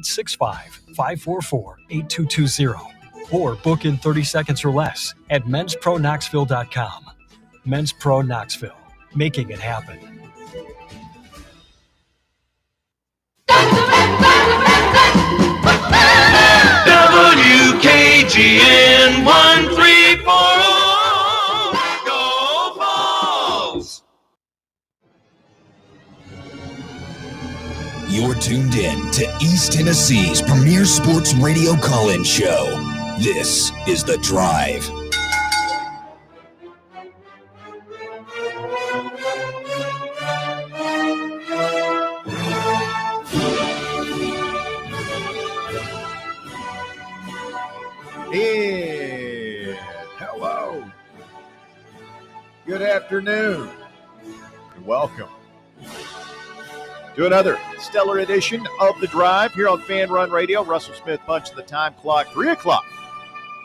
865-544-8220 or book in 30 seconds or less at menspronknoxville.com. Men's Pro Knoxville, making it happen. WKGN 1340. Go Vols! You're tuned in to East Tennessee's premier sports radio call-in show. This is The Drive. And hello. Good afternoon. And welcome to another stellar edition of The Drive here on Fan Run Radio. Russell Smith punching the time clock, 3 o'clock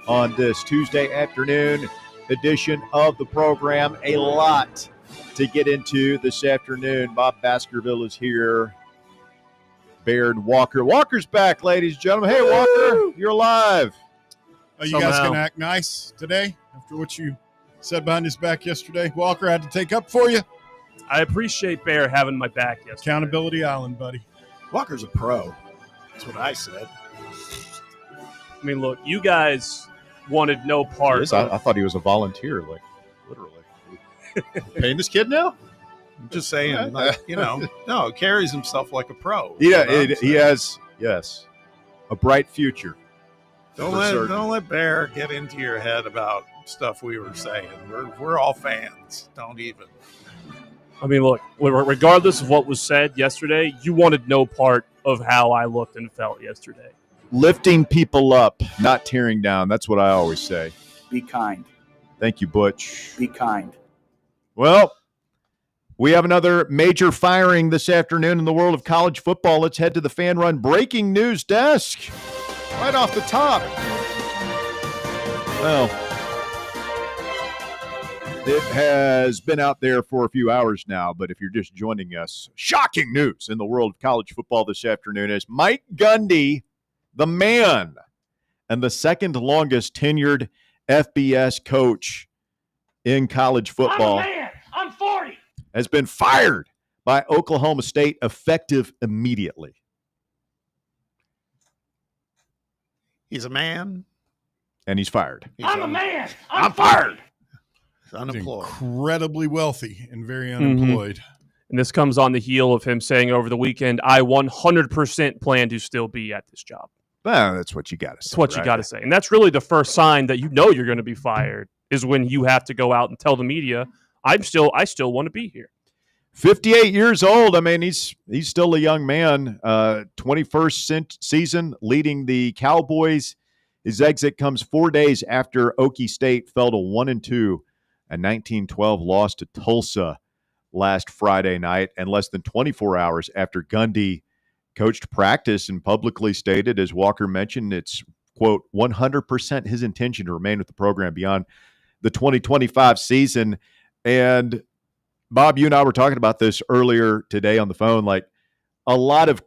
on this Tuesday afternoon edition of the program. A lot to get into this afternoon. Bob Baskerville is here. Baird Walker. Walker's back, ladies and gentlemen. Hey, Walker, you're live. Oh, you guys can act nice today after what you said behind his back yesterday. Walker had to take up for you. I appreciate Bear having my back yesterday. Accountability Island, buddy. Walker's a pro. That's what I said. I mean, look, you guys wanted no part. I thought he was a volunteer, like literally. Paying this kid now? I'm just saying, no, carries himself like a pro. Yeah, he has, yes, a bright future. Don't let Bear get into your head about stuff we were saying. We're all fans. Don't even. I mean, look, regardless of what was said yesterday, you wanted no part of how I looked and felt yesterday. Lifting people up, not tearing down. That's what I always say. Be kind. Thank you, Butch. Be kind. Well, we have another major firing this afternoon in the world of college football. Let's head to the Fan Run breaking news desk. Right off the top. Well, it has been out there for a few hours now, but if you're just joining us, shocking news in the world of college football this afternoon is Mike Gundy, the man, and the second longest tenured FBS coach in college football. I'm a man. I'm 40. Has been fired by Oklahoma State effective immediately. He's a man. And he's fired. I'm a man. I'm fired. He's unemployed. He's incredibly wealthy and very unemployed. Mm-hmm. And this comes on the heel of him saying over the weekend, I 100% plan to still be at this job. Well, that's what you got to say. That's what you got to say. And that's really the first sign that you know you're going to be fired is when you have to go out and tell the media, I still want to be here. 58 years old. I mean, he's still a young man. 21st season leading the Cowboys. His exit comes 4 days after Okie State fell to 1-2, a 19-12 loss to Tulsa last Friday night, and less than 24 hours after Gundy coached practice and publicly stated, as Walker mentioned, it's, quote, 100% his intention to remain with the program beyond the 2025 season. And Bob, you and I were talking about this earlier today on the phone, like a lot of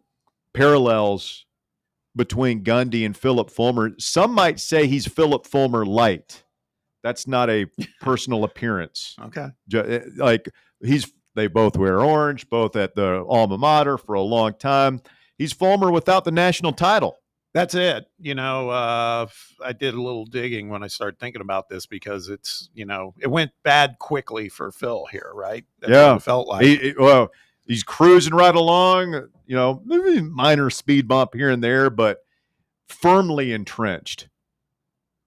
parallels between Gundy and Philip Fulmer. Some might say he's Philip Fulmer light. That's not a personal appearance. Okay. Like they both wear orange, both at the alma mater for a long time. He's Fulmer without the national title. That's it. I did a little digging when I started thinking about this because it's, it went bad quickly for Phil here, right? That's what it felt like. He's cruising right along, maybe minor speed bump here and there, but firmly entrenched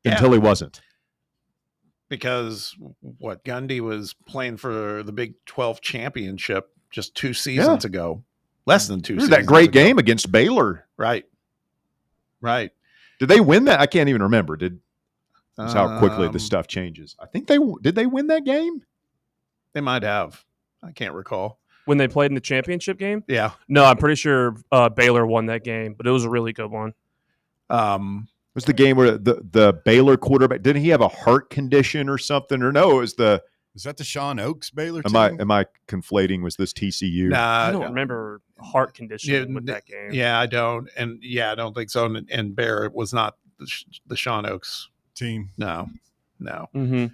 until he wasn't. Because Gundy was playing for the Big 12 championship just 2 seasons ago, less than 2 seasons that great ago. game against Baylor. Right. Did they win that? I can't even remember. That's how quickly the stuff changes. I think did they win that game? They might have. I can't recall. When they played in the championship game? Yeah. No, I'm pretty sure Baylor won that game, but it was a really good one. It was the game where the Baylor quarterback, didn't he have a heart condition or something? Or no, it was the Is that the Sean Oaks Baylor team? Am I conflating? Was this TCU? I don't remember heart condition with that game. Yeah, I don't. And I don't think so. And Barrett was not the Sean Oaks team. No. Mm-hmm.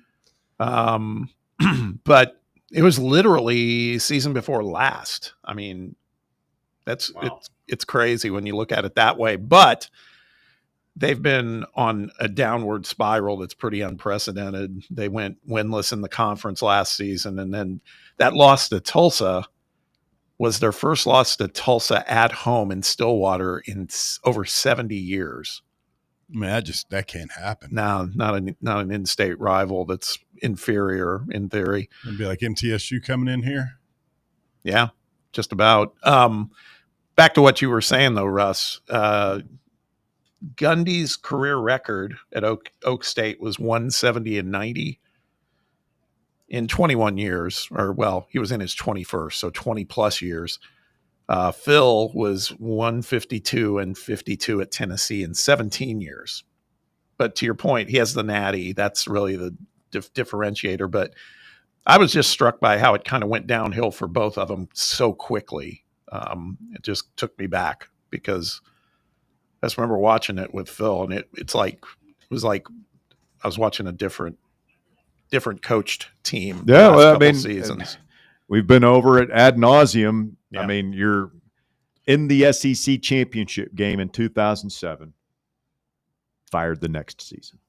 But it was literally season before last. I mean, it's crazy when you look at it that way. But they've been on a downward spiral that's pretty unprecedented. They went winless in the conference last season, and then that loss to Tulsa was their first loss to Tulsa at home in Stillwater in over 70 years. I mean, that can't happen. No, not an in-state rival that's inferior in theory. It'd be like MTSU coming in here. Yeah, just about. Back to what you were saying, though, Russ. Gundy's career record at Oak State was 170-90 in 21 years, he was in his 21st, so 20 plus years. Phil was 152-52 at Tennessee in 17 years. But to your point, he has the natty. That's really the differentiator. But I was just struck by how it kind of went downhill for both of them so quickly. It just took me back because I just remember watching it with Phil, and it was like I was watching a different coached team. Yeah, seasons. We've been over it ad nauseum. Yeah. I mean, you're in the SEC championship game in 2007, fired the next season.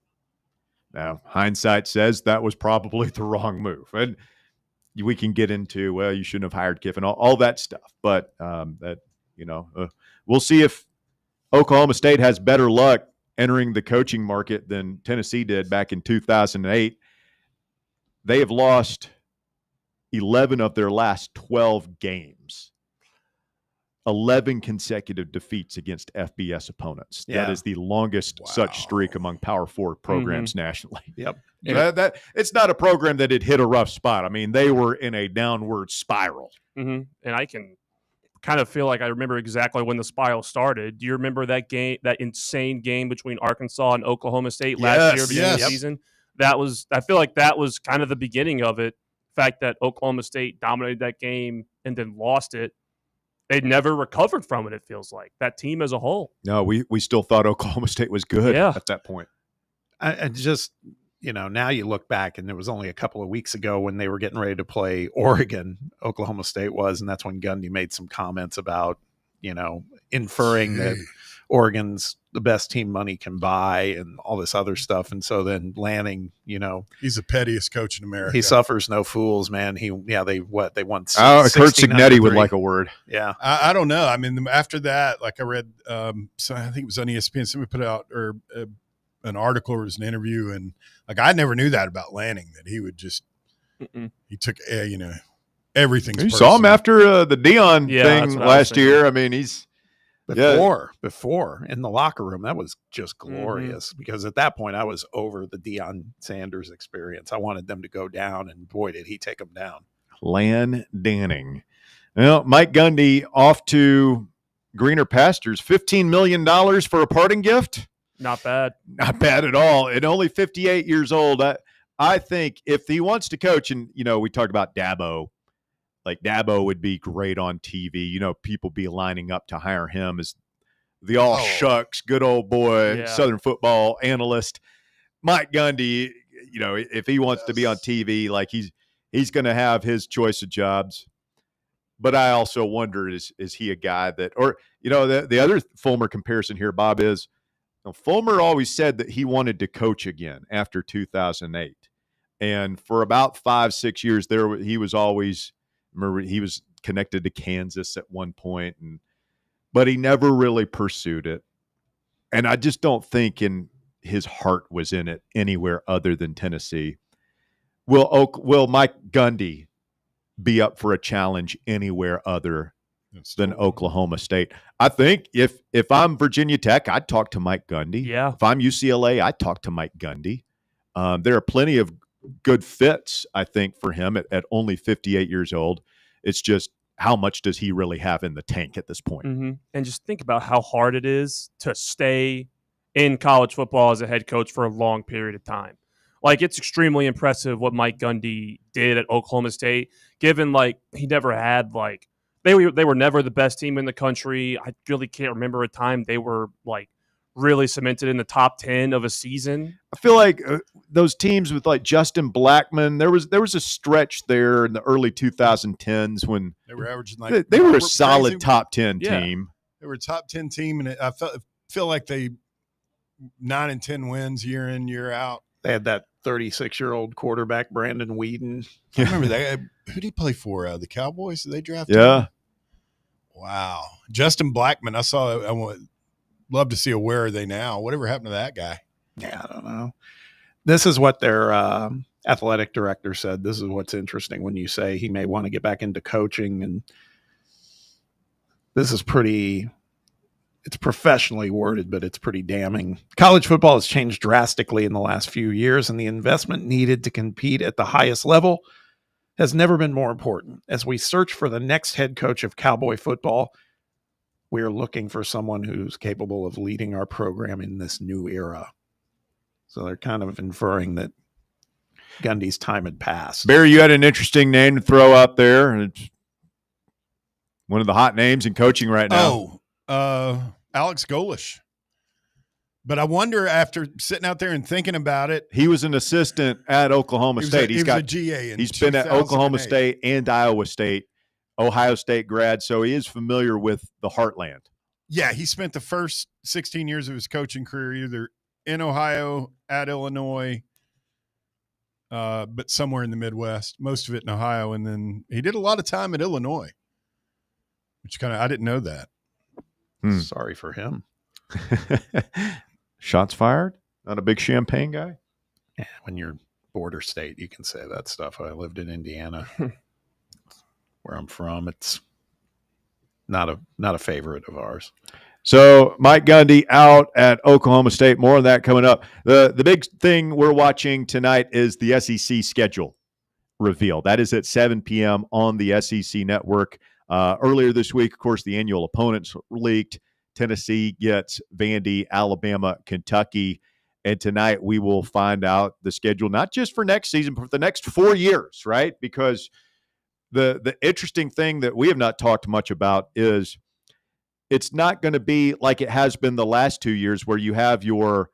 Now, hindsight says that was probably the wrong move, and we can get into you shouldn't have hired Kiffin, all that stuff. But we'll see if Oklahoma State has better luck entering the coaching market than Tennessee did back in 2008. They have lost 11 of their last 12 games. 11 consecutive defeats against FBS opponents. Yeah. That is the longest such streak among Power 4 programs nationally. Yep. That it's not a program that had hit a rough spot. I mean, they were in a downward spiral. Mm-hmm. And I can kind of feel like I remember exactly when the spiral started. Do you remember that game, that insane game between Arkansas and Oklahoma State last year beginning of the season? I feel like that was kind of the beginning of it. The fact that Oklahoma State dominated that game and then lost it. They never recovered from it, it feels like. That team as a whole. No, we still thought Oklahoma State was good at that point. I just, now you look back, and it was only a couple of weeks ago when they were getting ready to play Oregon, Oklahoma State was, and that's when Gundy made some comments about, inferring that Oregon's the best team money can buy and all this other stuff. And so then Lanning, he's the pettiest coach in America. He suffers no fools, man. They won. Kurt Cignetti would like a word. Yeah. I don't know. I mean, after that, like I read, so I think it was on ESPN, somebody put out an article or it was an interview. And like, I never knew that about Lanning, that he would just, he took, everything. You saw him after the Dion thing last year. I mean, he's, Before in the locker room, that was just glorious because at that point I was over the Deion Sanders experience. I wanted them to go down, and boy, did he take them down. Lan Danning. Well, Mike Gundy off to greener pastures. $15 million for a parting gift? Not bad. Not bad at all. And only 58 years old. I think if he wants to coach, and, we talked about Dabo, like Dabo would be great on TV. People be lining up to hire him as the shucks, good old boy, Southern football analyst. Mike Gundy, if he wants to be on TV, like he's going to have his choice of jobs. But I also wonder, is he a guy that, or, the other Fulmer comparison here, Bob, is Fulmer always said that he wanted to coach again after 2008. And for about 5-6 years there, he was always, remember, he was connected to Kansas at one point, but he never really pursued it. And I just don't think his heart was in it anywhere other than Tennessee. Will Mike Gundy be up for a challenge anywhere other than Oklahoma State? I think if I'm Virginia Tech, I'd talk to Mike Gundy. Yeah. If I'm UCLA, I'd talk to Mike Gundy. There are plenty of good fits, I think, for him at only 58 years old. It's just, how much does he really have in the tank at this point? Mm-hmm. And just think about how hard it is to stay in college football as a head coach for a long period of time. Like, it's extremely impressive what Mike Gundy did at Oklahoma State, given, like, he never had, like, they were never the best team in the country. I really can't remember a time they were, like, really cemented in the top 10 of a season. I feel like those teams with like Justin Blackman, there was a stretch there in the early 2010s when they were averaging like they were a solid top 10 team. They were a top 10 team, and I feel like they 9 and 10 wins year in, year out. They had that 36-year-old quarterback, Brandon Whedon. I remember that. Who did he play for? The Cowboys? Did they draft Yeah. him? Wow. Justin Blackman. I would love to see where are they now? Whatever happened to that guy? Yeah, I don't know. This is what their athletic director said. This is what's interesting when you say he may want to get back into coaching. And this is it's professionally worded, but it's pretty damning. College football has changed drastically in the last few years, and the investment needed to compete at the highest level has never been more important. As we search for the next head coach of Cowboy football, we are looking for someone who's capable of leading our program in this new era. So they're kind of inferring that Gundy's time had passed. Barry, you had an interesting name to throw out there. It's one of the hot names in coaching right now. Alex Golesh. But I wonder, after sitting out there and thinking about it, he was an assistant at Oklahoma State. He was a GA. He's been at Oklahoma State and Iowa State, Ohio State grad, so he is familiar with the heartland. Yeah, he spent the first 16 years of his coaching career either in Ohio, at Illinois, but somewhere in the Midwest, most of it in Ohio. And then he did a lot of time at Illinois, which I didn't know that. Sorry for him. Shots fired? Not a big champagne guy? Yeah, when you're border state, you can say that stuff. I lived in Indiana, where I'm from. It's not a favorite of ours. So Mike Gundy out at Oklahoma State. More on that coming up. The big thing we're watching tonight is the SEC schedule reveal. That is at 7 p.m. on the SEC network. Earlier this week, of course, the annual opponents leaked. Tennessee gets Vandy, Alabama, Kentucky. And tonight we will find out the schedule, not just for next season, but for the next 4 years, right? Because the interesting thing that we have not talked much about is it's not going to be like it has been the last 2 years where you have the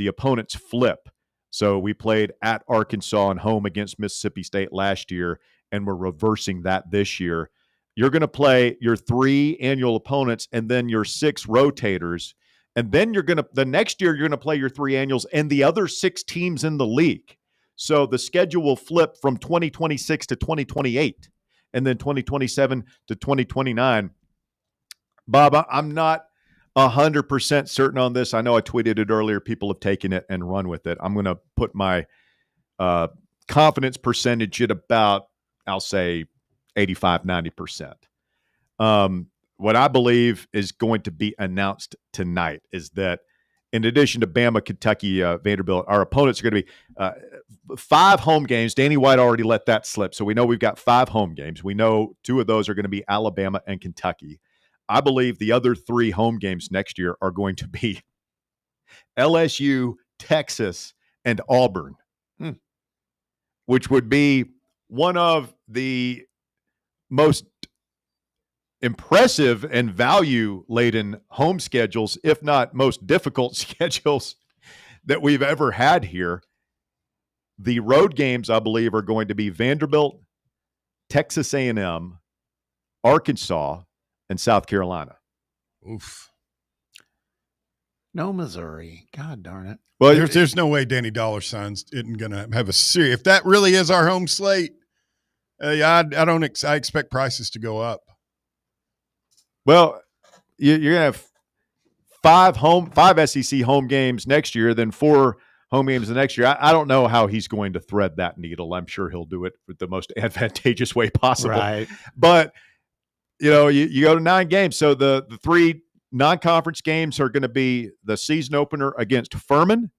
opponents flip. So we played at Arkansas and home against Mississippi State last year, and we're reversing that this year. You're going to play your 3 annual opponents and then your 6 rotators. And then the next year, you're going to play your 3 annuals and the other 6 teams in the league. So the schedule will flip from 2026 to 2028 and then 2027 to 2029. Bob, I'm not 100% certain on this. I know I tweeted it earlier. People have taken it and run with it. I'm going to put my confidence percentage at about, I'll say, 85, 90%. What I believe is going to be announced tonight is that in addition to Bama, Kentucky, Vanderbilt, our opponents are going to be 5 home games. Danny White already let that slip. So we know we've got 5 home games. We know 2 of those are going to be Alabama and Kentucky. I believe the other 3 home games next year are going to be LSU, Texas, and Auburn, which would be one of the most impressive and value-laden home schedules, if not most difficult schedules that we've ever had here. The road games, I believe, are going to be Vanderbilt, Texas A&M, Arkansas, and South Carolina. Oof. No Missouri. God darn it. Well, there's no way Danny $sign isn't going to have a series. If that really is our home slate, I expect prices to go up. Well, you're going to have 5 SEC home games next year, then 4 home games the next year. I don't know how he's going to thread that needle. I'm sure he'll do it with the most advantageous way possible. Right. But, you go to 9 games. So the 3 non-conference games are going to be the season opener against Furman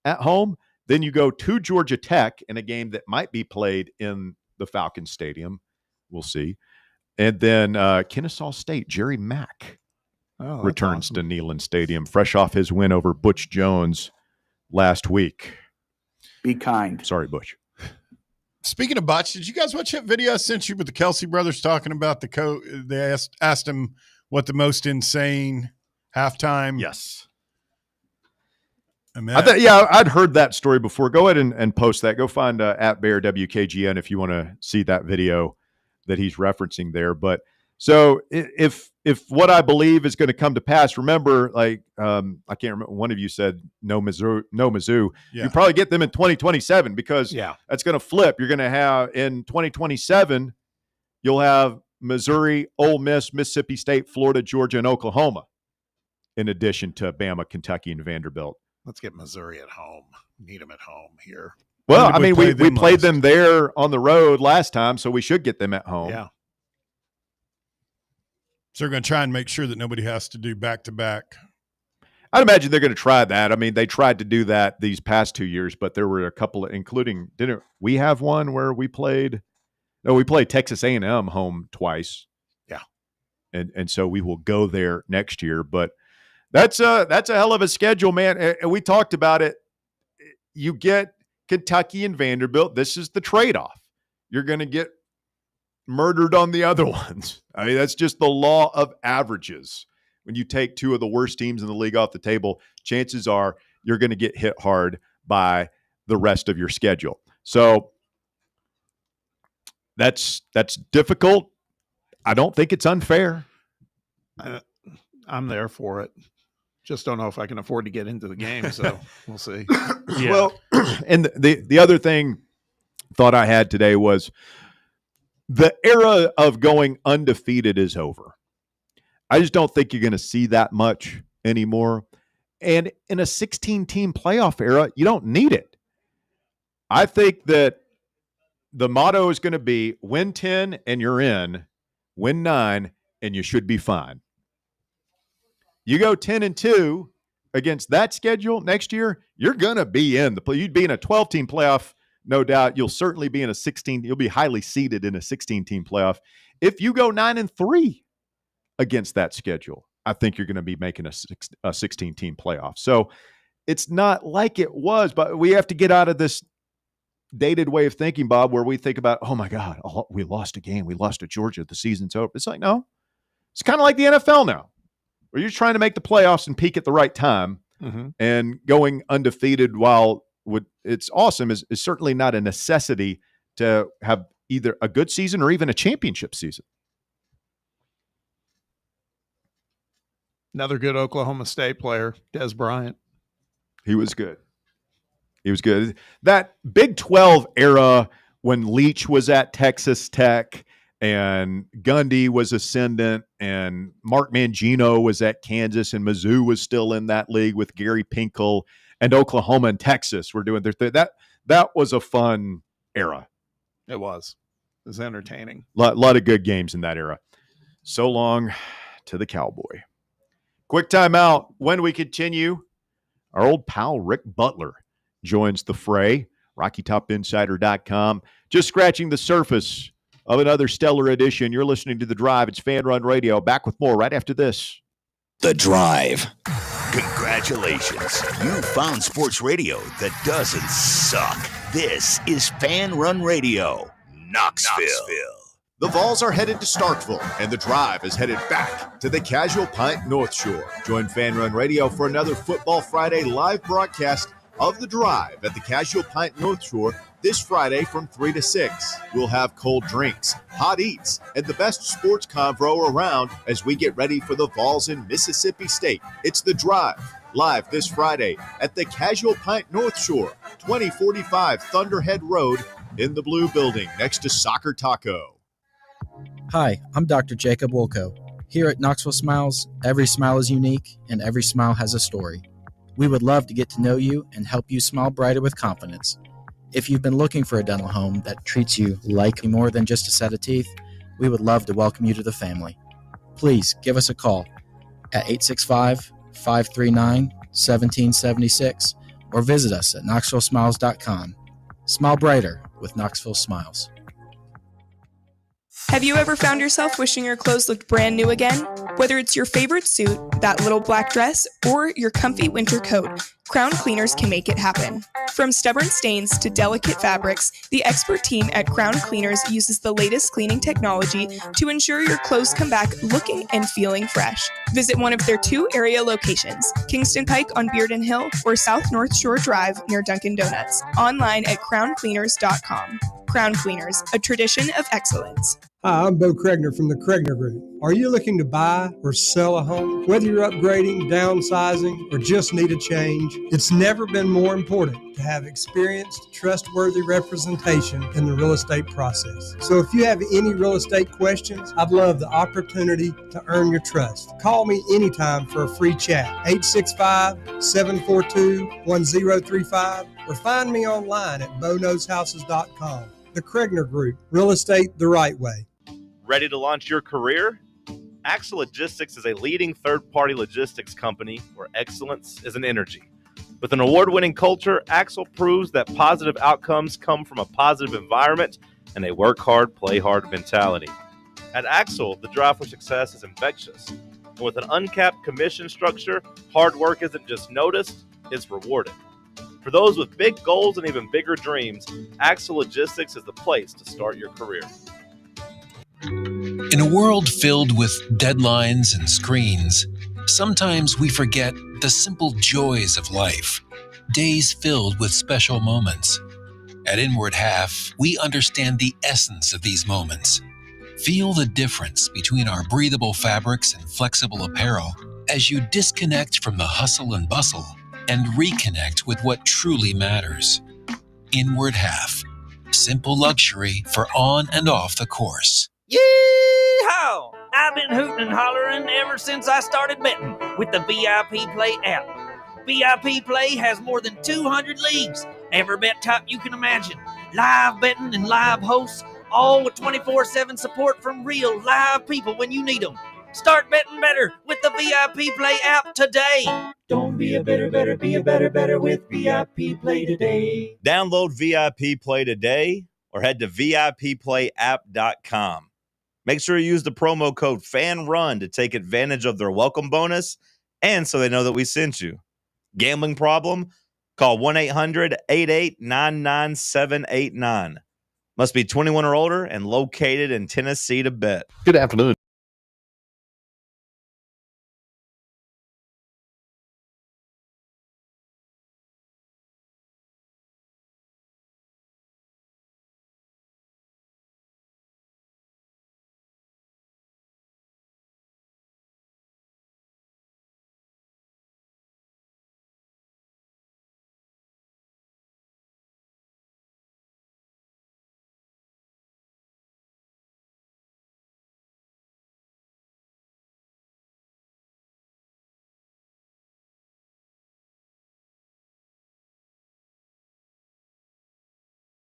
at home. Then you go to Georgia Tech in a game that might be played in the Falcon Stadium. We'll see. And then Kennesaw State, Jerry Mack returns to Neyland Stadium, fresh off his win over Butch Jones last week. Be kind. Sorry, Butch. Speaking of Butch, did you guys watch that video I sent you with the Kelsey brothers talking about they asked him what the most insane halftime? Yes. I mean, I'd heard that story before. Go ahead and post that. Go find at Bear WKGN if you want to see that video that he's referencing there. But so if what I believe is going to come to pass, remember, like I can't remember. One of you said no Mizzou. Yeah. You probably get them in 2027 because that's going to flip. You're going to have in 2027, you'll have Missouri, Ole Miss, Mississippi State, Florida, Georgia, and Oklahoma, in addition to Bama, Kentucky, and Vanderbilt. Let's get Missouri at home. Need them at home here. Well, I mean, we played them there on the road last time, so we should get them at home. Yeah. So they're going to try and make sure that nobody has to do back-to-back. I'd imagine they're going to try that. I mean, they tried to do that these past 2 years, but there were a couple, including, didn't we have one where we played? No, we played Texas A&M home twice. Yeah. And so we will go there next year, but that's a hell of a schedule, man. And we talked about it. You get Kentucky and Vanderbilt. This is the trade-off. You're going to get murdered on the other ones. I mean, that's just the law of averages. When you take two of the worst teams in the league off the table, chances are you're going to get hit hard by the rest of your schedule. So that's difficult. I don't think it's unfair. I'm there for it. Just don't know if I can afford to get into the game, so we'll see. Yeah. Well, and the other thought I had today was the era of going undefeated is over. I just don't think you're going to see that much anymore. And in a 16-team playoff era, you don't need it. I think that the motto is going to be win 10 and you're in, win 9 and you should be fine. You go 10-2 against that schedule next year, you're going to be in the play. You'd be in a 12-team playoff, no doubt. You'll certainly be in a 16. You'll be highly seeded in a 16-team playoff. If you go 9-3 against that schedule, I think you're going to be making a 16-team playoff. So it's not like it was, but we have to get out of this dated way of thinking, Bob, where we think about, oh my God, we lost a game. We lost to Georgia. The season's over. It's like, no, it's kind of like the NFL now, where you're trying to make the playoffs and peak at the right time, and going undefeated while it's awesome is certainly not a necessity to have either a good season or even a championship season. Another good Oklahoma State player, Des Bryant. He was good. He was good. That Big 12 era when Leach was at Texas Tech and Gundy was ascendant and Mark Mangino was at Kansas and Mizzou was still in that league with Gary Pinkel, and Oklahoma and Texas were doing their thing. That was a fun era. It was. It was entertaining. A lot of good games in that era. So long to the Cowboy. Quick timeout. When we continue, our old pal Rick Butler joins the fray. RockyTopInsider.com. Just scratching the surface of another stellar edition. You're listening to The Drive. It's Fan Run Radio. Back with more right after this. The Drive. Congratulations. You found sports radio that doesn't suck. This is Fan Run Radio, Knoxville. The Vols are headed to Starkville, and The Drive is headed back to the Casual Pint North Shore. Join Fan Run Radio for another Football Friday live broadcast of The Drive at the Casual Pint North Shore this Friday from 3 to 6. We'll have cold drinks, hot eats, and the best sports convo around as we get ready for the Vols in Mississippi State. It's The Drive, live this Friday at the Casual Pint North Shore, 2045 Thunderhead Road in the Blue Building next to Soccer Taco. Hi, I'm Dr. Jacob Wilco. Here at Knoxville Smiles, every smile is unique and every smile has a story. We would love to get to know you and help you smile brighter with confidence. If you've been looking for a dental home that treats you like more than just a set of teeth, we would love to welcome you to the family. Please give us a call at 865-539-1776 or visit us at knoxvillesmiles.com. Smile brighter with Knoxville Smiles. Have you ever found yourself wishing your clothes looked brand new again? Whether it's your favorite suit, that little black dress, or your comfy winter coat, Crown Cleaners can make it happen. From stubborn stains to delicate fabrics, the expert team at Crown Cleaners uses the latest cleaning technology to ensure your clothes come back looking and feeling fresh. Visit one of their 2 area locations, Kingston Pike on Bearden Hill or South North Shore Drive near Dunkin' Donuts. Online at crowncleaners.com. Crown Cleaners, a tradition of excellence. Hi, I'm Bo Kregner from the Kregner Group. Are you looking to buy or sell a home? Whether you're upgrading, downsizing, or just need a change, it's never been more important to have experienced, trustworthy representation in the real estate process. So if you have any real estate questions, I'd love the opportunity to earn your trust. Call me anytime for a free chat, 865-742-1035, or find me online at BoKnowsHouses.com. The Kregner Group, real estate the right way. Ready to launch your career? Axel Logistics is a leading third-party logistics company where excellence is an energy. With an award-winning culture, Axel proves that positive outcomes come from a positive environment and a work hard, play hard mentality. At Axel, the drive for success is infectious. And with an uncapped commission structure, hard work isn't just noticed, it's rewarded. For those with big goals and even bigger dreams, Axel Logistics is the place to start your career. In a world filled with deadlines and screens, sometimes we forget the simple joys of life, days filled with special moments. At Inward Half, we understand the essence of these moments. Feel the difference between our breathable fabrics and flexible apparel as you disconnect from the hustle and bustle and reconnect with what truly matters. Inward Half. Simple luxury for on and off the course. Yee-haw! I've been hooting and hollering ever since I started betting with the VIP Play app. VIP Play has more than 200 leagues, every bet type you can imagine, live betting and live hosts, all with 24/7 support from real live people when you need them. Start betting better with the VIP Play app today. Don't be a better, be a better with VIP Play today. Download VIP Play today or head to VIPPlayApp.com. Make sure you use the promo code FANRUN to take advantage of their welcome bonus and so they know that we sent you. Gambling problem? Call 1-800-88-99789. Must be 21 or older and located in Tennessee to bet. Good afternoon.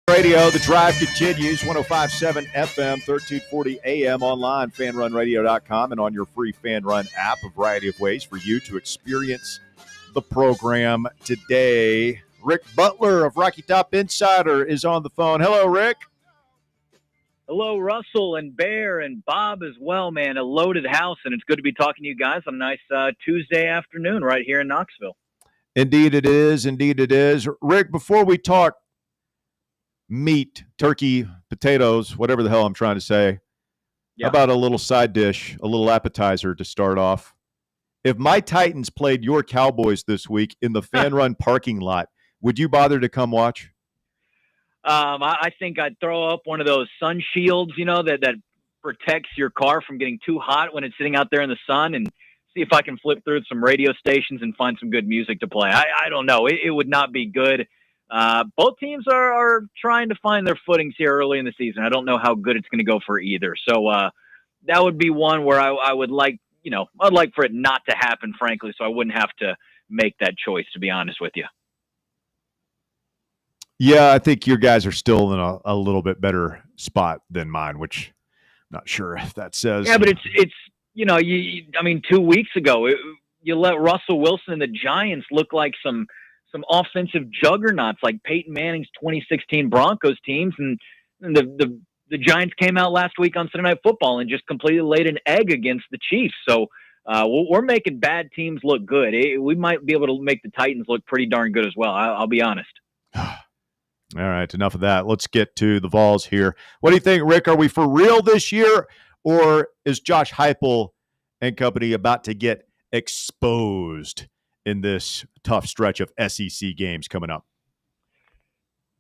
Radio, the drive continues, 105.7 FM, 1340 AM, online, fanrunradio.com, and on your free Fan Run app. A variety of ways for you to experience the program today. Rick Butler of Rocky Top Insider is on the phone. Hello, Rick. Hello, Russell and Bear and Bob as well, man. A loaded house, and it's good to be talking to you guys on a nice Tuesday afternoon right here in Knoxville. Indeed it is. Indeed it is. Rick, before we talk meat, turkey, potatoes, whatever the hell I'm trying to say. Yeah. How about a little side dish, a little appetizer to start off? If my Titans played your Cowboys this week in the Fan Run parking lot, would you bother to come watch? I think I'd throw up one of those sun shields, that protects your car from getting too hot when it's sitting out there in the sun, and see if I can flip through some radio stations and find some good music to play. I don't know. It would not be good. Both teams are trying to find their footings here early in the season. I don't know how good it's going to go for either. So that would be one where I would like, I'd like for it not to happen, frankly, so I wouldn't have to make that choice, to be honest with you. Yeah, I think your guys are still in a little bit better spot than mine, which I'm not sure if that says. Yeah, but it's 2 weeks ago, you let Russell Wilson and the Giants look like some offensive juggernauts like Peyton Manning's 2016 Broncos teams, and the the Giants came out last week on Sunday Night Football and just completely laid an egg against the Chiefs. So we're making bad teams look good. We might be able to make the Titans look pretty darn good as well. I'll be honest. All right, enough of that. Let's get to the Vols here. What do you think, Rick? Are we for real this year, or is Josh Heupel and company about to get exposed in this tough stretch of SEC games coming up?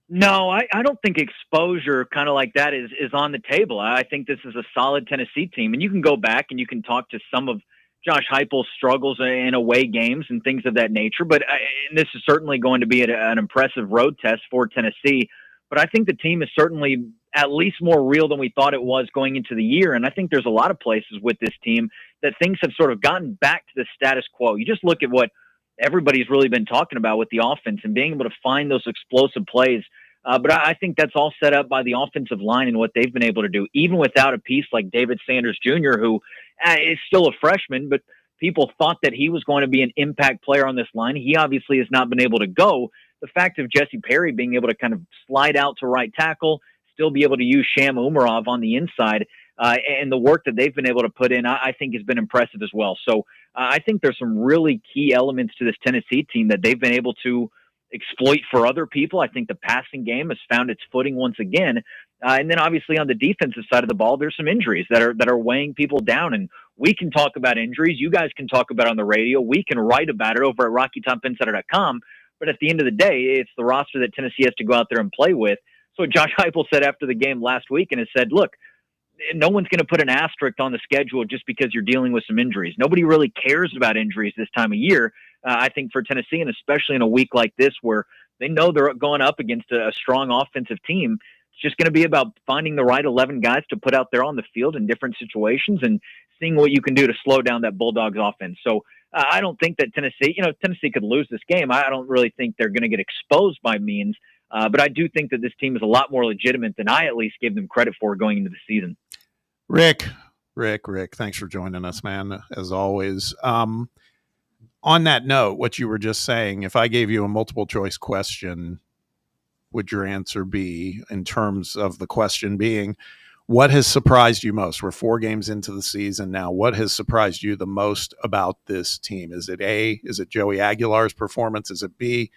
No, I don't think exposure kind of like that is on the table. I think this is a solid Tennessee team. And you can go back and you can talk to some of Josh Heupel's struggles in away games and things of that nature. But and this is certainly going to be an impressive road test for Tennessee. But I think the team is certainly at least more real than we thought it was going into the year. And I think there's a lot of places with this team that things have sort of gotten back to the status quo. You just look at what everybody's really been talking about with the offense and being able to find those explosive plays. But I think that's all set up by the offensive line and what they've been able to do, even without a piece like David Sanders Jr., who is still a freshman, but people thought that he was going to be an impact player on this line. He obviously has not been able to go. The fact of Jesse Perry being able to kind of slide out to right tackle, still be able to use Sham Umarov on the inside, and the work that they've been able to put in, I think has been impressive as well. So I think there's some really key elements to this Tennessee team that they've been able to exploit for other people. I think the passing game has found its footing once again. And then obviously on the defensive side of the ball, there's some injuries that are weighing people down. And we can talk about injuries. You guys can talk about it on the radio. We can write about it over at RockyTopInsider.com. But at the end of the day, it's the roster that Tennessee has to go out there and play with. So Josh Heupel said after the game last week and has said, look, no one's going to put an asterisk on the schedule just because you're dealing with some injuries. Nobody really cares about injuries this time of year. I think for Tennessee, and especially in a week like this where they know they're going up against a strong offensive team, it's just going to be about finding the right 11 guys to put out there on the field in different situations and seeing what you can do to slow down that Bulldogs offense. So I don't think that Tennessee could lose this game. I don't really think they're going to get exposed by means, but I do think that this team is a lot more legitimate than I at least gave them credit for going into the season. Rick, thanks for joining us, man, as always. On that note, what you were just saying, if I gave you a multiple choice question, would your answer be, in terms of the question being, what has surprised you most? We're 4 games into the season now. What has surprised you the most about this team? Is it A, is it Joey Aguilar's performance? Is it B,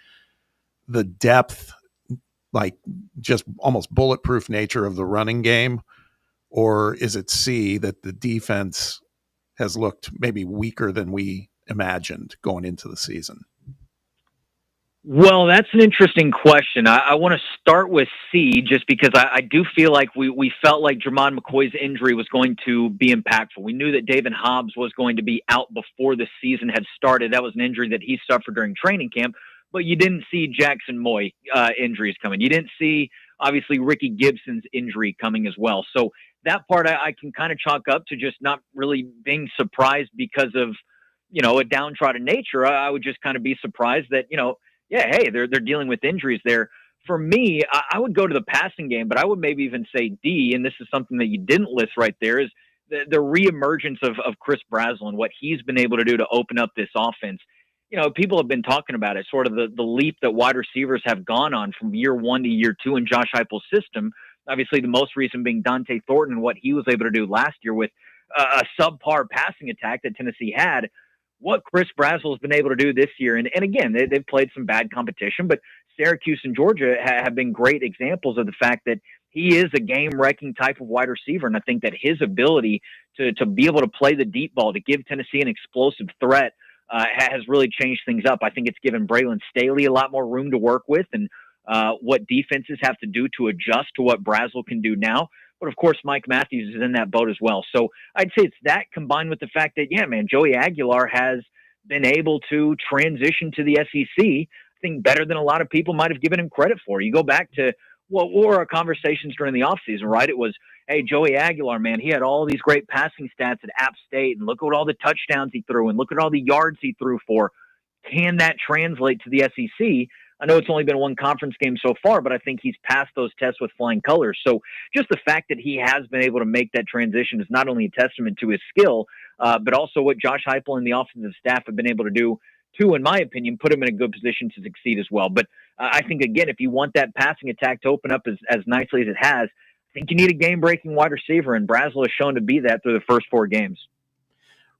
the depth, like just almost bulletproof nature of the running game? Or is it C, that the defense has looked maybe weaker than we imagined going into the season? Well, that's an interesting question. I want to start with C just because I do feel like we felt like Jermon McCoy's injury was going to be impactful. We knew that David Hobbs was going to be out before the season had started. That was an injury that he suffered during training camp, but you didn't see Jackson Moy injuries coming. You didn't see, obviously, Ricky Gibson's injury coming as well. So that part I can kind of chalk up to just not really being surprised because of, a downtrodden nature. I would just kind of be surprised that, they're dealing with injuries there. For me, I would go to the passing game, but I would maybe even say D, and this is something that you didn't list right there, is the reemergence of Chris Brazzell and what he's been able to do to open up this offense. People have been talking about it, sort of the leap that wide receivers have gone on from year 1 to year 2 in Josh Heupel's system. Obviously, the most recent being Dante Thornton and what he was able to do last year with a subpar passing attack that Tennessee had. What Chris Brazzell has been able to do this year, and again, they've played some bad competition, but Syracuse and Georgia have been great examples of the fact that he is a game-wrecking type of wide receiver, and I think that his ability to be able to play the deep ball, to give Tennessee an explosive threat, has really changed things up. I think it's given Braylon Staley a lot more room to work with, and what defenses have to do to adjust to what Brazzell can do now. But of course, Mike Matthews is in that boat as well. So I'd say it's that combined with the fact that, Joey Aguilar has been able to transition to the SEC, I think better than a lot of people might have given him credit for. You go back to what were our conversations during the offseason, right? It was, hey, Joey Aguilar, man, he had all these great passing stats at App State, and look at all the touchdowns he threw, and look at all the yards he threw for. Can that translate to the SEC? I know it's only been 1 conference game so far, but I think he's passed those tests with flying colors. So just the fact that he has been able to make that transition is not only a testament to his skill, but also what Josh Heupel and the offensive staff have been able to do to, in my opinion, put him in a good position to succeed as well. But I think, again, if you want that passing attack to open up as nicely as it has, I think you need a game-breaking wide receiver, and Brazel has shown to be that through the first 4 games.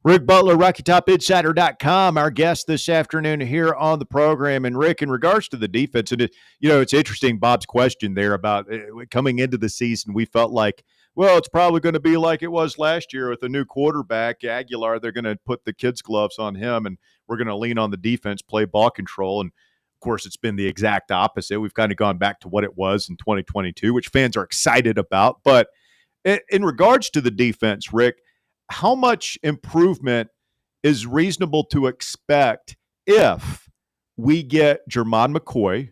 Rick Butler, RockyTopInsider.com, our guest this afternoon here on the program. And Rick, in regards to the defense, and it's interesting, Bob's question there about coming into the season, we felt like, well, it's probably going to be like it was last year with a new quarterback, Aguilar. They're going to put the kids' gloves on him, and we're going to lean on the defense, play ball control. And, of course, it's been the exact opposite. We've kind of gone back to what it was in 2022, which fans are excited about. But in regards to the defense, Rick, how much improvement is reasonable to expect if we get Jermon McCoy,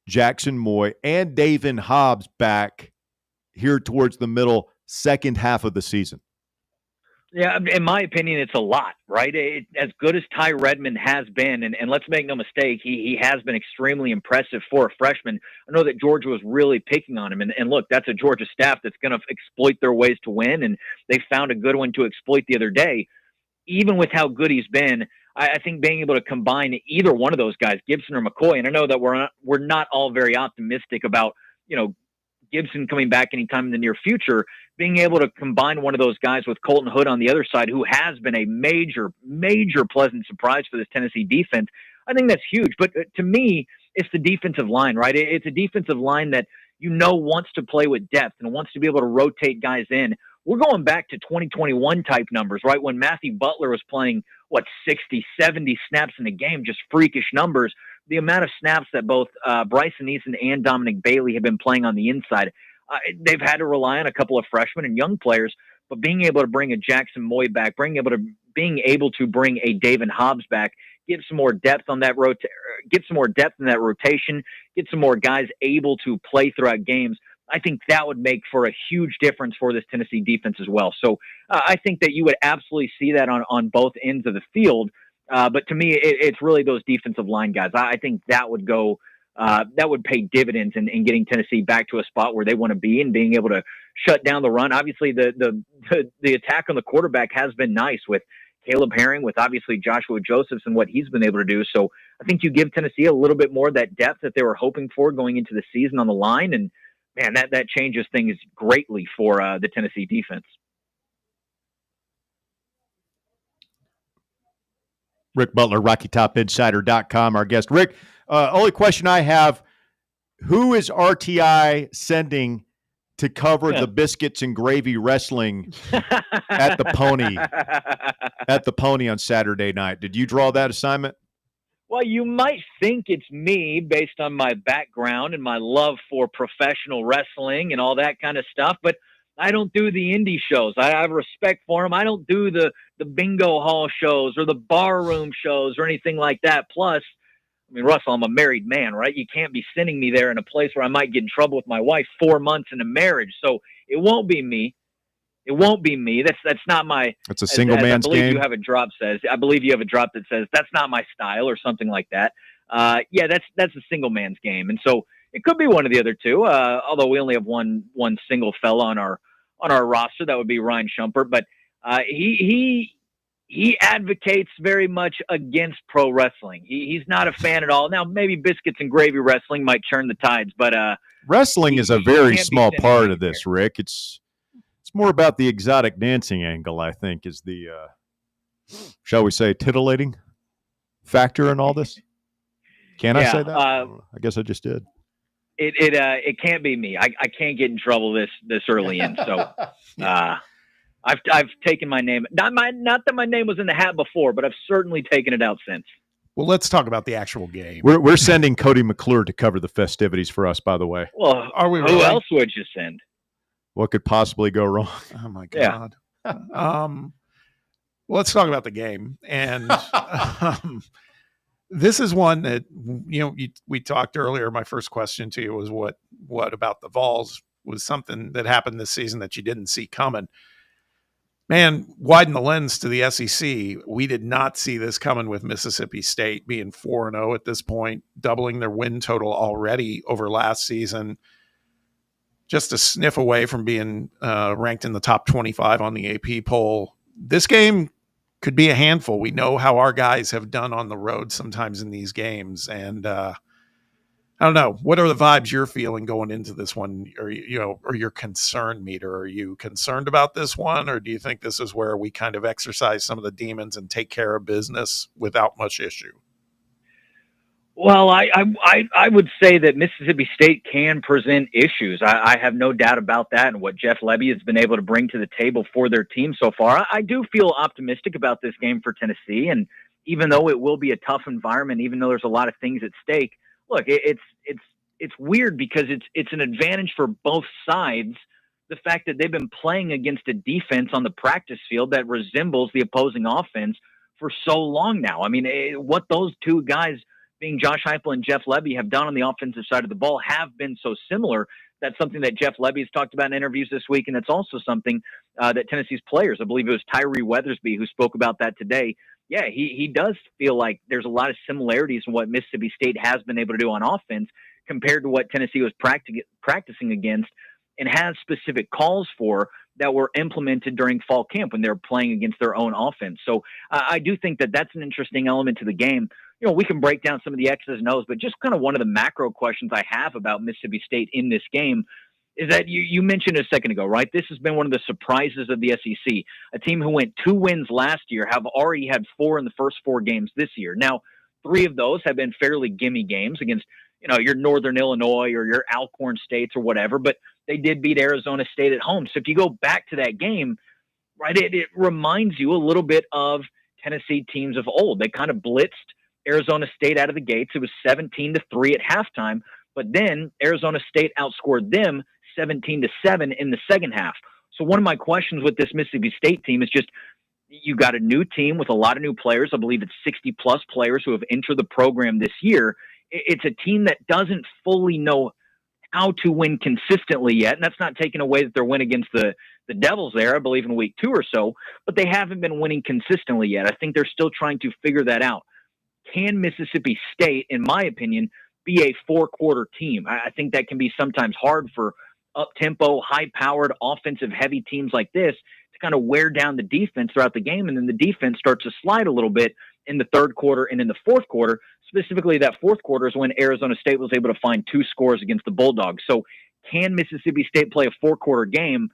Jackson Moy, and David Hobbs back here towards the middle second half of the season? Yeah, in my opinion, it's a lot, right? As good as Ty Redmond has been, and let's make no mistake, he has been extremely impressive for a freshman. I know that Georgia was really picking on him, and look, that's a Georgia staff that's going to exploit their ways to win, and they found a good one to exploit the other day. Even with how good he's been, I think being able to combine either one of those guys, Gibson or McCoy, and I know that we're not all very optimistic about, Gibson coming back anytime in the near future, being able to combine one of those guys with Colton Hood on the other side, who has been a major, major pleasant surprise for this Tennessee defense, I think that's huge. But to me, it's the defensive line, right? It's a defensive line that wants to play with depth and wants to be able to rotate guys in. We're going back to 2021 type numbers, right? When Matthew Butler was playing, 60, 70 snaps in a game, just freakish numbers. The amount of snaps that both Bryson Eason and Dominic Bailey have been playing on the inside, they've had to rely on a couple of freshmen and young players, but being able to bring a Jackson Moy back, being able to bring a David Hobbs back, get some more depth on that get some more depth in that rotation, get some more guys able to play throughout games. I think that would make for a huge difference for this Tennessee defense as well. So I think that you would absolutely see that on both ends of the field. But to me, it's really those defensive line guys. I think that would pay dividends in getting Tennessee back to a spot where they want to be and being able to shut down the run. Obviously, the attack on the quarterback has been nice with Caleb Herring, with obviously Joshua Josephs and what he's been able to do. So I think you give Tennessee a little bit more of that depth that they were hoping for going into the season on the line. And man, that changes things greatly for the Tennessee defense. Rick Butler, RockyTopInsider.com, our guest. Rick, only question I have, who is RTI sending to cover the biscuits and gravy wrestling at the Pony on Saturday night? Did you draw that assignment? Well, you might think it's me based on my background and my love for professional wrestling and all that kind of stuff, but I don't do the indie shows. I have respect for them. I don't do the bingo hall shows or the bar room shows or anything like that. Plus, I mean, Russell, I'm a married man, right? You can't be sending me there in a place where I might get in trouble with my wife 4 months into marriage. So it won't be me. It won't be me. That's not my. That's a single man's game. I believe you have a drop that says that's not my style or something like that. Yeah, that's a single man's game, and so it could be one of the other two. Although we only have one single fella on our roster, that would be Ryan Shumpert. But he advocates very much against pro wrestling. He's not a fan at all. Now maybe biscuits and gravy wrestling might turn the tides, but wrestling is a very small part of this, Rick. It's more about the exotic dancing angle, I think, is the, shall we say, titillating factor in all this. Can I say that? I guess I just did. It can't be me. I can't get in trouble this early in. So I've taken my name. Not that my name was in the hat before, but I've certainly taken it out since. Well, let's talk about the actual game. We're sending Cody McClure to cover the festivities for us, by the way. Well, are we? Who else would you send? What could possibly go wrong? Oh my God. Yeah. Well, let's talk about the game. And this is one that, we talked earlier. My first question to you was what about the Vols was something that happened this season that you didn't see coming. Man, widen the lens to the SEC. We did not see this coming with Mississippi State being 4-0 at this point, doubling their win total already over last season. Just a sniff away from being ranked in the top 25 on the AP poll. This game could be a handful. We know how our guys have done on the road sometimes in these games. And I don't know. What are the vibes you're feeling going into this one? Or your concern meter? Are you concerned about this one, or do you think this is where we kind of exercise some of the demons and take care of business without much issue? Well, I would say that Mississippi State can present issues. I have no doubt about that, and what Jeff Lebby has been able to bring to the table for their team so far. I do feel optimistic about this game for Tennessee, and even though it will be a tough environment, even though there's a lot of things at stake, look, it's weird because it's an advantage for both sides. The fact that they've been playing against a defense on the practice field that resembles the opposing offense for so long now. I mean, what those two guys, being Josh Heupel and Jeff Lebby, have done on the offensive side of the ball have been so similar. That's something that Jeff Lebby has talked about in interviews this week, and it's also something that Tennessee's players, I believe it was Tyree Weathersby who spoke about that today. Yeah, he does feel like there's a lot of similarities in what Mississippi State has been able to do on offense compared to what Tennessee was practicing against and has specific calls for that were implemented during fall camp when they were playing against their own offense. So I do think that that's an interesting element to the game. We can break down some of the X's and O's, but just kind of one of the macro questions I have about Mississippi State in this game is that you mentioned a second ago, right? This has been one of the surprises of the SEC. A team who went 2 wins last year have already had 4 in the first 4 games this year. Now, 3 of those have been fairly gimme games against, your Northern Illinois or your Alcorn States or whatever, but they did beat Arizona State at home. So if you go back to that game, right, it reminds you a little bit of Tennessee teams of old. They kind of blitzed Arizona State out of the gates. It was 17-3 at halftime, but then Arizona State outscored them 17-7 in the second half. So one of my questions with this Mississippi State team is just, you got a new team with a lot of new players. I believe it's 60-plus players who have entered the program this year. It's a team that doesn't fully know how to win consistently yet, and that's not taking away that their win against the Devils there, I believe, in week 2 or so, but they haven't been winning consistently yet. I think they're still trying to figure that out. Can Mississippi State, in my opinion, be a 4-quarter team? I think that can be sometimes hard for up-tempo, high-powered, offensive-heavy teams like this to kind of wear down the defense throughout the game, and then the defense starts to slide a little bit in the third quarter and in the fourth quarter. Specifically, that fourth quarter is when Arizona State was able to find 2 scores against the Bulldogs. So can Mississippi State play a 4-quarter game?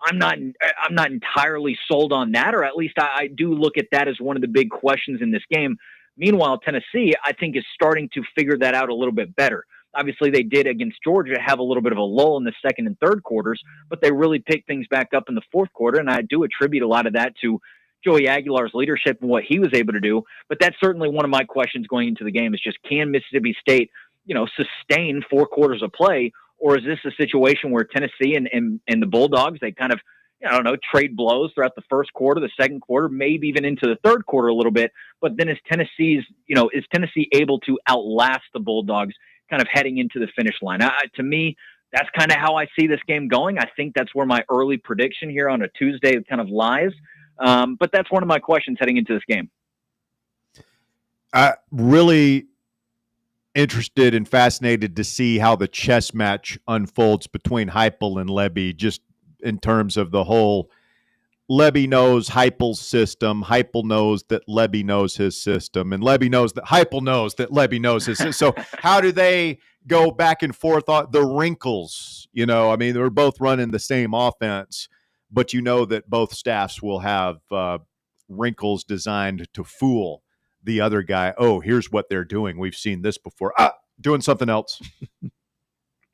I'm not entirely sold on that, or at least I do look at that as one of the big questions in this game. Meanwhile, Tennessee, I think, is starting to figure that out a little bit better. Obviously, they did against Georgia have a little bit of a lull in the second and third quarters, but they really picked things back up in the fourth quarter, and I do attribute a lot of that to Joey Aguilar's leadership and what he was able to do. But that's certainly one of my questions going into the game is just, can Mississippi State, sustain 4 quarters of play, or is this a situation where Tennessee and the Bulldogs, they kind of, trade blows throughout the first quarter, the second quarter, maybe even into the third quarter a little bit. But then is Tennessee able to outlast the Bulldogs kind of heading into the finish line? To me, that's kind of how I see this game going. I think that's where my early prediction here on a Tuesday kind of lies. But that's one of my questions heading into this game. Really interested and fascinated to see how the chess match unfolds between Heupel and Lebby, just in terms of the whole Lebby knows Heupel's system. Heupel knows that Lebby knows his system, and Lebby knows that Heupel knows that Lebby knows his system. So how do they go back and forth on the wrinkles? They're both running the same offense, but that both staffs will have wrinkles designed to fool the other guy. Oh, here's what they're doing. We've seen this before. Doing something else.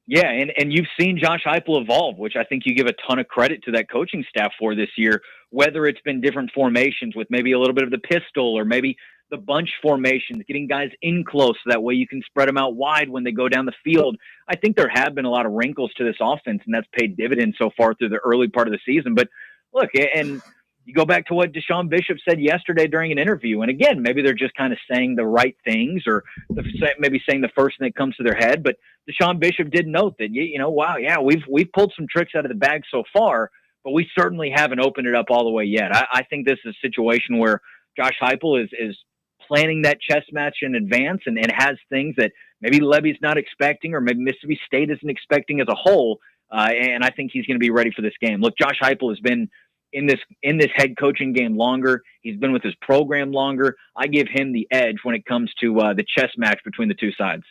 Yeah, and you've seen Josh Heupel evolve, which I think you give a ton of credit to that coaching staff for this year, whether it's been different formations with maybe a little bit of the pistol or maybe the bunch formations, getting guys in close so that way you can spread them out wide when they go down the field. I think there have been a lot of wrinkles to this offense, and that's paid dividends so far through the early part of the season. But look, and you go back to what Deshaun Bishop said yesterday during an interview, and again, maybe they're just kind of saying the right things or maybe saying the first thing that comes to their head. But Deshaun Bishop did note that, we've pulled some tricks out of the bag so far, but we certainly haven't opened it up all the way yet. I think this is a situation where Josh Heupel is planning that chess match in advance and has things that maybe Lebby's not expecting or maybe Mississippi State isn't expecting as a whole. And I think he's going to be ready for this game. Look, Josh Heupel has been in this head coaching game longer. He's been with his program longer. I give him the edge when it comes to the chess match between the two sides.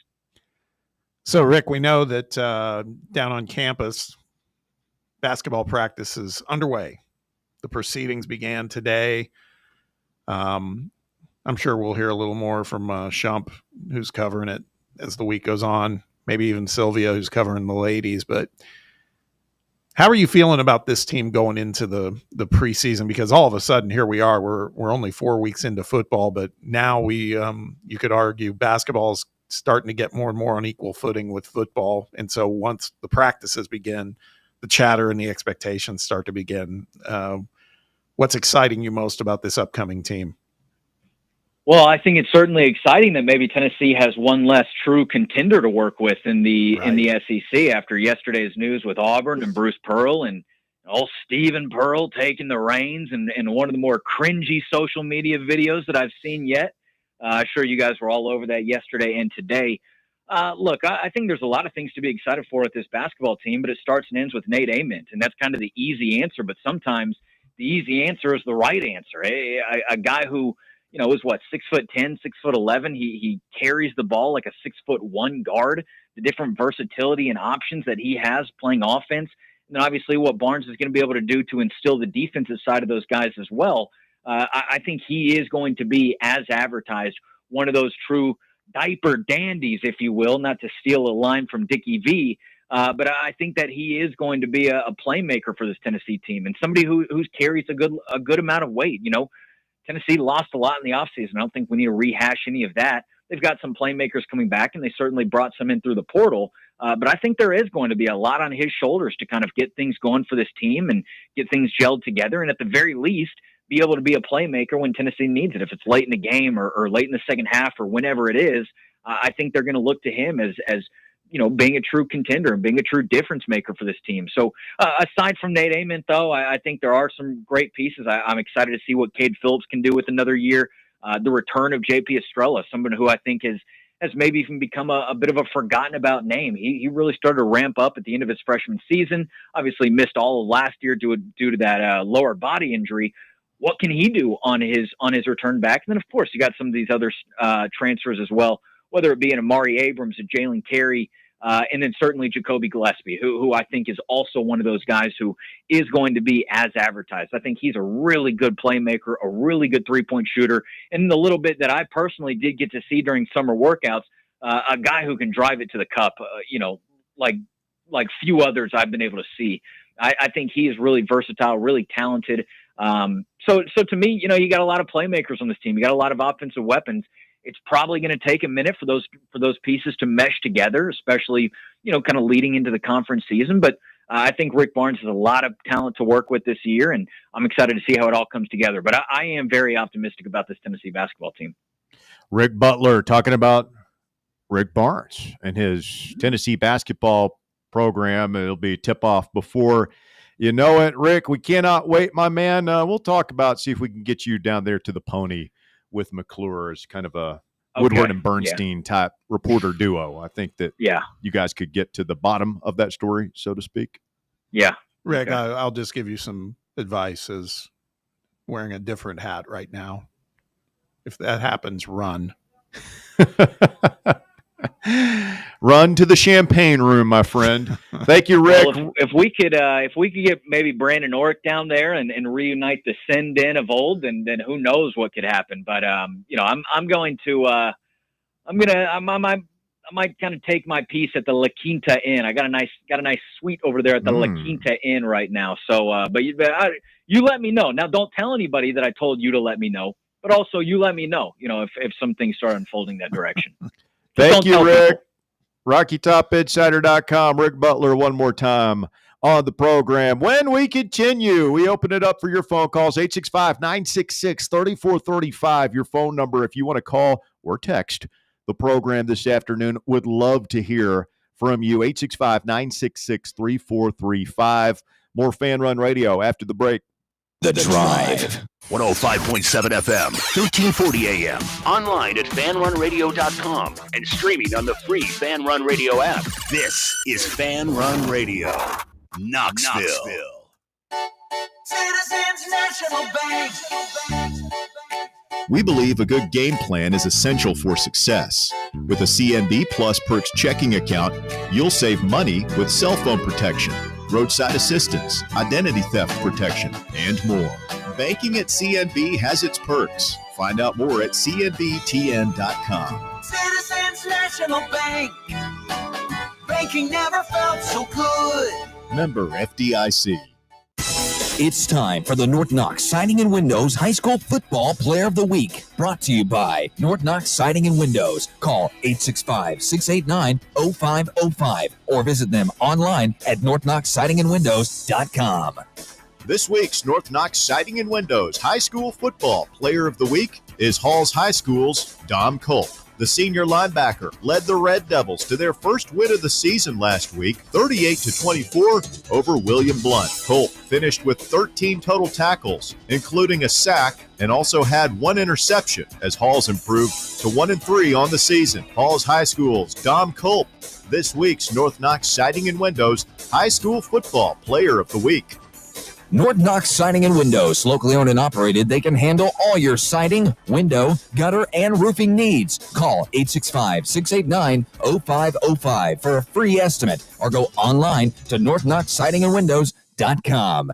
So, Rick, we know that down on campus, basketball practice is underway. The proceedings began today. I'm sure we'll hear a little more from Shump, who's covering it as the week goes on. Maybe even Sylvia, who's covering the ladies. But how are you feeling about this team going into the preseason? Because all of a sudden, here we are. We're only 4 weeks into football, but now you could argue basketball's starting to get more and more on equal footing with football. And so once the practices begin, the chatter and the expectations start to begin. What's exciting you most about this upcoming team? Well, I think it's certainly exciting that maybe Tennessee has one less true contender to work with in the SEC after yesterday's news with Auburn and Bruce Pearl and old Stephen Pearl taking the reins and one of the more cringy social media videos that I've seen yet. I'm sure you guys were all over that yesterday and today. Look, I think there's a lot of things to be excited for with this basketball team, but it starts and ends with Nate Ament, and that's kind of the easy answer. But sometimes the easy answer is the right answer. A guy who, is 6'10", 6'11". He carries the ball like a 6'1" guard. The different versatility and options that he has playing offense, and then obviously what Barnes is going to be able to do to instill the defensive side of those guys as well. I think he is going to be, as advertised, one of those true diaper dandies, if you will, not to steal a line from Dickie V. But I think that he is going to be a playmaker for this Tennessee team and somebody who carries a good amount of weight. Tennessee lost a lot in the offseason. I don't think we need to rehash any of that. They've got some playmakers coming back, and they certainly brought some in through the portal. But I think there is going to be a lot on his shoulders to kind of get things going for this team and get things gelled together. And at the very least, be able to be a playmaker when Tennessee needs it. If it's late in the game or late in the second half or whenever it is, I think they're going to look to him as being a true contender and being a true difference maker for this team. So aside from Nate Ament, though, I think there are some great pieces. I'm excited to see what Cade Phillips can do with another year. The return of JP Estrella, someone who I think has maybe even become a bit of a forgotten about name. He really started to ramp up at the end of his freshman season. Obviously missed all of last year due to that lower body injury. What can he do on his return back? And then, of course, you got some of these other transfers as well, whether it be an Amari Abrams, a Jalen Carey, and then certainly Jacoby Gillespie, who I think is also one of those guys who is going to be as advertised. I think he's a really good playmaker, a really good three-point shooter, and the little bit that I personally did get to see during summer workouts, a guy who can drive it to the cup, like few others I've been able to see. I think he is really versatile, really talented. So to me, you got a lot of playmakers on this team. You got a lot of offensive weapons. It's probably going to take a minute for those pieces to mesh together, especially, kind of leading into the conference season. But I think Rick Barnes has a lot of talent to work with this year, and I'm excited to see how it all comes together. But I am very optimistic about this Tennessee basketball team. Rick Butler talking about Rick Barnes and his Tennessee basketball program. It'll be tip-off before you know it. Rick, we cannot wait, my man. We'll talk about, see if we can get you down there to the Pony with McClure as kind of a Woodward and Bernstein type reporter duo. I think that you guys could get to the bottom of that story, so to speak. Yeah. Rick, I'll just give you some advice as wearing a different hat right now. If that happens, run. Run to the champagne room, my friend. Thank you, Rick. Well, if we could get maybe Brandon Orrick down there and reunite the send in of old, then who knows what could happen. But I might kind of take my piece at the La Quinta Inn. I got a nice suite over there at the La Quinta Inn right now. So, but you let me know. Now, don't tell anybody that I told you to let me know. But also, you let me know. If some things start unfolding that direction. Thank you, Rick. RockyTopInsider.com. Rick Butler one more time on the program. When we continue, we open it up for your phone calls, 865-966-3435. Your phone number if you want to call or text the program this afternoon. Would love to hear from you, 865-966-3435. More Fan Run Radio after the break. The Drive. 105.7 FM, 1340 AM. Online at fanrunradio.com and streaming on the free Fan Run Radio app. This is Fan Run Radio, Knoxville. Citizens National Bank. We believe a good game plan is essential for success. With a CNB Plus Perks checking account, you'll save money with cell phone protection, roadside assistance, identity theft protection, and more. Banking at CNB has its perks. Find out more at cnbtn.com. Citizens National Bank. Banking never felt so good. Member FDIC. It's time for the North Knox Siding and Windows High School Football Player of the Week. Brought to you by North Knox Siding and Windows. Call 865-689-0505 or visit them online at northknoxsidingandwindows.com. This week's North Knox Siding and Windows High School Football Player of the Week is Halls High School's Dom Culp. The senior linebacker led the Red Devils to their first win of the season last week, 38-24 over William Blunt. Culp finished with 13 total tackles, including a sack, and also had one interception as Halls improved to 1-3 on the season. Halls High School's Dom Culp, this week's North Knox Siding and Windows High School Football Player of the Week. North Knox Siding and Windows, locally owned and operated. They can handle all your siding, window, gutter, and roofing needs. Call 865-689-0505 for a free estimate or go online to northknoxsidingandwindows.com.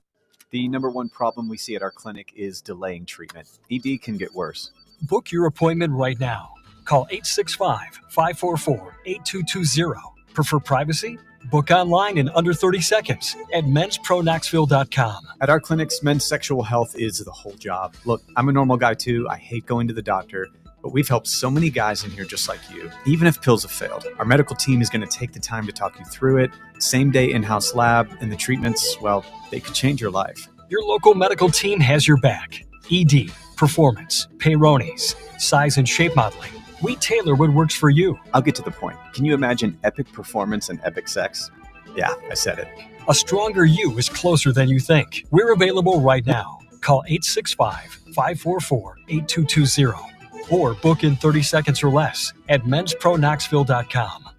The number one problem we see at our clinic is delaying treatment. ED can get worse. Book your appointment right now. Call 865-544-8220. Prefer privacy? Book online in under 30 seconds at menspronaknoxville.com. At our clinics, men's sexual health is the whole job. Look, I'm a normal guy too. I hate going to the doctor, but we've helped so many guys in here just like you. Even if pills have failed, our medical team is going to take the time to talk you through it. Same day in-house lab, and the treatments, well, they could change your life. Your local medical team has your back. ED, performance, Peyronie's, size and shape modeling. We tailor what works for you. I'll get to the point. Can you imagine epic performance and epic sex? Yeah, I said it. A stronger you is closer than you think. We're available right now. Call 865-544-8220 or book in 30 seconds or less at menspronaknoxville.com.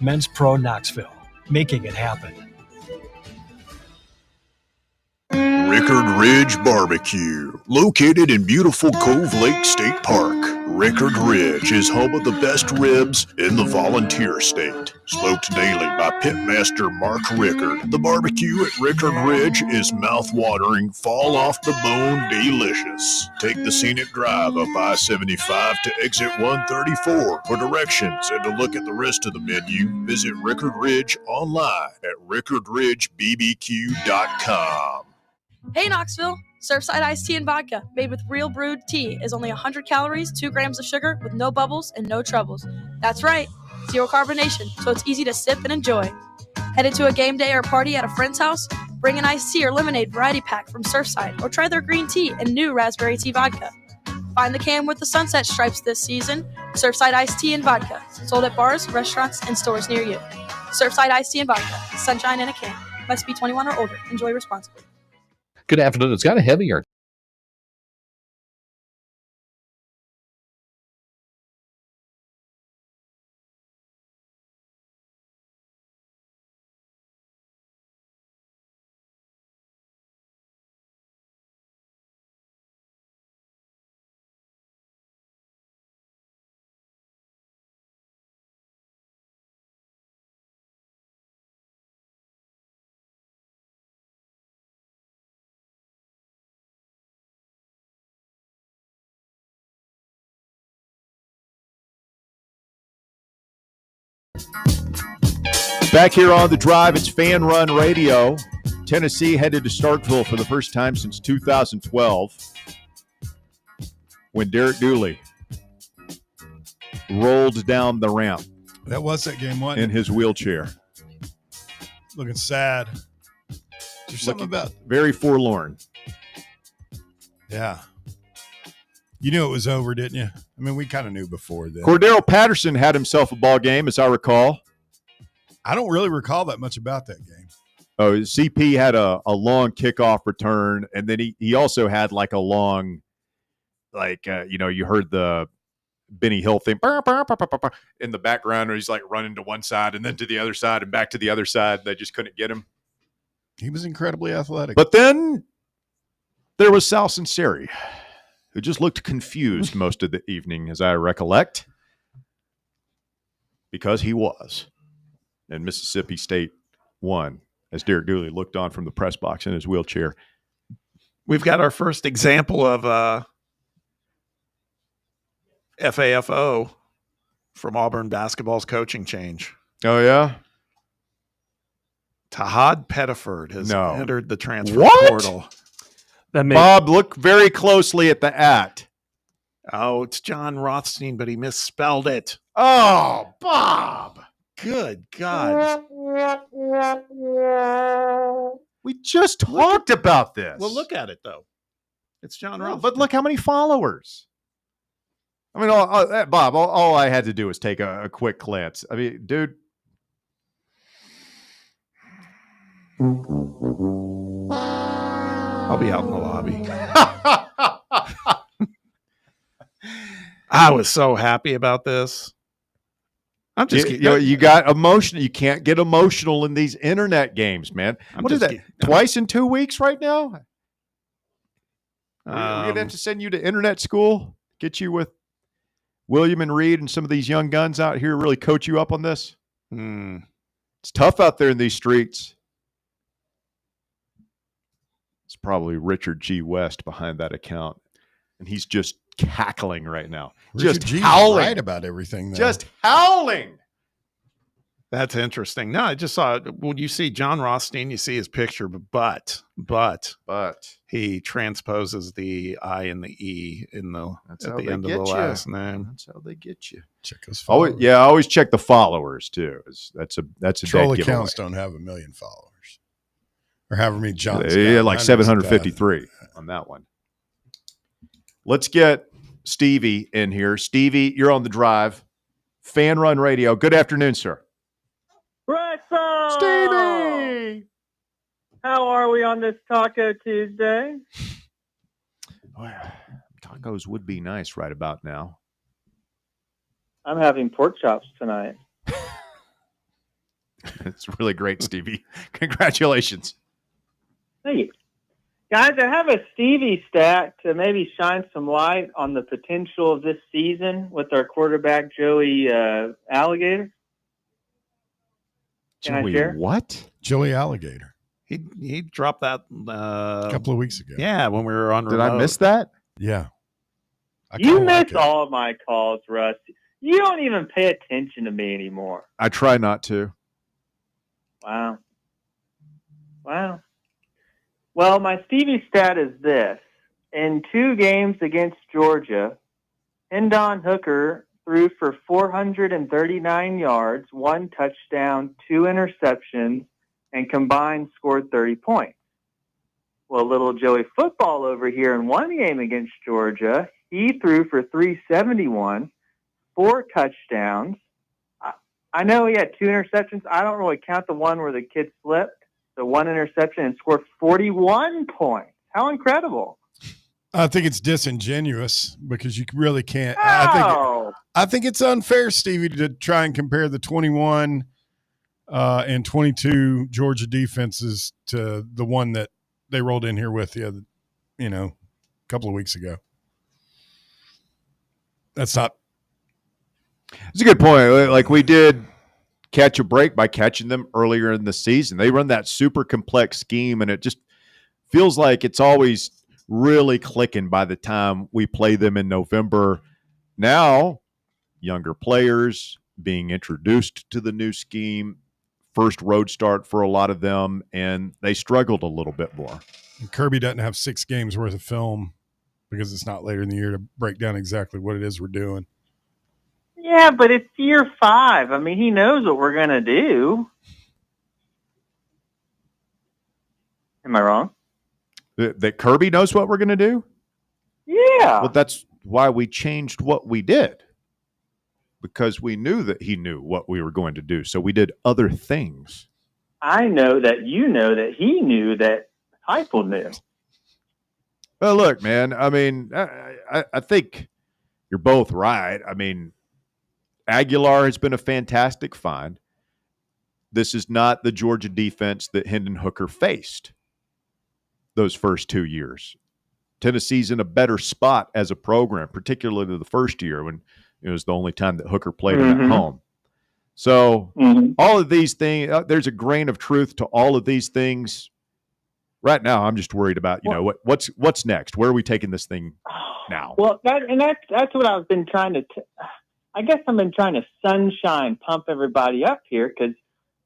Men's Pro Knoxville, making it happen. Rickard Ridge Barbecue, located in beautiful Cove Lake State Park. Rickard Ridge is home of the best ribs in the Volunteer State. Smoked daily by Pitmaster Mark Rickard. The barbecue at Rickard Ridge is mouth-watering, fall-off-the-bone delicious. Take the scenic drive up I-75 to exit 134 for directions and to look at the rest of the menu. Visit Rickard Ridge online at rickardridgebbq.com. Hey Knoxville! Surfside iced tea and vodka, made with real brewed tea, is only 100 calories, 2 grams of sugar, with no bubbles and no troubles. That's right, zero carbonation, so it's easy to sip and enjoy. Headed to a game day or party at a friend's house? Bring an iced tea or lemonade variety pack from Surfside, or try their green tea and new raspberry tea vodka. Find the can with the sunset stripes this season. Surfside iced tea and vodka, sold at bars, restaurants, and stores near you. Surfside iced tea and vodka, sunshine in a can. Must be 21 or older. Enjoy responsibly. Good afternoon. It's got a heavier. Back here on The Drive, it's Fan Run Radio. Tennessee headed to Starkville for the first time since 2012 when Derek Dooley rolled down the ramp. That was that game one. In his wheelchair. Looking sad. There's something about very forlorn. Yeah. You knew it was over, didn't you? I mean, we kind of knew before then. Cordero Patterson had himself a ball game, as I recall. I don't really recall that much about that game. Oh, CP had a long kickoff return, and then he also had like a long, you heard the Benny Hill thing in the background, where he's like running to one side and then to the other side and back to the other side. They just couldn't get him. He was incredibly athletic. But then there was Sal Sinceri, who just looked confused most of the evening, as I recollect. because he was. And Mississippi State won as Derek Dooley looked on from the press box in his wheelchair. We've got our first example of FAFO from Auburn basketball's coaching change. Oh, yeah? Tahad Pettiford has entered the transfer portal. Bob, look very closely at the at. Oh, it's John Rothstein, but he misspelled it. Oh, Bob. Good God. We just talked about this. Well, look at it, though. It's John Rothstein. But look how many followers. I mean, Bob, all I had to do was take a quick glance. I mean, dude. I'll be out in the lobby. I was so happy about this. I'm just you got emotional. You can't get emotional in these internet games, man. What is that? Twice in 2 weeks right now? We're gonna have to send you to internet school, get you with William and Reed and some of these young guns out here, really coach you up on this. It's tough out there in these streets. It's probably Richard G. West behind that account, and he's just cackling right now. Richard Just G. howling. Right about everything. Though. Just howling. That's interesting. No, I just saw when you see John Rothstein, you see his picture, but he transposes the I and the E in the at the end of the last name. That's how they get you. Check those followers. I always check the followers too. That's a troll dead accounts giveaway. don't have 1 million followers, or however many Johns. Yeah, like 753 on that one. Let's get Stevie in here. Stevie, you're on the drive. Fan Run Radio. Good afternoon, sir. Russell! Stevie! How are we on this Taco Tuesday? Tacos would be nice right about now. I'm having pork chops tonight. It's really great, Stevie. Congratulations. Thank you. Guys, I have a Stevie stat to maybe shine some light on the potential of this season with our quarterback, Joey Alligator. Can I share? What? Joey Alligator. He dropped that a couple of weeks ago. Yeah, when we were on Did remote. I miss that? Yeah. You miss all of my calls, Russ. You don't even pay attention to me anymore. I try not to. Wow. Well, my Stevie stat is this. In 2 games against Georgia, Hendon Hooker threw for 439 yards, 1 touchdown, 2 interceptions, and combined scored 30 points. Well, little Joey Football over here in 1 game against Georgia, he threw for 371, 4 touchdowns. I know he had 2 interceptions. I don't really count the one where the kid slipped. So 1 interception and scored 41 points. How incredible. I think it's disingenuous because you really can't. Oh. I think it's unfair, Stevie, to try and compare the 21 and 22 Georgia defenses to the one that they rolled in here with a couple of weeks ago. That's not. It's a good point. Like we did catch a break by catching them earlier in the season. They run that super complex scheme, and it just feels like it's always really clicking by the time we play them in November. Now, younger players being introduced to the new scheme, first road start for a lot of them, and they struggled a little bit more. And Kirby doesn't have 6 games worth of film because it's not later in the year to break down exactly what it is we're doing. Yeah, but it's year 5. I mean, he knows what we're going to do. Am I wrong? That Kirby knows what we're going to do? Yeah. Well, that's why we changed what we did. Because we knew that he knew what we were going to do. So we did other things. I know that you know that he knew that Heupel knew. Well, look, man, I mean, I think you're both right. I mean, Aguilar has been a fantastic find. This is not the Georgia defense that Hendon Hooker faced those first 2 years. Tennessee's in a better spot as a program, particularly the first year when it was the only time that Hooker played at home. So all of these things, there's a grain of truth to all of these things. Right now, I'm just worried about, what's next? Where are we taking this thing now? Well, that's what I've been trying to. I guess I've been trying to sunshine pump everybody up here because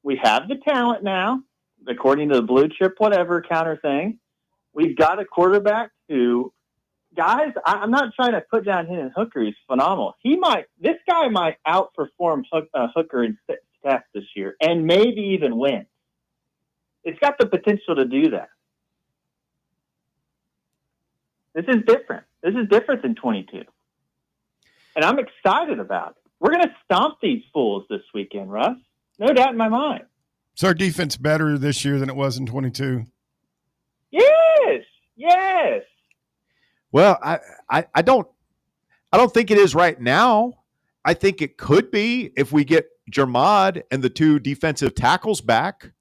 we have the talent now, according to the blue chip whatever counter thing. We've got a quarterback who, guys, I'm not trying to put down Hendon Hooker. He's phenomenal. This guy might outperform Hooker and Steph this year, and maybe even win. It's got the potential to do that. This is different. This is different than 22. And I'm excited about it. We're going to stomp these fools this weekend, Russ. No doubt in my mind. Is our defense better this year than it was in 22? Yes. Well, I don't think it is right now. I think it could be if we get Jermod and the two defensive tackles back.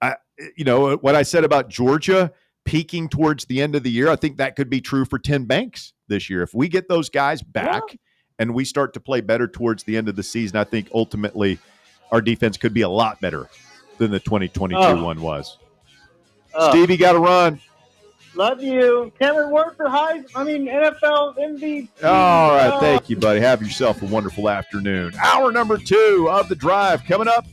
What I said about Georgia peaking towards the end of the year, I think that could be true for Tim Banks this year. If we get those guys back and we start to play better towards the end of the season, I think ultimately our defense could be a lot better than the 2022 one was. Stevie, got to run. Love you. Cameron Ward for NFL MVP. All right. Thank you, buddy. Have yourself a wonderful afternoon. Hour number 2 of The Drive coming up.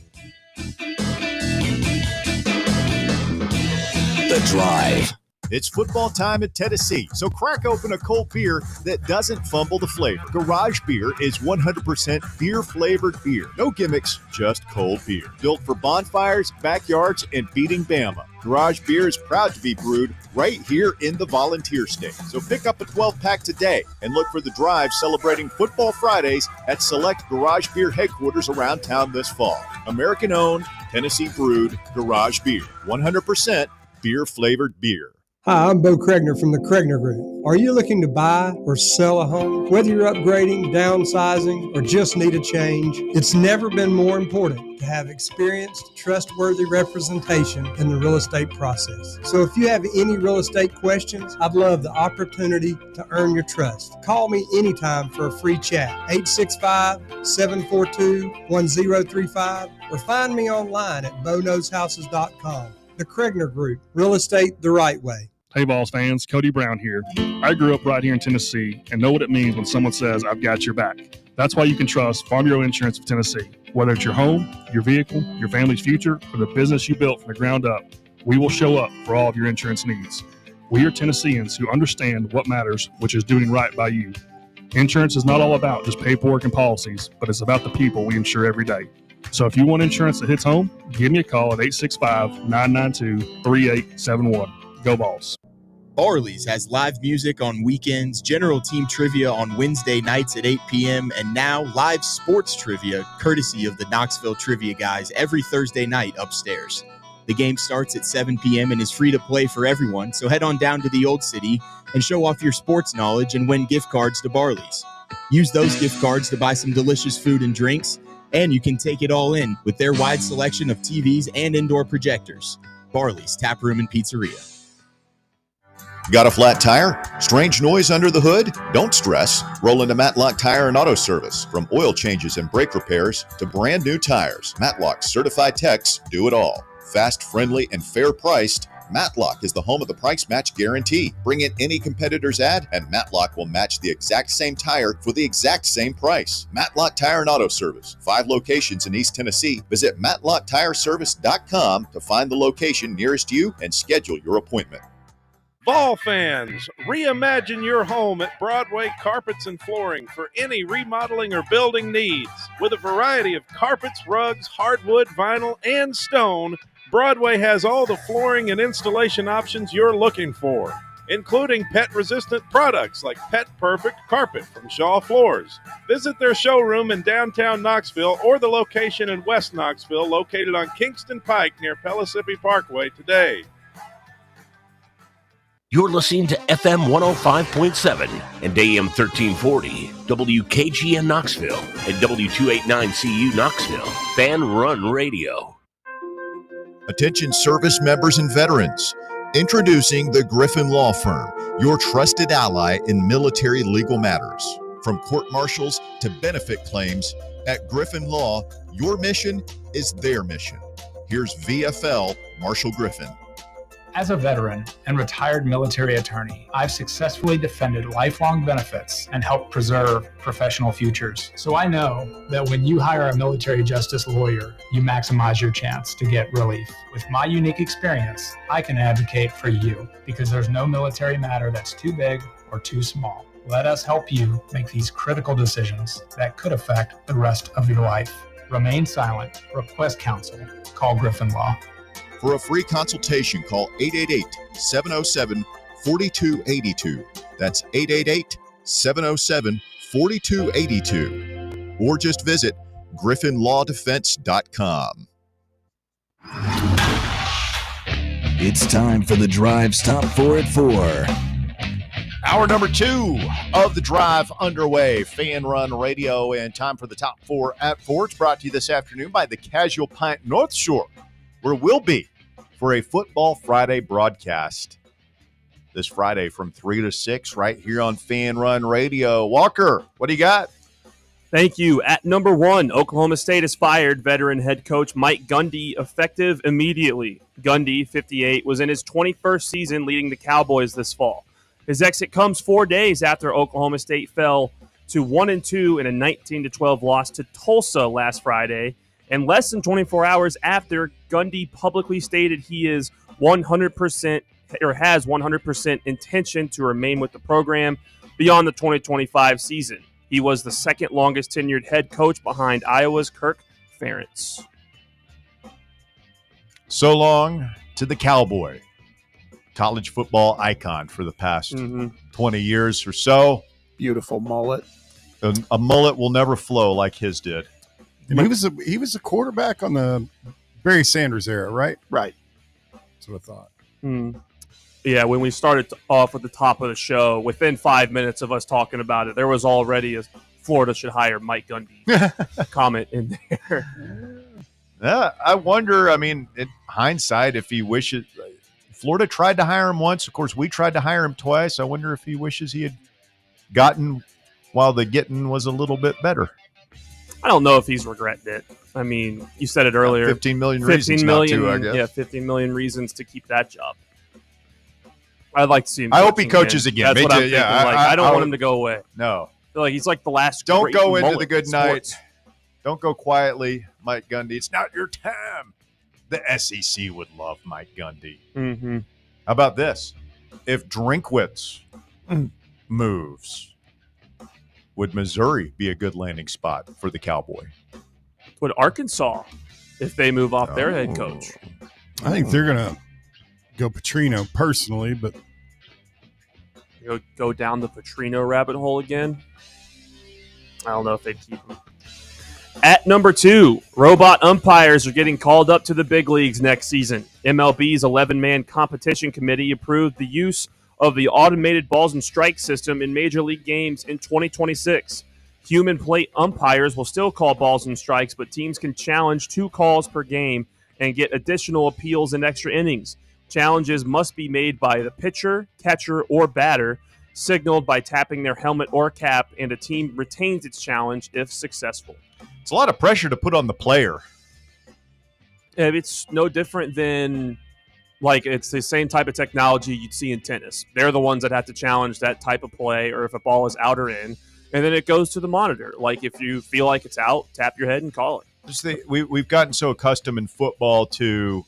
The Drive. It's football time in Tennessee, so crack open a cold beer that doesn't fumble the flavor. Garage Beer is 100% beer-flavored beer. No gimmicks, just cold beer. Built for bonfires, backyards, and beating Bama. Garage Beer is proud to be brewed right here in the Volunteer State. So pick up a 12-pack today and look for The Drive celebrating Football Fridays at select Garage Beer headquarters around town this fall. American-owned, Tennessee-brewed Garage Beer. 100% beer-flavored beer. Hi, I'm Bo Kregner from the Kregner Group. Are you looking to buy or sell a home? Whether you're upgrading, downsizing, or just need a change, it's never been more important to have experienced, trustworthy representation in the real estate process. So if you have any real estate questions, I'd love the opportunity to earn your trust. Call me anytime for a free chat, 865-742-1035, or find me online at BoKnowsHouses.com. The Kregner Group, real estate the right way. Hey, Vols fans, Cody Brown here. I grew up right here in Tennessee and know what it means when someone says, I've got your back. That's why you can trust Farm Bureau Insurance of Tennessee. Whether it's your home, your vehicle, your family's future, or the business you built from the ground up, we will show up for all of your insurance needs. We are Tennesseans who understand what matters, which is doing right by you. Insurance is not all about just paperwork and policies, but it's about the people we insure every day. So if you want insurance that hits home, give me a call at 865-992-3871. Go Vols. Barley's has live music on weekends, general team trivia on Wednesday nights at 8 p.m., and now live sports trivia courtesy of the Knoxville Trivia Guys every Thursday night upstairs. The game starts at 7 p.m. and is free to play for everyone, so head on down to the Old City and show off your sports knowledge and win gift cards to Barley's. Use those gift cards to buy some delicious food and drinks, and you can take it all in with their wide selection of TVs and indoor projectors. Barley's Tap Room and Pizzeria. Got a flat tire? Strange noise under the hood? Don't stress. Roll into Matlock Tire and Auto Service. From oil changes and brake repairs to brand new tires, Matlock's certified techs do it all. Fast, friendly, and fair priced, Matlock is the home of the price match guarantee. Bring in any competitor's ad and Matlock will match the exact same tire for the exact same price. Matlock Tire and Auto Service. 5 locations in East Tennessee. Visit MatlockTireService.com to find the location nearest you and schedule your appointment. Vol fans, reimagine your home at Broadway Carpets and Flooring for any remodeling or building needs. With a variety of carpets, rugs, hardwood, vinyl, and stone, Broadway has all the flooring and installation options you're looking for, including pet-resistant products like Pet Perfect Carpet from Shaw Floors. Visit their showroom in downtown Knoxville or the location in West Knoxville located on Kingston Pike near Pellissippi Parkway today. You're listening to FM 105.7 and AM 1340, WKGN Knoxville, and W289CU Knoxville, Fan Run Radio. Attention service members and veterans. Introducing the Griffin Law Firm, your trusted ally in military legal matters. From court martials to benefit claims, at Griffin Law, your mission is their mission. Here's VFL Marshall Griffin. As a veteran and retired military attorney, I've successfully defended lifelong benefits and helped preserve professional futures. So I know that when you hire a military justice lawyer, you maximize your chance to get relief. With my unique experience, I can advocate for you because there's no military matter that's too big or too small. Let us help you make these critical decisions that could affect the rest of your life. Remain silent. Request counsel. Call Griffin Law. For a free consultation, call 888-707-4282. That's 888-707-4282. Or just visit griffinlawdefense.com. It's time for the Drive's Top 4 at 4. Hour number 2 of the drive underway. Fan Run Radio, and time for the top 4 at 4. It's brought to you this afternoon by the Casual Pint North Shore, where we'll be for a Football Friday broadcast this Friday from 3 to 6 right here on Fan Run Radio. Walker, what do you got? Thank you. At number 1, Oklahoma State has fired veteran head coach Mike Gundy effective immediately. Gundy, 58, was in his 21st season leading the Cowboys this fall. His exit comes 4 days after Oklahoma State fell to 1-2 in a 19-12 loss to Tulsa last Friday, and less than 24 hours after Gundy publicly stated he is 100% or has 100% intention to remain with the program beyond the 2025 season. He was the second longest tenured head coach behind Iowa's Kirk Ferentz. So long to the Cowboy, college football icon for the past 20 years or so. Beautiful mullet. A mullet will never flow like his did. And he was a quarterback on the Barry Sanders era, right? Right. That's what I thought. Yeah, when we started off at the top of the show, within 5 minutes of us talking about it, there was already a Florida should hire Mike Gundy comment in there. Yeah, I wonder, I mean, in hindsight, if he wishes – Florida tried to hire him once. Of course, we tried to hire him twice. I wonder if he wishes he had gotten while the getting was a little bit better. I don't know if he's regretted it. I mean, you said it earlier. 15 million reasons not to, I guess. Yeah, 15 million reasons to keep that job. I'd like to see him. I hope he coaches again. That's what I'm thinking. I don't want him to go away. No. I feel like he's like the last. Don't great go into mullet the good in night. sports. Don't go quietly, Mike Gundy. It's not your time. The SEC would love Mike Gundy. Mm-hmm. How about this? If Drinkwitz moves, would Missouri be a good landing spot for the Cowboy? Would Arkansas, if they move off their head coach? I think they're going to go Petrino personally, but Go down the Petrino rabbit hole again. I don't know if they'd keep him. At number 2, robot umpires are getting called up to the big leagues next season. MLB's 11-man competition committee approved the use of the automated balls and strike system in Major League games in 2026. Human plate umpires will still call balls and strikes, but teams can challenge 2 calls per game and get additional appeals and extra innings. Challenges must be made by the pitcher, catcher, or batter, signaled by tapping their helmet or cap, and a team retains its challenge if successful. It's a lot of pressure to put on the player. It's no different than, like, it's the same type of technology you'd see in tennis. They're the ones that have to challenge that type of play, or if a ball is out or in, and then it goes to the monitor. Like, if you feel like it's out, tap your head and call it. We've gotten so accustomed in football to,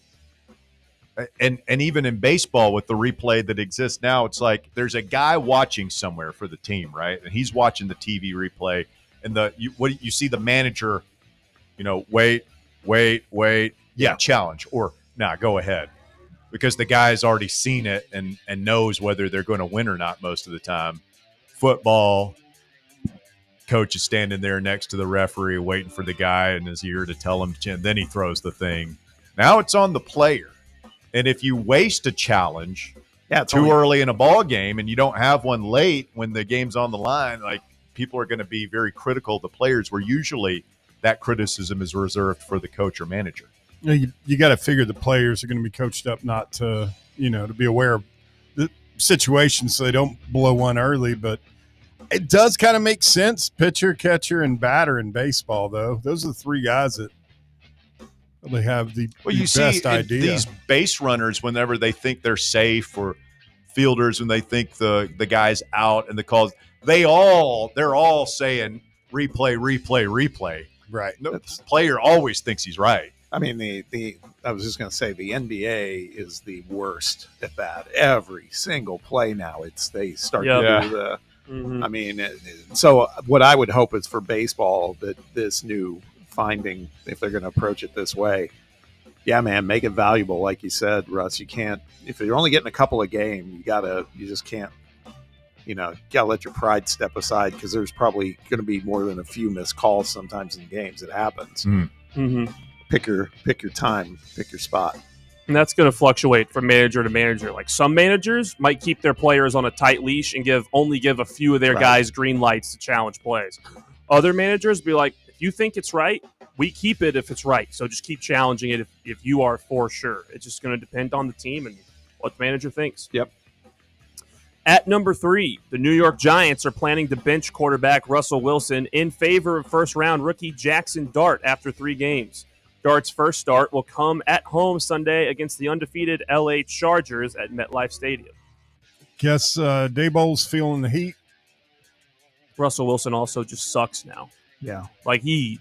and even in baseball with the replay that exists now, it's like there's a guy watching somewhere for the team, right? And he's watching the TV replay, and you see the manager, wait, yeah, challenge, or go ahead, because the guy's already seen it and knows whether they're going to win or not most of the time. Football, coach is standing there next to the referee waiting for the guy in his ear to tell him, then he throws the thing. Now it's on the player. And if you waste a challenge too early in a ball game and you don't have one late when the game's on the line, like, people are going to be very critical of the players, where usually that criticism is reserved for the coach or manager. You got to figure the players are going to be coached up not to, to be aware of the situation so they don't blow one early. But It does kind of make sense. Pitcher, catcher, and batter in baseball, though. Those are the three guys that really have the best idea. These base runners, whenever they think they're safe, or fielders when they think the guy's out and the calls, they're all saying replay. Right. No player always thinks he's right. I mean, I was just going to say the NBA is the worst at that. Every single play now, they start to do the. Mm-hmm. I mean, so what I would hope is for baseball that this new finding, if they're going to approach it this way, yeah, man, make it valuable. Like you said, Russ, you can't, if you're only getting a couple of games, you just can't, gotta let your pride step aside, because there's probably going to be more than a few missed calls sometimes in games. It happens. Mm-hmm. Pick your time, pick your spot. And that's going to fluctuate from manager to manager. Like, some managers might keep their players on a tight leash and only give a few of their guys green lights to challenge plays. Other managers be like, if you think it's right, we keep it if it's right. So just keep challenging it if you are for sure. It's just going to depend on the team and what the manager thinks. Yep. At number 3, the New York Giants are planning to bench quarterback Russell Wilson in favor of first-round rookie Jackson Dart after 3 games. Dart's first start will come at home Sunday against the undefeated LA Chargers at MetLife Stadium. Guess Daboll's feeling the heat. Russell Wilson also just sucks now. Yeah. Like, he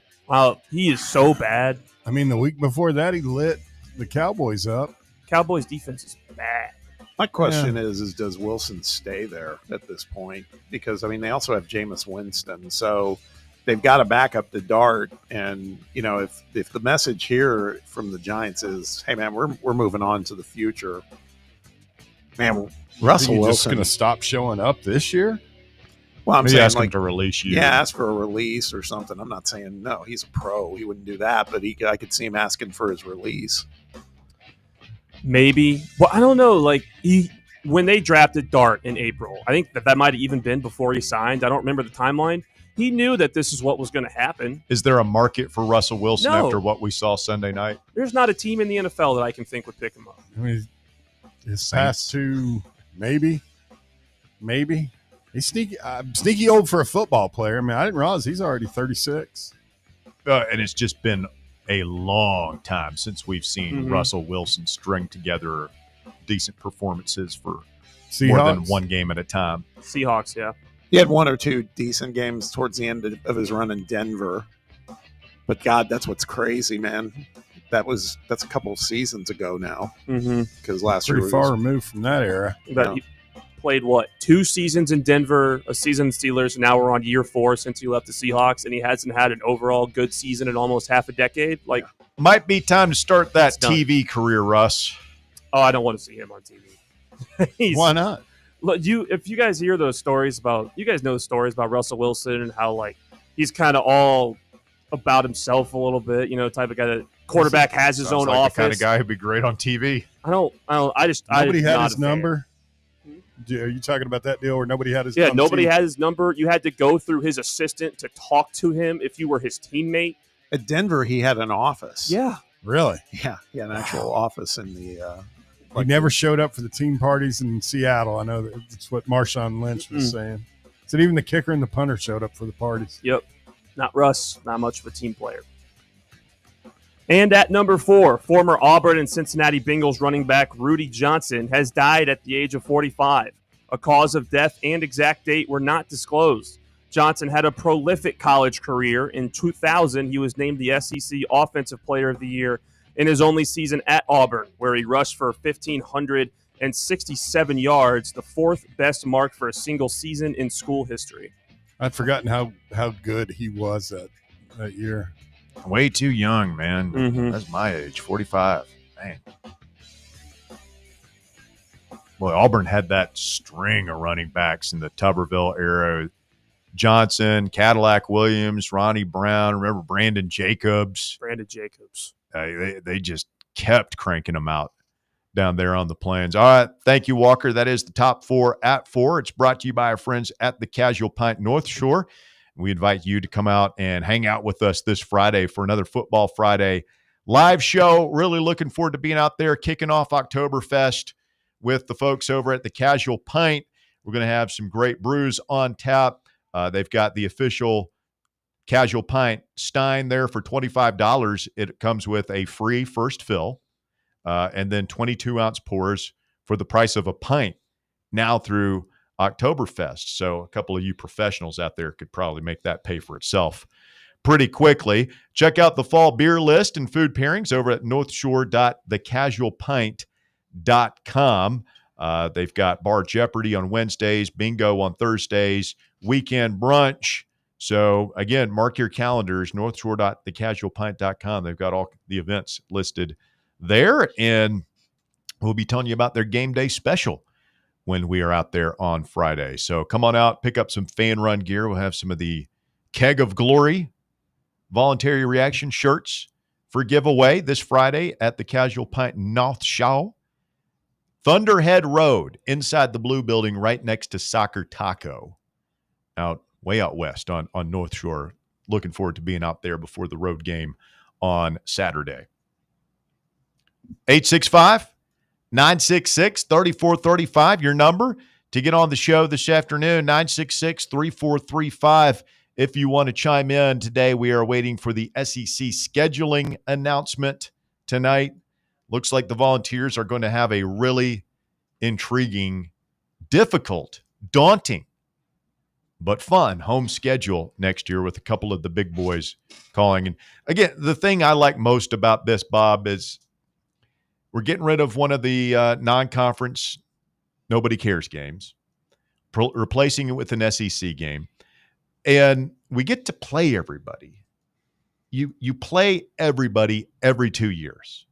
is so bad. I mean, the week before that, he lit the Cowboys up. Cowboys defense is bad. My question is does Wilson stay there at this point? Because, I mean, they also have Jameis Winston. So they've got to back up the Dart. And, if the message here from the Giants is, hey, man, we're moving on to the future. Man, Russell Wilson. Just going to stop showing up this year? Well, I'm Maybe saying, ask him to release you. Yeah, ask for a release or something. I'm not saying no. He's a pro. He wouldn't do that, but I could see him asking for his release. Maybe. Well, I don't know. Like, when they drafted Dart in April, I think that might have even been before he signed. I don't remember the timeline. He knew that this is what was going to happen. Is there a market for Russell Wilson No. after what we saw Sunday night? There's not a team in the NFL that I can think would pick him up. I mean, his past 2, maybe. He's sneaky old for a football player. I mean, I didn't realize he's already 36. And it's just been a long time since we've seen Mhm. Russell Wilson string together decent performances for more Seahawks? than one game at a time. Seahawks, yeah. He had 1 or 2 decent games towards the end of his run in Denver. But, God, that's what's crazy, man. That's a couple of seasons ago now. Mm-hmm. Because last Pretty year far removed from that era. But he played, 2 seasons in Denver, a season in Steelers, and now we're on year 4 since he left the Seahawks, and he hasn't had an overall good season in almost half a decade. Like, Might be time to start that It's done. TV career, Russ. oh, I don't want to see him on TV. Why not? Look, if you guys hear those stories you guys know the stories about Russell Wilson and how, like, he's kind of all about himself a little bit, type of guy that quarterback has his Sounds own like office. the kind of guy who'd be great on TV. Nobody had not his a fan. number. Are you talking about that deal where nobody had his Yeah, number? nobody had his number. You had to go through his assistant to talk to him if you were his teammate. At Denver, he had an office. Yeah. Really? Yeah, he had an actual office in the He never showed up for the team parties in Seattle. I know that's what Marshawn Lynch was saying. Said even the kicker and the punter showed up for the parties. Yep. Not Russ. Not much of a team player. And at number 4, former Auburn and Cincinnati Bengals running back Rudy Johnson has died at the age of 45. A cause of death and exact date were not disclosed. Johnson had a prolific college career. In 2000, he was named the SEC Offensive Player of the Year in his only season at Auburn, where he rushed for 1,567 yards, the 4th best mark for a single season in school history. I'd forgotten how good he was that year. Way too young, man. Mhm. That's my age, 45. Man. Boy, Auburn had that string of running backs in the Tuberville era. Johnson, Cadillac Williams, Ronnie Brown. Remember Brandon Jacobs? They just kept cranking them out down there on the plains. All right. Thank you, Walker. That is the top 4 at 4. It's brought to you by our friends at the Casual Pint North Shore. We invite you to come out and hang out with us this Friday for another Football Friday live show. Really looking forward to being out there kicking off Oktoberfest with the folks over at the Casual Pint. We're going to have some great brews on tap. They've got the official Casual Pint Stein there for $25. It comes with a free first fill and then 22-ounce pours for the price of a pint now through Oktoberfest. So a couple of you professionals out there could probably make that pay for itself pretty quickly. Check out the fall beer list and food pairings over at northshore.thecasualpint.com. They've got Bar Jeopardy on Wednesdays, bingo on Thursdays, weekend brunch. So again, mark your calendars, northshore.thecasualpint.com. They've got all the events listed there, and we'll be telling you about their game day special when we are out there on Friday. So come on out, pick up some Fan Run gear. We'll have some of the Keg of Glory voluntary reaction shirts for giveaway this Friday at the Casual Pint North Shore. Thunderhead Road, inside the Blue Building, right next to Soccer Taco, way out west on North Shore. Looking forward to being out there before the road game on Saturday. 865-966-3435, your number to get on the show this afternoon, 966-3435. If you want to chime in today, we are waiting for the SEC scheduling announcement tonight. Looks like the Volunteers are going to have a really intriguing, difficult, daunting, but fun home schedule next year with a couple of the big boys calling. And again, the thing I like most about this, Bob, is we're getting rid of one of the non-conference nobody cares games, replacing it with an SEC game. And we get to play everybody. You play everybody every 2 years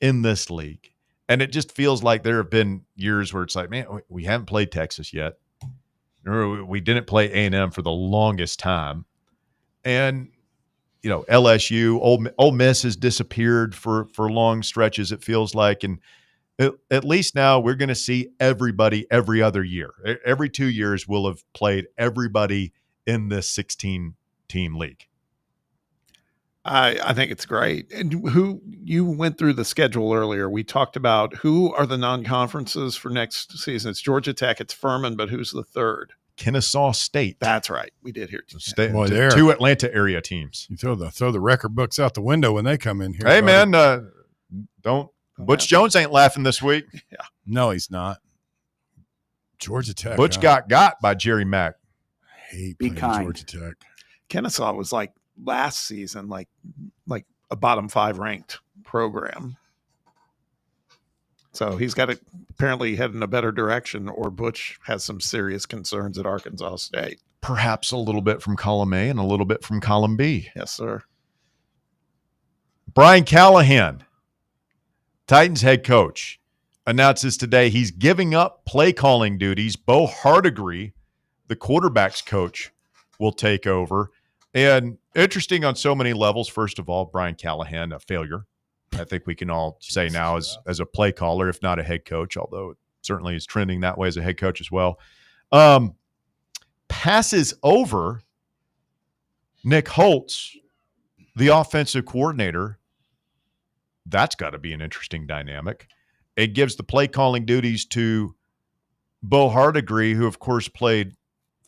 in this league. And it just feels like there have been years where it's like, man, we haven't played Texas yet. Or we didn't play A&M for the longest time. And, you know, LSU, Ole Miss has disappeared for long stretches, it feels like. And at least now we're going to see everybody every other year. Every 2 years we'll have played everybody in this 16-team league. I think it's great. And who you went through the schedule earlier. We talked about who are the non-conferences for next season. It's Georgia Tech, it's Furman, but who's the third? Kennesaw State. That's right. We did hear two Atlanta area teams. You throw the record books out the window when they come in here. Hey, buddy. Man, don't. Butch Jones ain't laughing this week. Yeah, no, he's not. Georgia Tech. Butch got by Jerry Mack. I hate playing Georgia Tech. Kennesaw was like last season, like a bottom 5 ranked program. So he's got to apparently head in a better direction, or Butch has some serious concerns at Arkansas State. Perhaps a little bit from column A and a little bit from column B. Yes, sir. Brian Callahan, Titans head coach, announces today he's giving up play calling duties. Bo Hardigree, the quarterback's coach, will take over. And interesting on so many levels. First of all, Brian Callahan, a failure. I think we can all say now as a play caller, if not a head coach, although it certainly is trending that way as a head coach as well. Passes over Nick Holtz, the offensive coordinator. That's got to be an interesting dynamic. It gives the play calling duties to Bo Hardigree, who, of course, played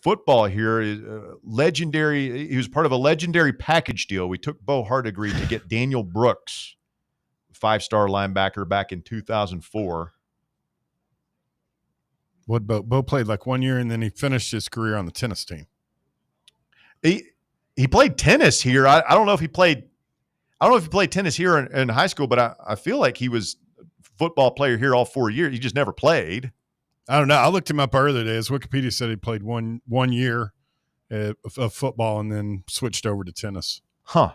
football here. Legendary. He was part of a legendary package deal. We took Bo Hardigree to get Daniel Brooks, 5-star linebacker, back in 2004. What Bo played like 1 year, and then he finished his career on the tennis team. He played tennis here. I don't know if he played. I don't know if he played tennis here in high school, but I feel like he was a football player here all 4 years. He just never played. I don't know. I looked him up earlier today. His Wikipedia said he played one year of football and then switched over to tennis. Huh.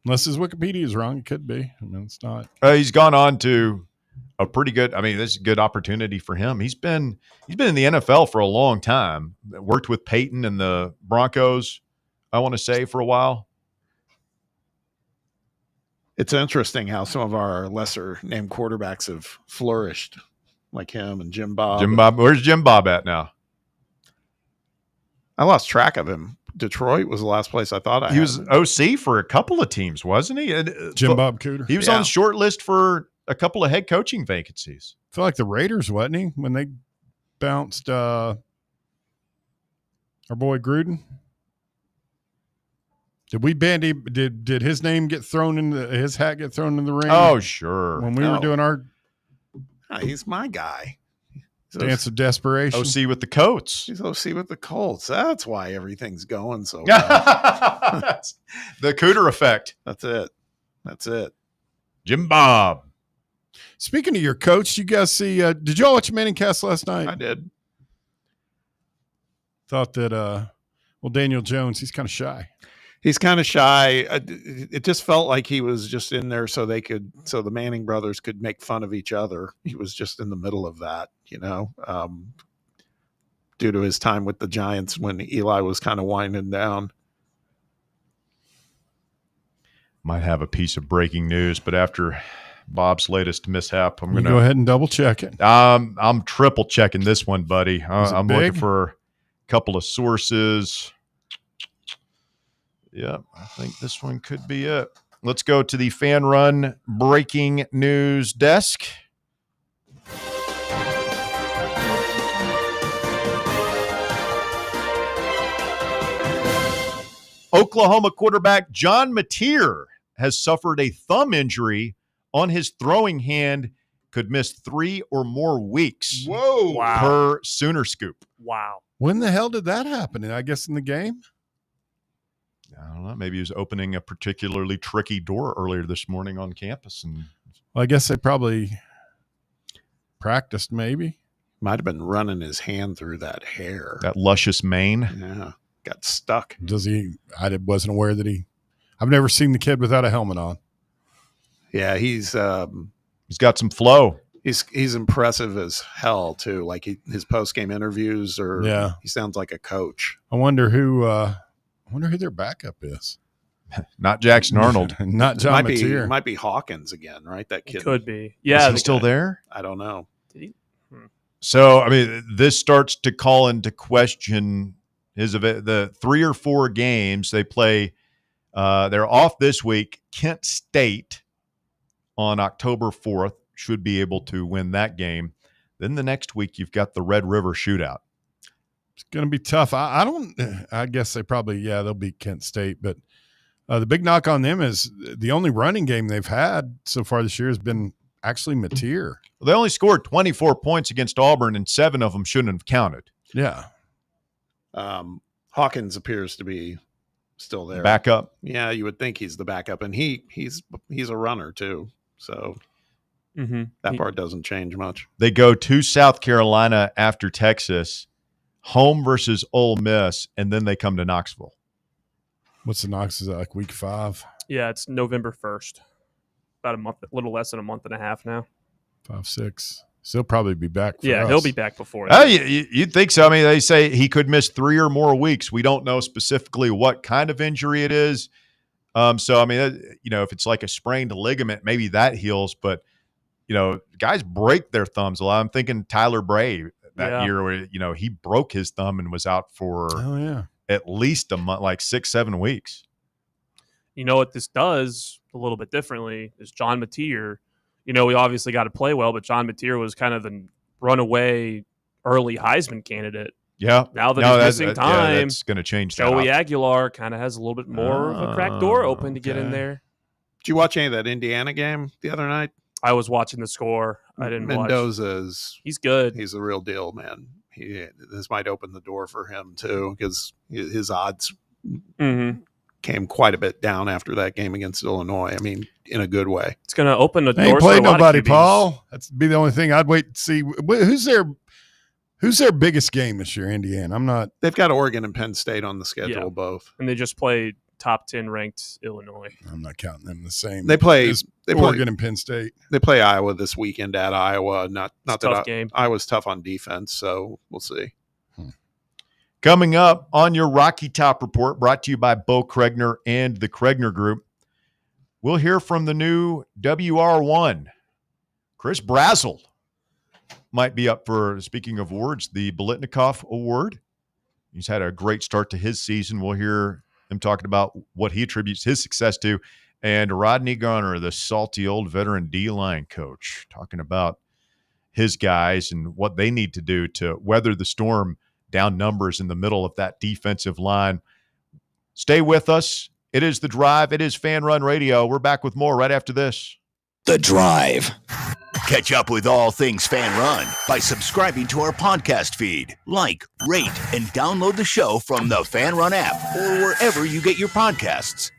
Unless his Wikipedia is wrong, it could be. I mean, it's not. He's gone on to a pretty good. I mean, this is a good opportunity for him. He's been in the NFL for a long time. Worked with Peyton and the Broncos, I want to say, for a while. It's interesting how some of our lesser named quarterbacks have flourished, like him and Jim Bob. Where's Jim Bob at now? I lost track of him. Detroit was the last place I thought He was OC for a couple of teams, wasn't he? Jim Bob Cooter. He was on the short list for a couple of head coaching vacancies. I feel like the Raiders, wasn't he, when they bounced Our boy Gruden. Did we bandy? Did his name get thrown in his hat get thrown in the ring? Oh, sure. When we were doing our He's my guy. dance of desperation. OC with the Colts. He's OC with the Colts. That's why everything's going so well. The Cooter effect. That's it. Jim Bob. Speaking of your coach, you guys see? Did y'all watch Manningcast last night? I did. Thought that. Daniel Jones, he's kind of shy. He's kind of shy. It just felt like he was just in there so the Manning brothers could make fun of each other. He was just in the middle of that, due to his time with the Giants when Eli was kind of winding down. Might have a piece of breaking news, but after Bob's latest mishap, I'm going to go ahead and double check it. I'm triple checking this one, buddy. I'm big? looking for a couple of sources. Yeah, I think this one could be it. Let's go to the Fan Run breaking news desk. Oklahoma quarterback John Mateer has suffered a thumb injury on his throwing hand, could miss 3 or more weeks. Whoa. Wow. Per Sooner Scoop. Wow. When the hell did that happen? I guess in the game? I don't know. Maybe he was opening a particularly tricky door earlier this morning on campus. And I guess they probably practiced, maybe. Might have been running his hand through that hair. That luscious mane. Yeah. Got stuck. Does he? I wasn't aware that I've never seen the kid without a helmet on. Yeah, he's got some flow. He's impressive as hell too. Like his post game interviews, he sounds like a coach. I wonder who their backup is. Not Jackson Arnold. Not John Mateer. Might be Hawkins again, right? That kid could be. Yeah, is he still there? I don't know. Did he? So I mean, this starts to call into question the 3 or 4 games they play. They're off this week. Kent State on October 4th should be able to win that game. Then the next week you've got the Red River Shootout. It's going to be tough. I guess they probably, they'll beat Kent State. But the big knock on them is the only running game they've had so far this year has been actually Mateer. Well, they only scored 24 points against Auburn, and 7 of them shouldn't have counted. Yeah. Hawkins appears to be still there. Backup. Yeah, you would think he's the backup, and he's a runner too. So that part doesn't change much. They go to South Carolina after Texas, home versus Ole Miss, and then they come to Knoxville. What's the Knox? Is that like week 5? Yeah, it's November 1st. About a month, a little less than a month and a half now. 5, 6. So he'll probably be back. He'll be back before that. You'd think so. I mean, they say he could miss 3 or more weeks. We don't know specifically what kind of injury it is. So, I mean, if it's like a sprained ligament, maybe that heals. But, guys break their thumbs a lot. I'm thinking Tyler Bray that year where, he broke his thumb and was out for at least a month, like 6-7 weeks. You know what this does a little bit differently is John Mateer. We obviously got to play well, but John Mateer was kind of the runaway early Heisman candidate. Yeah. Now that he's missing time, that's going to change. Joey Aguilar kind of has a little bit more of a cracked door open to get in there. Did you watch any of that Indiana game the other night? I was watching the score. I didn't Mendoza's. He's good. He's the real deal, man. This might open the door for him too, because his odds came quite a bit down after that game against Illinois. I mean, in a good way. It's going to open the door. Ain't played nobody, Paul. That'd be the only thing I'd wait to see. Who's their biggest game this year? Indiana. I'm not. They've got Oregon and Penn State on the schedule, both, and they just played top 10 ranked Illinois. I'm not counting them the same. They play Oregon and Penn State. They play Iowa this weekend at Iowa. Not that game. Iowa's tough on defense, so we'll see. Coming up on your Rocky Top Report, brought to you by Bo Kregner and the Kregner Group, we'll hear from the new WR1. Chris Brazel might be up for, speaking of awards, the Biletnikoff Award. He's had a great start to his season. We'll hear him talking about what he attributes his success to. And Rodney Garner, the salty old veteran D-line coach, talking about his guys and what they need to do to weather the storm down numbers in the middle of that defensive line. Stay with us. It is The Drive. It is Fan Run Radio. We're back with more right after this. The Drive. Catch up with all things Fan Run by subscribing to our podcast feed. Like, rate, and download the show from the Fan Run app or wherever you get your podcasts.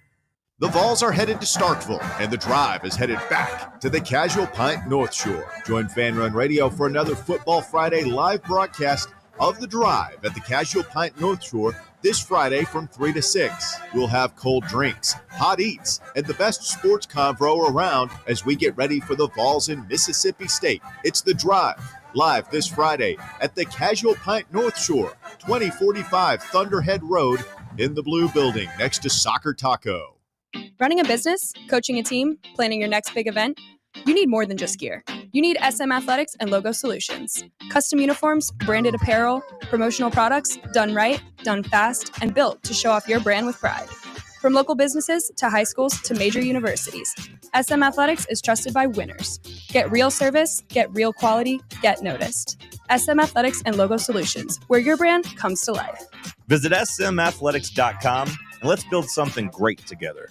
The Vols are headed to Starkville, and The Drive is headed back to the Casual Pint North Shore. Join Fan Run Radio for another Football Friday live broadcast of The Drive at the Casual Pint North Shore this Friday from 3 to 6. We'll have cold drinks, hot eats, and the best sports convo around as we get ready for the Vols in Mississippi State. It's The Drive, live this Friday at the Casual Pint North Shore, 2045 Thunderhead Road in the Blue Building next to Soccer Taco. Running a business, coaching a team, planning your next big event, you need more than just gear. You need SM Athletics and Logo Solutions. Custom uniforms, branded apparel, promotional products, done right, done fast, and built to show off your brand with pride. From local businesses to high schools to major universities, SM Athletics is trusted by winners. Get real service, get real quality, get noticed. SM Athletics and Logo Solutions, where your brand comes to life. Visit smathletics.com and let's build something great together.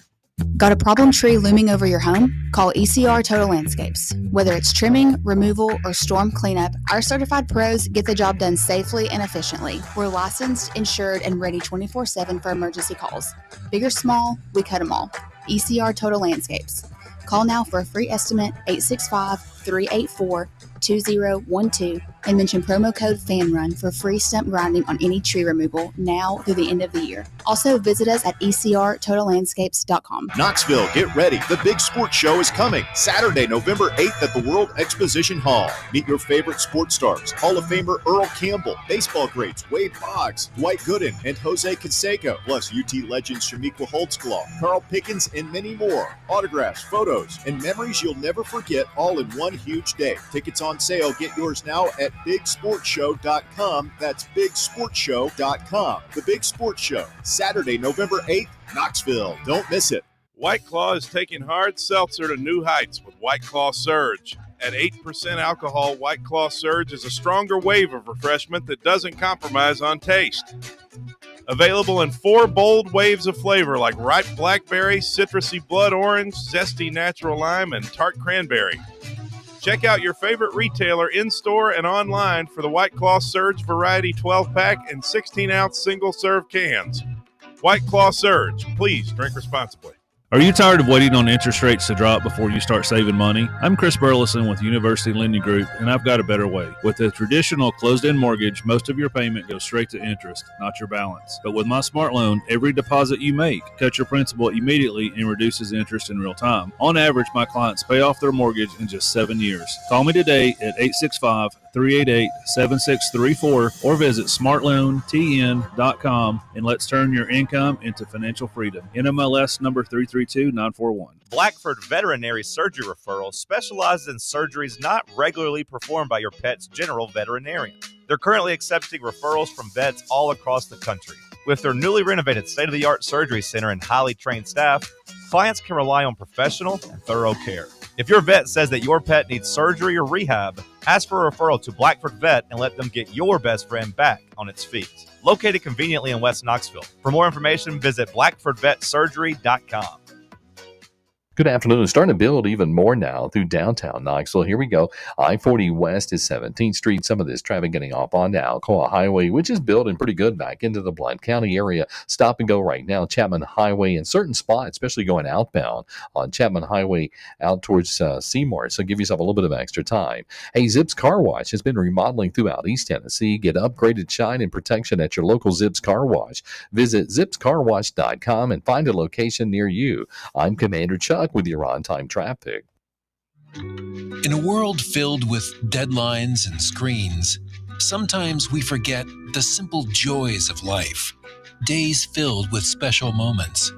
Got a problem tree looming over your home? Call ECR Total Landscapes. Whether it's trimming, removal, or storm cleanup, our certified pros get the job done safely and efficiently. We're licensed, insured, and ready 24/7 for emergency calls. Big or small, we cut them all. ECR Total Landscapes. Call now for a free estimate, 865-384-2012, and mention promo code FANRUN for free stump grinding on any tree removal now through the end of the year. Also, visit us at ecrtotallandscapes.com. Knoxville, get ready. The big sports show is coming Saturday, November 8th at the World Exposition Hall. Meet your favorite sports stars, Hall of Famer Earl Campbell, baseball greats Wade Boggs, Dwight Gooden, and Jose Canseco, plus UT legends Shamiqua Holtzclaw, Carl Pickens, and many more. Autographs, photos, and memories you'll never forget, all in one huge day. Tickets on sale. Get yours now at bigsportshow.com. That's bigsportshow.com. The Big Sports Show, Saturday, November 8th, Knoxville. Don't miss it. White Claw is taking hard seltzer to new heights with White Claw Surge. At 8% alcohol, White Claw Surge is a stronger wave of refreshment that doesn't compromise on taste. Available in 4 bold waves of flavor like ripe blackberry, citrusy blood orange, zesty natural lime, and tart cranberry. Check out your favorite retailer in-store and online for the White Claw Surge Variety 12-pack and 16-ounce single-serve cans. White Claw Surge. Please drink responsibly. Are you tired of waiting on interest rates to drop before you start saving money? I'm Chris Burleson with University Lending Group, and I've got a better way. With a traditional closed-end mortgage, most of your payment goes straight to interest, not your balance. But with my Smart Loan, every deposit you make cuts your principal immediately and reduces interest in real time. On average, my clients pay off their mortgage in just 7 years. Call me today at 865-388-7634 or visit smartloantn.com and let's turn your income into financial freedom. NMLS number 332941. Blackford Veterinary Surgery Referral specializes in surgeries not regularly performed by your pet's general veterinarian. They're currently accepting referrals from vets all across the country. With their newly renovated state-of-the-art surgery center and highly trained staff, clients can rely on professional and thorough care. If your vet says that your pet needs surgery or rehab, ask for a referral to Blackford Vet and let them get your best friend back on its feet. Located conveniently in West Knoxville. For more information, visit blackfordvetsurgery.com. Good afternoon. It's starting to build even more now through downtown Knoxville. Here we go. I-40 west is 17th Street. Some of this traffic getting off onto Alcoa Highway, which is building pretty good back into the Blount County area. Stop and go right now. Chapman Highway in certain spots, especially going outbound on Chapman Highway out towards Seymour. So give yourself a little bit of extra time. Hey, Zips Car Wash has been remodeling throughout East Tennessee. Get upgraded shine and protection at your local Zips Car Wash. Visit zipscarwash.com and find a location near you. I'm Commander Chuck with your on-time traffic. In a world filled with deadlines and screens, sometimes we forget the simple joys of life, days filled with special moments.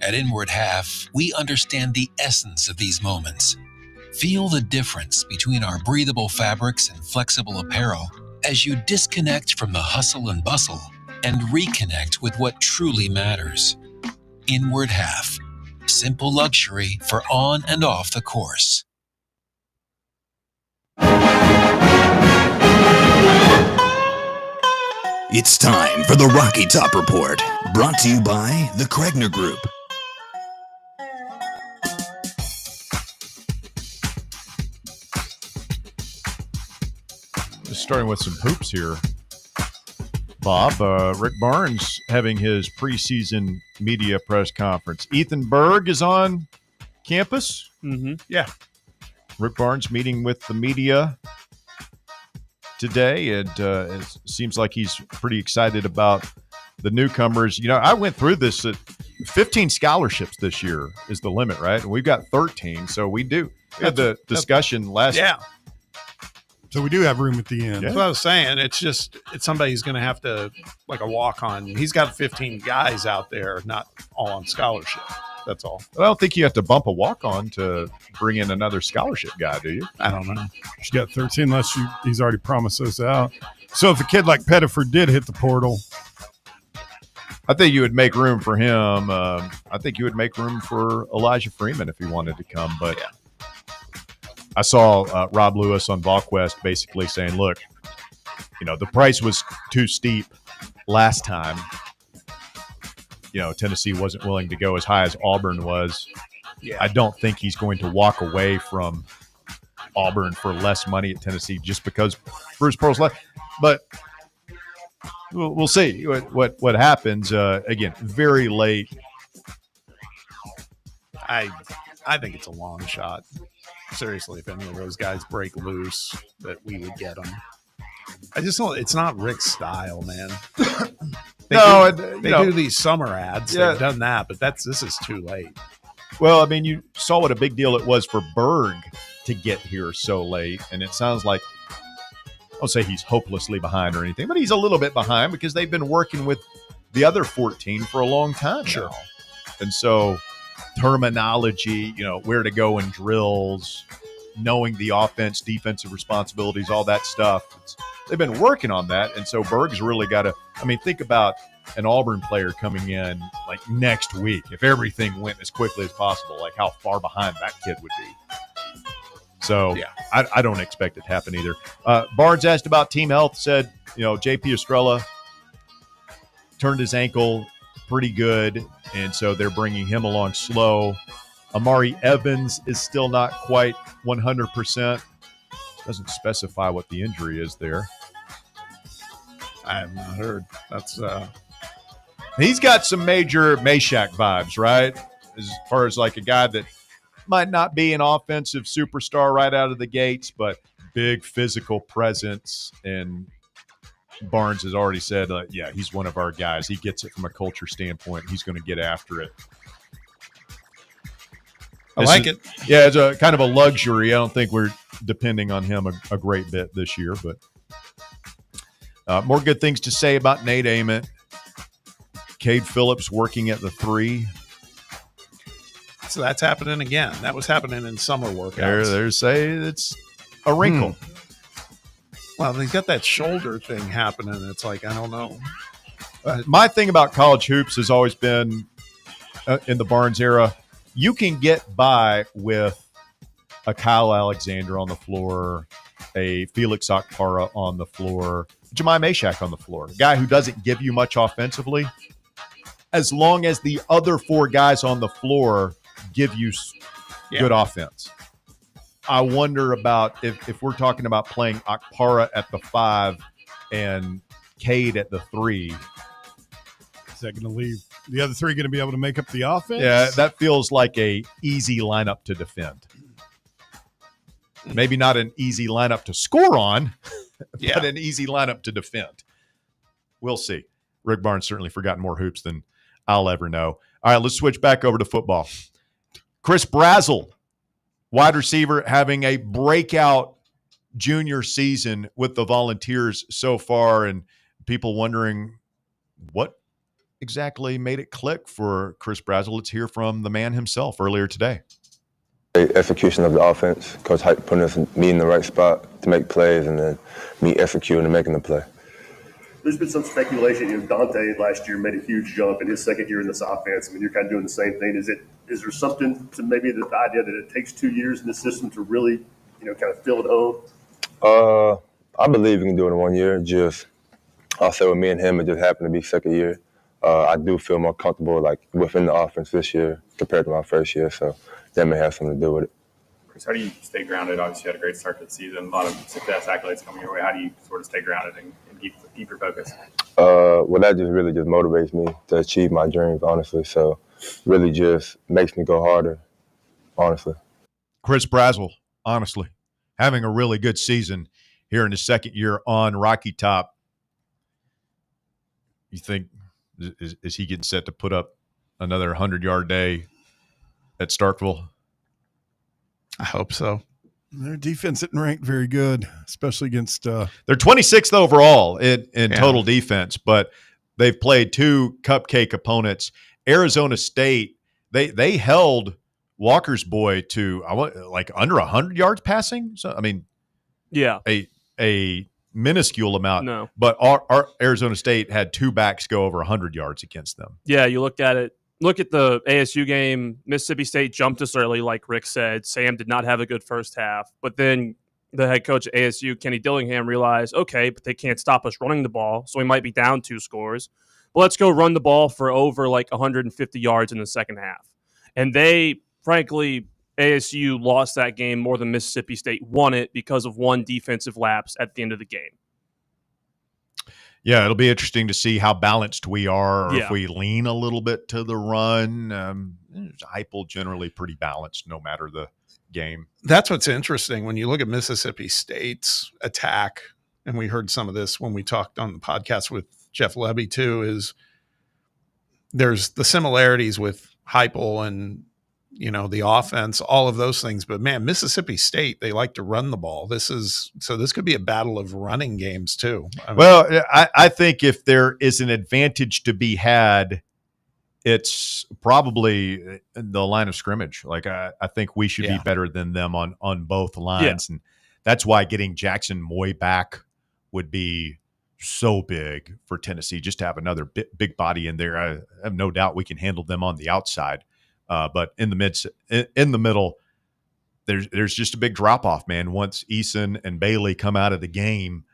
At Inward Half, we understand the essence of these moments. Feel the difference between our breathable fabrics and flexible apparel as you disconnect from the hustle and bustle and reconnect with what truly matters. Inward Half. Simple luxury for on and off the course. It's time for the Rocky Top Report, brought to you by the Kregner Group. Just starting with some hoops here, Bob. Rick Barnes having his preseason media press conference. Ethan Berg is on campus. Mm-hmm. Yeah. Rick Barnes meeting with the media today, and it seems like he's pretty excited about the newcomers. You know, I went through this. 15 scholarships this year is the limit, right? And we've got 13, so we had the discussion last. Yeah. So we do have room at the end. That's what I was saying. It's somebody who's going to have to, like a walk-on. He's got 15 guys out there, not all on scholarship. That's all. I don't think you have to bump a walk-on to bring in another scholarship guy, do you? I don't know. She's got 13 unless he's already promised us out. So if a kid like Pettiford did hit the portal, I think you would make room for him. I think you would make room for Elijah Freeman if he wanted to come. But I saw Rob Lewis on VolQuest basically saying, look, you know, the price was too steep last time. You know, Tennessee wasn't willing to go as high as Auburn was. Yeah. I don't think he's going to walk away from Auburn for less money at Tennessee just because Bruce Pearl's left. But we'll see what happens. Again, very late. I think it's a long shot. Seriously, if any of those guys break loose, that we would get them. I just don't. It's not Rick's style, man. They do these summer ads. Yeah. They've done that, but this is too late. Well, I mean, you saw what a big deal it was for Berg to get here so late, and it sounds like, I'll say he's hopelessly behind or anything, but he's a little bit behind because they've been working with the other 14 for a long time now. And so terminology, you know, where to go in drills, knowing the offense, defensive responsibilities, all that stuff. They've been working on that. And so Berg's really got to, I mean, think about an Auburn player coming in like next week. If everything went as quickly as possible, like how far behind that kid would be. So I don't expect it to happen either. Barnes asked about team health, said, you know, J.P. Estrella turned his ankle pretty good, and so they're bringing him along slow. Amari Evans is still not quite 100%. Doesn't specify what the injury is there. I have not heard. That's he's got some major Meshack vibes, right? As far as like a guy that might not be an offensive superstar right out of the gates, but big physical presence. And Barnes has already said, yeah, he's one of our guys. He gets it from a culture standpoint. He's going to get after it. I like it. Yeah, it's a kind of a luxury. I don't think we're depending on him a great bit this year, but more good things to say about Nate Ament. Cade Phillips working at the 3. So that's happening again. That was happening in summer workouts. There's it's a wrinkle. Well, he's got that shoulder thing happening. It's like, I don't know. My thing about college hoops has always been, in the Barnes era, you can get by with a Kyle Alexander on the floor, a Felix Okpara on the floor, Jemai Meshack on the floor, a guy who doesn't give you much offensively, as long as the other 4 guys on the floor give you good offense. I wonder about if we're talking about playing Okpara at the 5 and Cade at the 3. Is that going to leave the other 3 going to be able to make up the offense? Yeah, that feels like a easy lineup to defend. Maybe not an easy lineup to score on, but an easy lineup to defend. We'll see. Rick Barnes certainly forgotten more hoops than I'll ever know. All right, let's switch back over to football. Chris Brazzell, wide receiver, having a breakout junior season with the Volunteers so far, and people wondering what exactly made it click for Chris Brazzell. Let's hear from the man himself earlier today. Execution of the offense. Coach Hype putting me in the right spot to make plays, and then me executing and making the play. There's been some speculation. Dante last year made a huge jump in his second year in this offense. I mean, you're kind of doing the same thing. Is there something to maybe the idea that it takes 2 years in the system to really, kind of feel at home? I believe we can do it in 1 year. Just I'll say with me and him, it just happened to be second year. I do feel more comfortable like within the offense this year compared to my first year, so that may have something to do with it. Chris, how do you stay grounded? Obviously, you had a great start to the season, a lot of success accolades coming your way. How do you sort of stay grounded and keep your focus? Well, that just really just motivates me to achieve my dreams, honestly. So really just makes me go harder, honestly. Chris Brazzell, honestly, having a really good season here in his second year on Rocky Top. You think, is he getting set to put up another 100-yard day at Starkville? I hope so. Their defense isn't ranked very good, especially against they're 26th overall in total defense, but they've played two cupcake opponents. Arizona State, they held Walker's boy to like under 100 yards passing. So I mean, yeah, a minuscule amount. No, but our Arizona State had two backs go over 100 yards against them. Yeah, you look at it. Look at the ASU game. Mississippi State jumped us early, like Rick said. Sam did not have a good first half. But then the head coach at ASU, Kenny Dillingham, realized, okay, but they can't stop us running the ball, so we might be down 2 scores. But let's go run the ball for over like 150 yards in the second half. And they, frankly, ASU lost that game more than Mississippi State won it because of one defensive lapse at the end of the game. Yeah, it'll be interesting to see how balanced we are, or if we lean a little bit to the run. Heupel generally pretty balanced no matter the game. That's what's interesting when you look at Mississippi State's attack, and we heard some of this when we talked on the podcast with Jeff Lebby too, is there's the similarities with Heupel and, you know, the offense, all of those things. But man, Mississippi State, they like to run the ball. This could be a battle of running games too. I think if there is an advantage to be had, it's probably the line of scrimmage. Like I think we should be better than them on both lines. And that's why getting Jackson Moy back would be so big for Tennessee, just to have another big body in there. I have no doubt we can handle them on the outside. But in the middle, there's just a big drop off, man. Once Eason and Bailey come out of the game,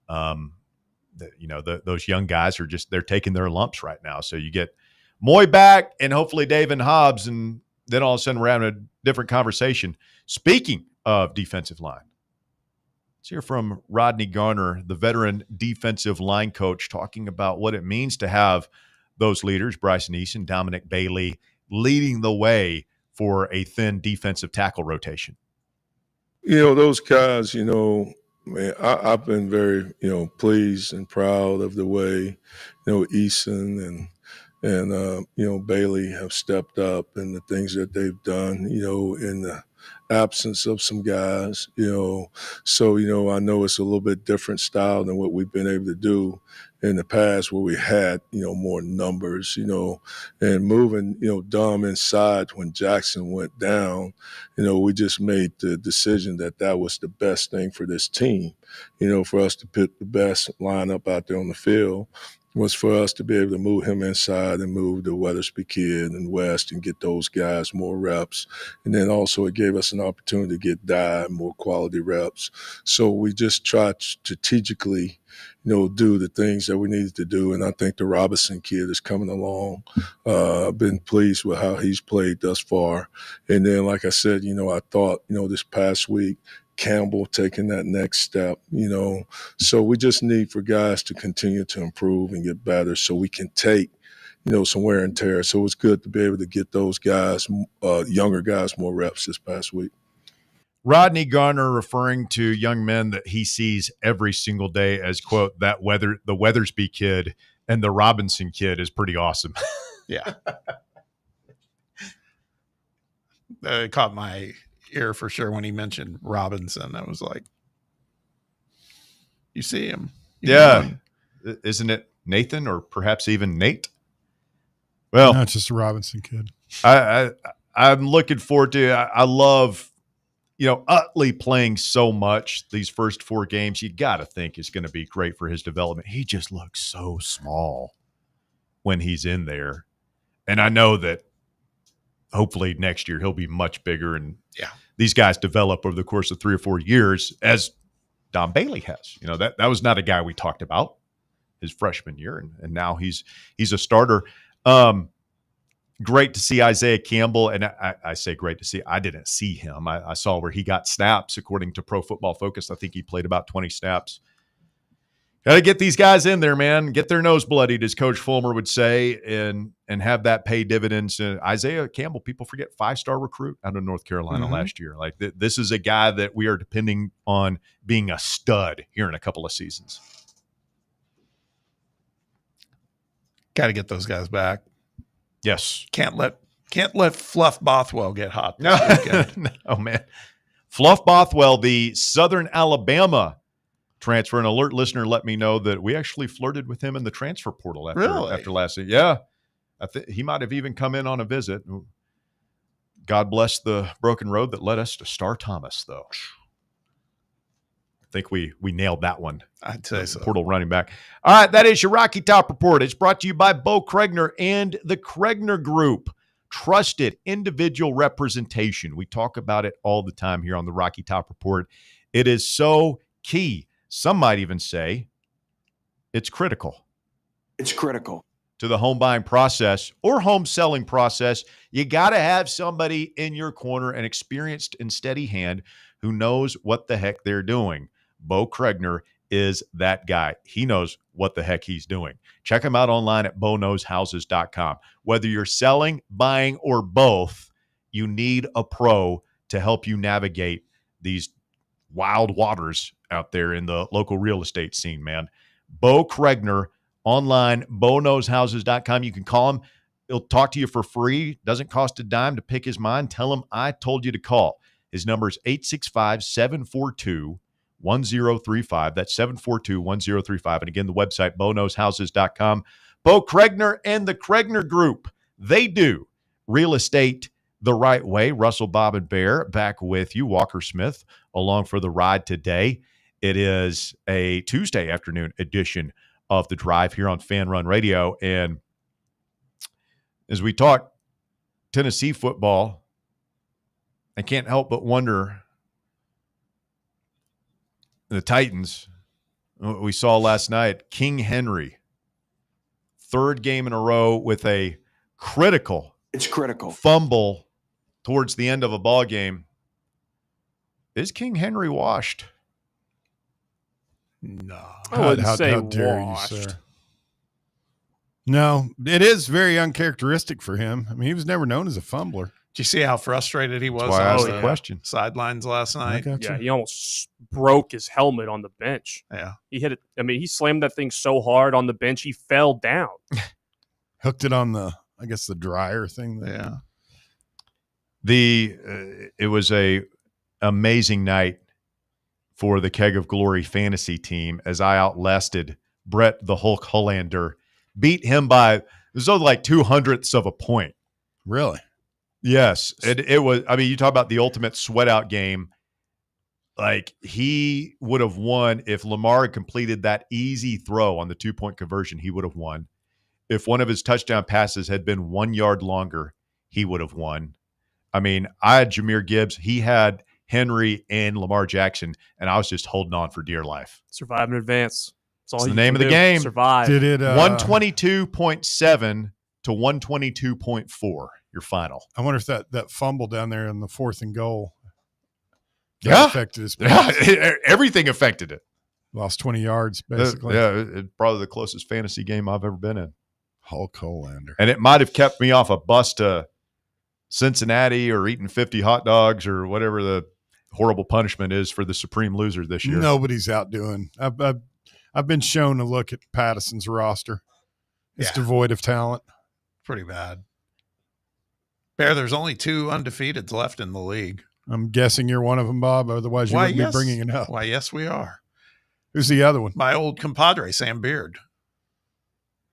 those young guys are they're taking their lumps right now. So you get Moy back and hopefully David Hobbs, and then all of a sudden we're having a different conversation. Speaking of defensive line, let's hear from Rodney Garner, the veteran defensive line coach, talking about what it means to have those leaders, Bryson Eason, Dominic Bailey, leading the way for a thin defensive tackle rotation. Those guys, man, I've been very, pleased and proud of the way, Eason and Bailey have stepped up and the things that they've done, in the absence of some guys, So, I know it's a little bit different style than what we've been able to do in the past where we had, more numbers, and moving, Dom inside when Jackson went down, we just made the decision that was the best thing for this team, for us to put the best lineup out there on the field was for us to be able to move him inside and move the Weathersby kid and West and get those guys more reps. And then also it gave us an opportunity to get Dye more quality reps. So we just tried strategically, do the things that we needed to do. And I think the Robinson kid is coming along. I've been pleased with how he's played thus far. And then, like I said, I thought, this past week, Campbell taking that next step, So we just need for guys to continue to improve and get better so we can take, some wear and tear. So it's good to be able to get those guys, younger guys, more reps this past week. Rodney Garner referring to young men that he sees every single day as, quote, the Weathersby kid and the Robinson kid is pretty awesome. Yeah. It caught my ear for sure when he mentioned Robinson. I was like, you see him. Isn't it Nathan or perhaps even Nate? Well, no, it's just a Robinson kid. I'm looking forward to it. I love, Utley playing so much these first 4 games. You got to think it's going to be great for his development. He just looks so small when he's in there. And I know that hopefully next year he'll be much bigger, and these guys develop over the course of 3 or 4 years, as Dom Bailey has. That was not a guy we talked about his freshman year, and now he's a starter. Great to see Isaiah Campbell, and I say great to see. I didn't see him. I saw where he got snaps according to Pro Football Focus. I think he played about 20 snaps. Got to get these guys in there, man. Get their nose bloodied, as Coach Fulmer would say, and have that pay dividends. Isaiah Campbell, people forget, 5-star recruit out of North Carolina last year. Like this is a guy that we are depending on being a stud here in a couple of seasons. Got to get those guys back. Yes. Can't let Fluff Bothwell get hot. No, man. Fluff Bothwell, the Southern Alabama transfer. An alert listener let me know that we actually flirted with him in the transfer portal after last season. Yeah. I think he might have even come in on a visit. God bless the broken road that led us to Star Thomas, though. I think we nailed that one. I'd say so. Portal running back. All right, that is your Rocky Top Report. It's brought to you by Bo Kregner and the Kregner Group. Trusted individual representation. We talk about it all the time here on the Rocky Top Report. It is so key. Some might even say it's critical. It's critical. To the home buying process or home selling process. You got to have somebody in your corner, an experienced and steady hand who knows what the heck they're doing. Bo Kregner is that guy. He knows what the heck he's doing. Check him out online at BoKnowsHouses.com. Whether you're selling, buying, or both, you need a pro to help you navigate these wild waters out there in the local real estate scene, man. Bo Kregner, online, BoKnowsHouses.com. You can call him. He'll talk to you for free. Doesn't cost a dime to pick his mind. Tell him I told you to call. His number is 865-742-1035. That's 742-1035. And again, the website, BoKnowsHouses.com. Bo Kregner and the Kregner Group. They do real estate the right way. Russell, Bob, and Bear back with you. Walker Smith along for the ride today. It is a Tuesday afternoon edition of The Drive here on Fan Run Radio. And as we talk Tennessee football, I can't help but wonder, the Titans, what we saw last night, King Henry, third game in a row with a critical fumble towards the end of a ball game. Is King Henry washed? No. How dare washed. you, sir? No, it is very uncharacteristic for him. I mean, he was never known as a fumbler. Did you see how frustrated he was why I asked on the question. Sidelines last night? Yeah, he almost broke his helmet on the bench. Yeah. He hit it. I mean, he slammed that thing so hard on the bench, he fell down. Hooked it on the dryer thing. Yeah. It was a amazing night for the Keg of Glory fantasy team as I outlasted Brett the Hulk Hollander, beat him by, it was like 2/100ths of a point. Really? Yes. It was, I mean, you talk about the ultimate sweat out game. Like, he would have won if Lamar had completed that easy throw on the 2-point conversion. He would have won. If one of his touchdown passes had been 1 yard longer, he would have won. I mean, I had Jahmyr Gibbs. He had Henry and Lamar Jackson, and I was just holding on for dear life. Survive in advance. That's the name of the game. Survive. Did it 122.7 to 122.4, your final. I wonder if that fumble down there in the 4th and goal affected his pass. Everything affected it. Lost 20 yards, basically. It's probably the closest fantasy game I've ever been in. Hulk Hollander. And it might have kept me off a bus to Cincinnati or eating 50 hot dogs or whatever the horrible punishment is for the supreme loser this year. Nobody's outdoing. I've been shown to look at Patterson's roster. It's devoid of talent. Pretty bad. Bear, there's only 2 undefeateds left in the league. I'm guessing you're one of them, Bob. Otherwise, you wouldn't be bringing it up. Why, yes, we are. Who's the other one? My old compadre, Sam Beard.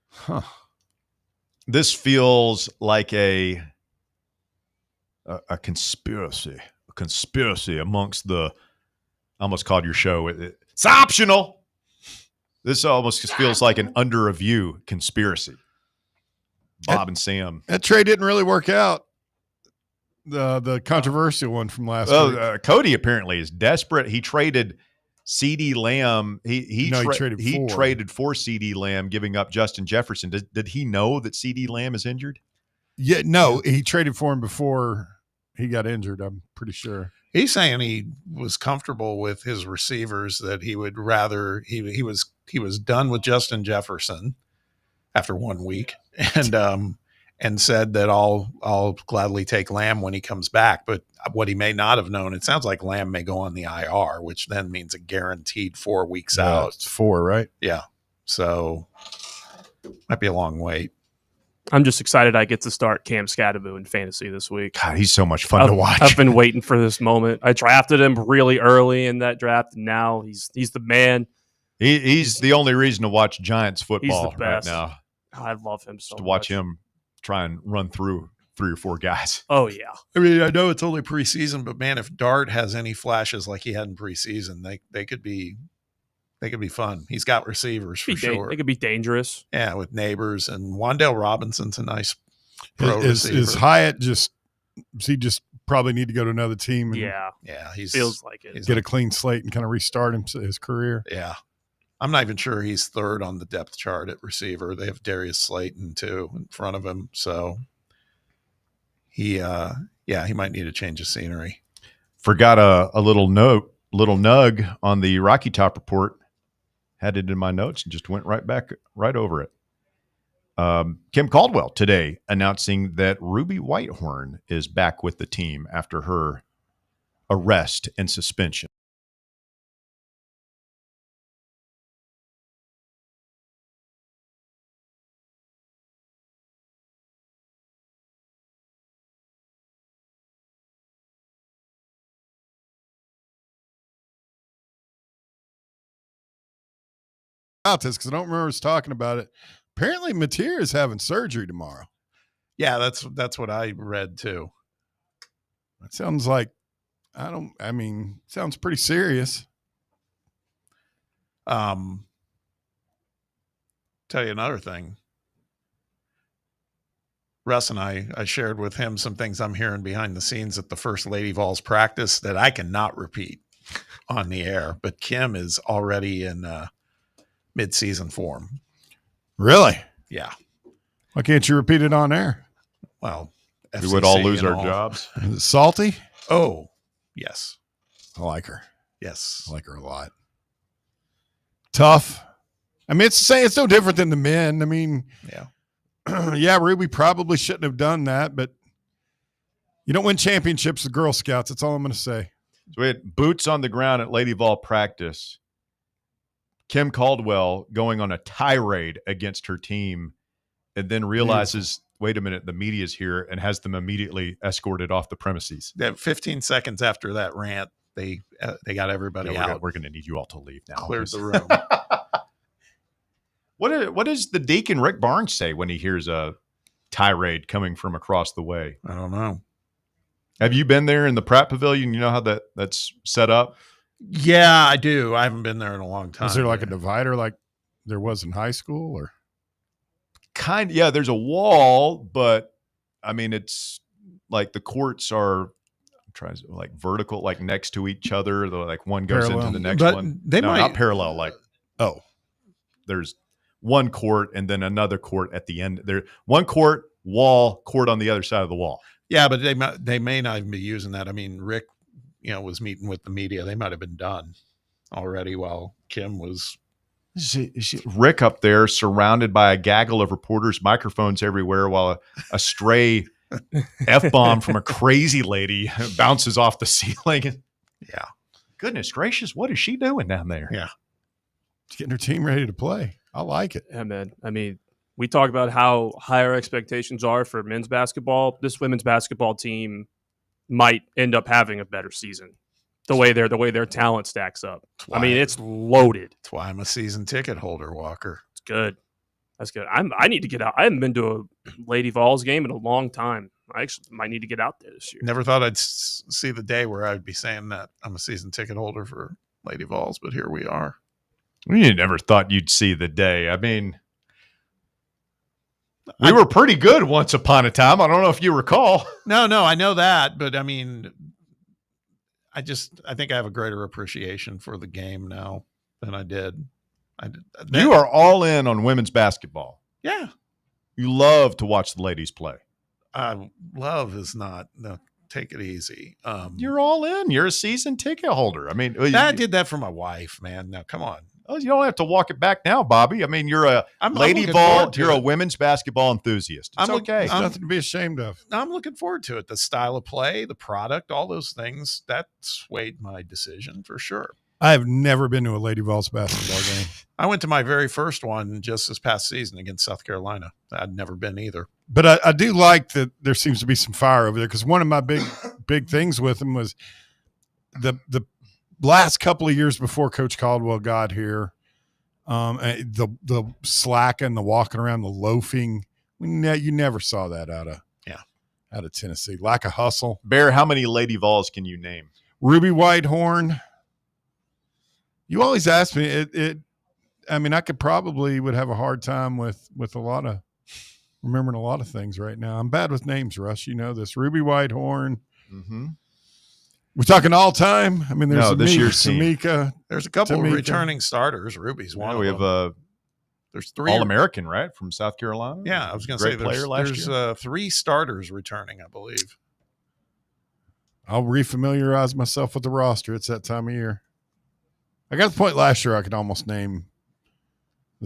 Huh. This feels like a conspiracy. A conspiracy amongst the, I almost called your show. It's optional. This almost just feels like an under review conspiracy. Bob and Sam. That trade didn't really work out. The controversial one from last week. Cody apparently is desperate. He traded CeeDee Lamb, he traded traded for CeeDee Lamb, giving up Justin Jefferson. Did he know that CeeDee Lamb is injured? Yeah, no, he traded for him before he got injured, I'm pretty sure. He's saying he was comfortable with his receivers, that he would rather he was done with Justin Jefferson after 1 week, and said that I'll gladly take Lamb when he comes back. But what he may not have known, it sounds like Lamb may go on the IR, which then means a guaranteed 4 weeks out. It's 4, right? Yeah. So might be a long wait. I'm just excited I get to start Cam Scadaboo in fantasy this week. God, he's so much fun to watch. I've been waiting for this moment. I drafted him really early in that draft, and now he's the man. He's the only reason to watch Giants football He's the best. right now. I love him so much. To watch him try and run through 3 or 4 guys. Oh, yeah. I mean, I know it's only preseason, but man, if Dart has any flashes like he had in preseason, they could be fun. He's got receivers for sure. They could be dangerous. Yeah, with Neighbors, and Wan'Dale Robinson's a nice pro receiver. Is Hyatt does he just probably need to go to another team? And Yeah, he feels like it. Get a clean slate and kind of restart his career. Yeah. I'm not even sure he's third on the depth chart at receiver. They have Darius Slayton too in front of him. So he might need a change of scenery. Forgot a little nug on the Rocky Top report. Had it in my notes and just went right over it. Kim Caldwell today announcing that Ruby Whitehorn is back with the team after her arrest and suspension. About this because I don't remember us talking about it. Apparently, Mateer is having surgery tomorrow. Yeah, that's what I read too. It sounds like sounds pretty serious. Tell you another thing. Russ and I shared with him some things I'm hearing behind the scenes at the First Lady Vols practice that I cannot repeat on the air, but Kim is already in mid-season form. Really? Yeah. Why can't you repeat it on air? Well, we would all FCC lose and our all. jobs. Is it salty? Oh, yes. I like her. Yes. I like her a lot. Tough. I mean, it's no different than the men. I mean, yeah, Ruby probably shouldn't have done that, but you don't win championships with Girl Scouts. That's all I'm going to say. So we had boots on the ground at Lady Vol practice. Kim Caldwell going on a tirade against her team and then realizes, wait a minute, the media's here, and has them immediately escorted off the premises. 15 seconds after that rant, they got everybody out. We're going to need you all to leave now. Cleared the room. What does the Deacon Rick Barnes say when he hears a tirade coming from across the way? I don't know. Have you been there in the Pratt Pavilion? You know how that's set up? Yeah, I do. I haven't been there in a long time. Is there like a divider like there was in high school, or yeah, there's a wall, but I mean, it's like the courts are like vertical, like next to each other. Like one goes Parallel. into the next But one. they No, might- not parallel. Like, there's one court and then another court at the end. There, one court, court on the other side of the wall. Yeah, but they may not even be using that. I mean, Rick, was meeting with the media. They might have been done already while Kim was. Rick up there surrounded by a gaggle of reporters, microphones everywhere, while a stray F-bomb from a crazy lady bounces off the ceiling. Yeah. Goodness gracious, what is she doing down there? Yeah. She's getting her team ready to play. I like it. Yeah, man. I mean, we talk about how high our expectations are for men's basketball. This women's basketball team might end up having a better season. The way their talent stacks up. I mean, it's loaded. That's why I'm a season ticket holder, Walker. It's good. That's good. I need to get out. I haven't been to a Lady Vols game in a long time. I actually might need to get out there this year. Never thought I'd see the day where I'd be saying that I'm a season ticket holder for Lady Vols, but here we are. You never thought you'd see the day. I mean, we were pretty good once upon a time. I don't know if you recall. No, I know that, but I mean, I think I have a greater appreciation for the game now than I did. You are all in on women's basketball. Yeah. You love to watch the ladies play. Love is not, no, take it easy. You're all in. You're a season ticket holder. I mean, I did that for my wife, man. Now, come on. Oh, you don't have to walk it back now, Bobby. I mean, you're a I'm lady looking ball. forward to You're a it. women's basketball enthusiast. It's okay. There's nothing to be ashamed of. I'm looking forward to it. The style of play, the product, all those things, that swayed my decision for sure. I have never been to a Lady Vols basketball game. I went to my very first one just this past season against South Carolina. I'd never been either. But I do like that there seems to be some fire over there, because one of my big things with them was the last couple of years before Coach Caldwell got here, the slack and the walking around, the loafing. You never saw that out of Tennessee. Lack of hustle. Bear, how many Lady Vols can you name? Ruby Whitehorn. You always ask me. I mean, I would have a hard time with a lot of remembering a lot of things right now. I'm bad with names, Russ. You know this. Ruby Whitehorn. Mm-hmm. We're talking all time. I mean, there's this year's team. Tamika. There's a couple of Tamika. returning starters. Ruby's one. We of have them. There's three All-American, right, from South Carolina. Yeah, I was going to say Great player last year. there's 3 starters returning, I believe. I'll refamiliarize myself with the roster. It's that time of year. I got to the point last year I could almost name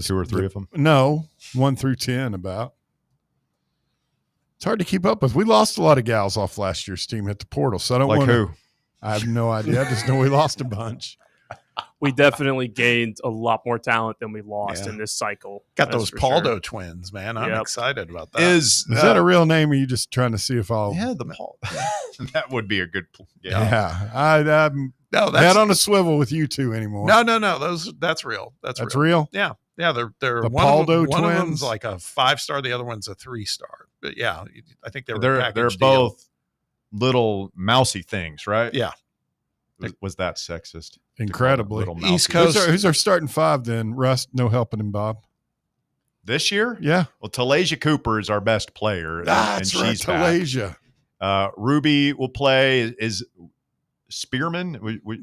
2 or 3 of them. No, 1 through 10 about. It's hard to keep up with. We lost a lot of gals off last year's team at the portal, so I don't Like want who? I have no idea. I just know we lost a bunch. We definitely gained a lot more talent than we lost Yeah. in this cycle. Got That's those for Paldo sure. twins, man. I'm Yep. excited about that. Is that a real name, or are you just trying to see if I'll? Yeah, the Paul. That would be a good. Yeah, I'm No, not on a swivel with you two anymore. No. That's real. That's real. Yeah. They're The one of them, Paldo one of twins? them's like a 5-star, the other one's a 3-star. But yeah, I think they're They're package both little mousy things, right? deal. Yeah. Was that sexist? Incredibly. Little mousy. East Coast. Who's our starting 5 then? Russ, no helping him, Bob. This year? Yeah. Well, Talasia Cooper is our best player. and That's right, she's back. Talasia. Ruby will play. Is Spearman?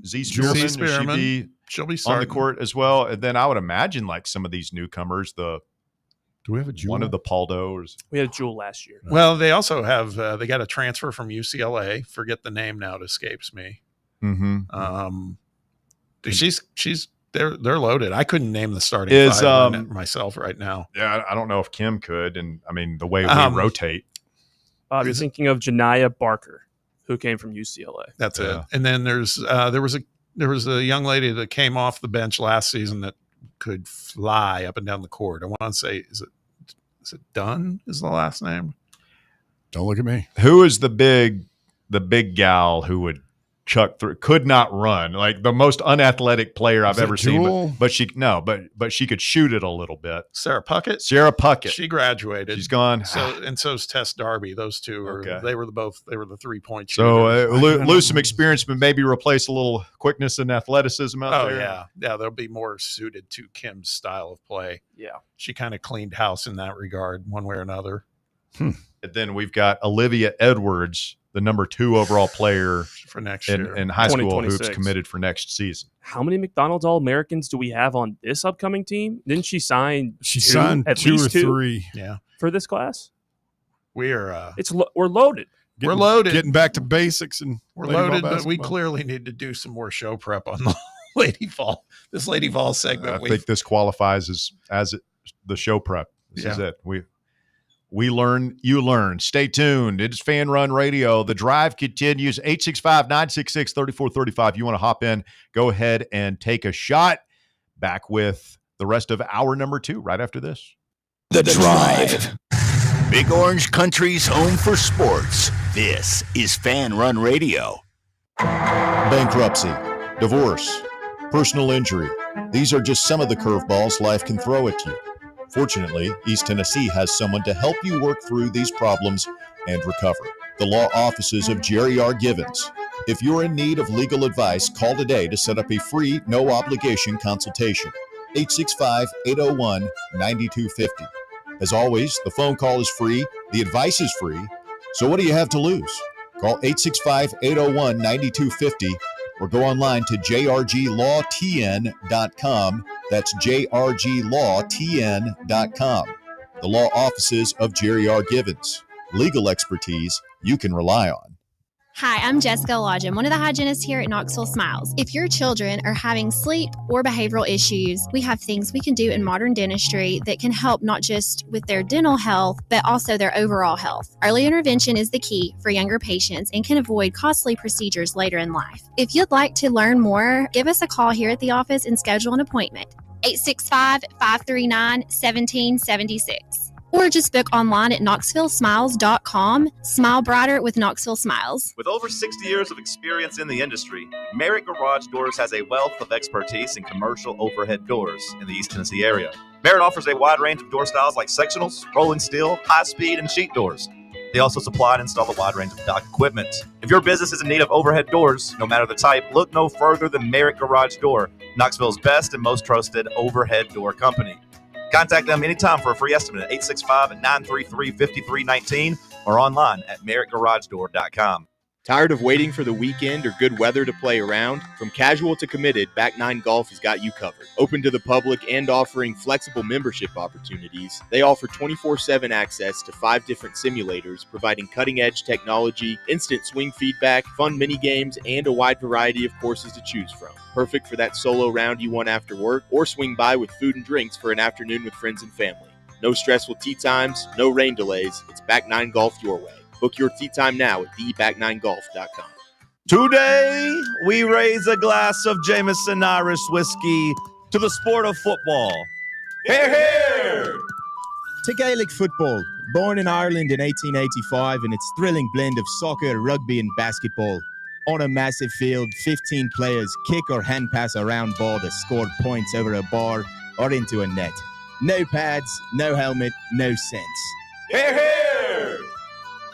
Z Spearman? Z Will Spearman. She'll be on the starting. court as well. And then I would imagine like some of these newcomers, Do we have a Jewel? one of the Paldos. We had a Jewel last year. Well, they also have they got a transfer from UCLA. Forget the name now; it escapes me. Mm-hmm. They're loaded. I couldn't name the starting Is, 5 myself right now. Yeah, I don't know if Kim could. And I mean, the way we rotate. Bob, you're thinking of Janiyah Barker, who came from UCLA. That's Yeah. it. And then there was a young lady that came off the bench last season that could fly up and down the court. I want to say, is it Dunn? Is the last name? Don't look at me. Who is the big gal who would chuck through, could not run, like the most unathletic player I've Is it ever seen, Jewel? but she could shoot it a little bit. Sarah Puckett. Sarah Puckett. She graduated. She's gone. So's Tess Darby. Those two are. Okay. They were the 3-point So shooters. lose some experience, but maybe replace a little quickness and athleticism out there. yeah, they'll be more suited to Kim's style of play. Yeah, she kind of cleaned house in that regard, one way or another. And then we've got Olivia Edwards, the number 2 overall player for next year in high school, who's 2026. committed for next season. How many McDonald's All-Americans do we have on this upcoming team? Didn't she sign? She signed at 2 or least 2 3. Yeah, for this class. we're We're loaded. we're loaded. Getting back to basics and We're lady ball loaded, but we basketball. clearly need to do some more show prep on the Lady Vol. This Lady Vol segment. I think this qualifies as the show prep. This is Yeah. it. We learn, you learn. Stay tuned. It's Fan Run Radio. The drive continues. 865-966-3435. You want to hop in, go ahead and take a shot. Back with the rest of hour number 2 right after this. The Drive. Big Orange Country's home for sports. This is Fan Run Radio. Bankruptcy, divorce, personal injury. These are just some of the curveballs life can throw at you. Fortunately, East Tennessee has someone to help you work through these problems and recover. The law offices of Jerry R. Givens. If you're in need of legal advice, call today to set up a free, no-obligation consultation. 865-801-9250. As always, the phone call is free, the advice is free, so what do you have to lose? Call 865-801-9250 or go online to jrglawtn.com. That's jrglawtn.com. The law offices of Jerry R. Givens. Legal expertise you can rely on. Hi, I'm Jessica Lodgen, one of the hygienists here at Knoxville Smiles. If your children are having sleep or behavioral issues, we have things we can do in modern dentistry that can help not just with their dental health, but also their overall health. Early intervention is the key for younger patients and can avoid costly procedures later in life. If you'd like to learn more, give us a call here at the office and schedule an appointment. 865-539-1776. Or just book online at knoxvillesmiles.com. Smile brighter with Knoxville Smiles. With over 60 years of experience in the industry, Merritt Garage Doors has a wealth of expertise in commercial overhead doors in the East Tennessee area. Merritt offers a wide range of door styles like sectionals, rolling steel, high speed, and sheet doors. They also supply and install a wide range of dock equipment. If your business is in need of overhead doors, no matter the type, look no further than Merritt Garage Door, Knoxville's best and most trusted overhead door company. Contact them anytime for a free estimate at 865-933-5319 or online at merrittgaragedoor.com. Tired of waiting for the weekend or good weather to play around? From casual to committed, Back Nine Golf has got you covered. Open to the public and offering flexible membership opportunities, they offer 24/7 access to 5 different simulators, providing cutting-edge technology, instant swing feedback, fun mini games, and a wide variety of courses to choose from. Perfect for that solo round you want after work, or swing by with food and drinks for an afternoon with friends and family. No stressful tee times, no rain delays. It's Back Nine Golf your way. Book your tee time now at theback9golf.com. Today, we raise a glass of Jameson Irish whiskey to the sport of football. Hear, hear! To Gaelic football, born in Ireland in 1885 in its thrilling blend of soccer, rugby and basketball. On a massive field, 15 players kick or hand pass a round ball to score points over a bar or into a net. No pads, no helmet, no sense. Hear, hear!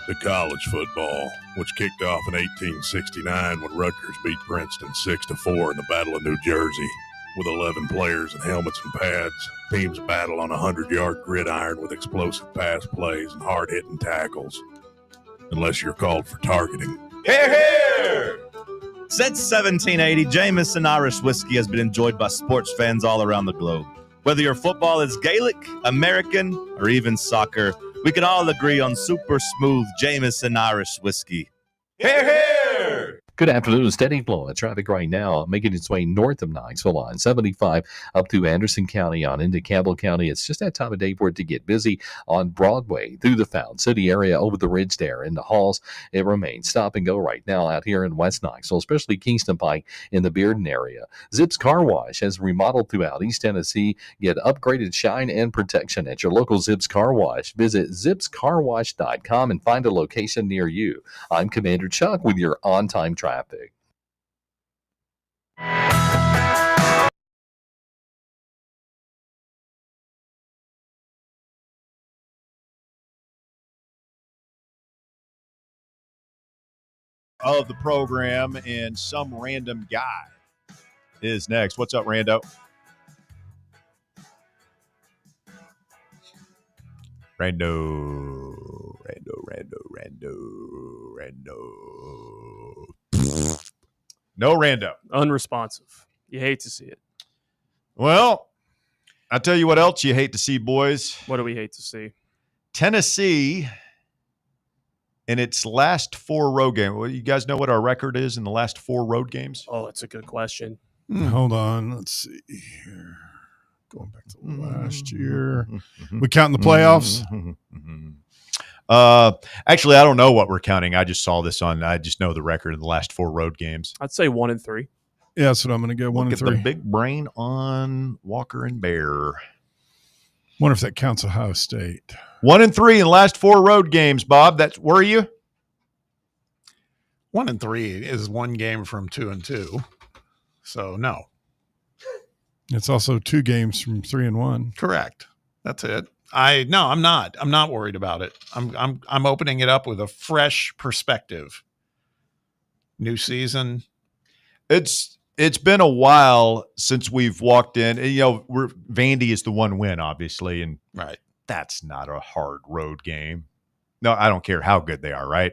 To college football, which kicked off in 1869 when Rutgers beat Princeton 6-4 in the Battle of New Jersey. With 11 players in helmets and pads, teams battle on a 100-yard gridiron with explosive pass plays and hard-hitting tackles. Unless you're called for targeting. Hear, hear! Since 1780, Jameson Irish whiskey has been enjoyed by sports fans all around the globe. Whether your football is Gaelic, American, or even soccer, we can all agree on super smooth Jameson Irish whiskey. Hear, hear! Good afternoon. Steady flow of traffic right now, making its way north of Knoxville on 75 up through Anderson County on into Campbell County. It's just that time of day for it to get busy on Broadway through the Fountain City area over the ridge there in the Halls. It remains stop and go right now out here in West Knoxville, especially Kingston Pike in the Bearden area. Zips Car Wash has remodeled throughout East Tennessee. Get upgraded shine and protection at your local Zips Car Wash. Visit zipscarwash.com and find a location near you. I'm Commander Chuck with your on-time traffic. Of the program, and some random guy is next. What's up, Rando? Rando. No Rando. Unresponsive. You hate to see it. Well, I'll tell you what else you hate to see, boys. What do we hate to see? Tennessee in its last 4 road games. Well, you guys know what our record is in the last 4 road games? Oh, that's a good question. Hold on. Let's see here. Going back to last year. We counting the playoffs? Actually, I don't know what we're counting. I just saw this on. I just know the record of the last 4 road games. I'd say 1-3. Yeah, that's what I'm going to go. 1 and 3. The big brain on Walker and Bear. Wonder if that counts Ohio State. 1-3 in the last 4 road games. Bob, that's where are you? 1-3 is 1 game from 2-2. So no. It's also 2 games from 3-1. Correct. That's it. I'm not. I'm not worried about it. I'm opening it up with a fresh perspective. New season. It's been a while since we've walked in. You know, Vandy is the 1 win, obviously, and right. That's not a hard road game. No, I don't care how good they are, right?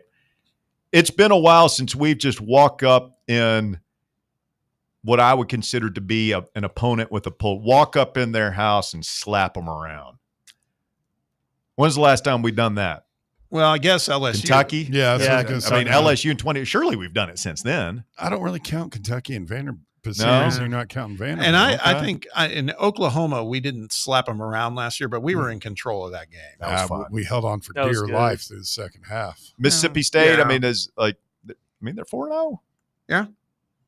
It's been a while since we've just walked up in what I would consider to be an opponent with a pull, walk up in their house and slap them around. When's the last time we've done that? Well, I guess LSU. Yeah, Kentucky? that's what I was gonna say. I mean, LSU in 20. Surely we've done it since then. I don't really count Kentucky and Vanderbilt. No. You're not counting Vanderbilt. And I think in Oklahoma, we didn't slap them around last year, but we were in control of that game. That was fun. We held on for That was dear good. life through the second half. Mississippi State, Yeah. I mean, they're 4-0. Yeah.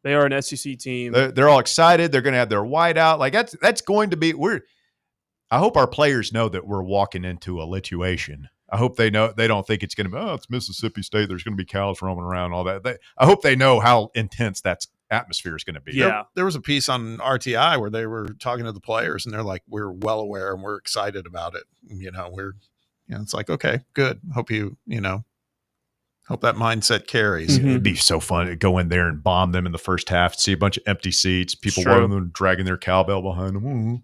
They are an SEC team. They're all excited. They're going to have their white out. Like that's going to be I hope our players know that we're walking into a lituation. I hope they know. They don't think it's going to be, it's Mississippi State. There's going to be cows roaming around, all that. I hope they know how intense that atmosphere is going to be. Yeah. There was a piece on RTI where they were talking to the players and they're like, we're well aware and we're excited about it. It's like, okay, good. Hope hope that mindset carries. It'd be so fun to go in there and bomb them in the first half, see a bunch of empty seats, people Sure. walking them, dragging their cowbell behind them.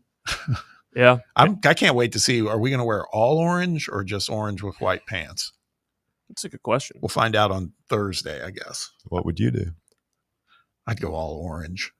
Yeah. I can't wait to see, are we going to wear all orange or just orange with white pants? That's a good question. We'll find out on Thursday, I guess. What would you do? I'd go all orange.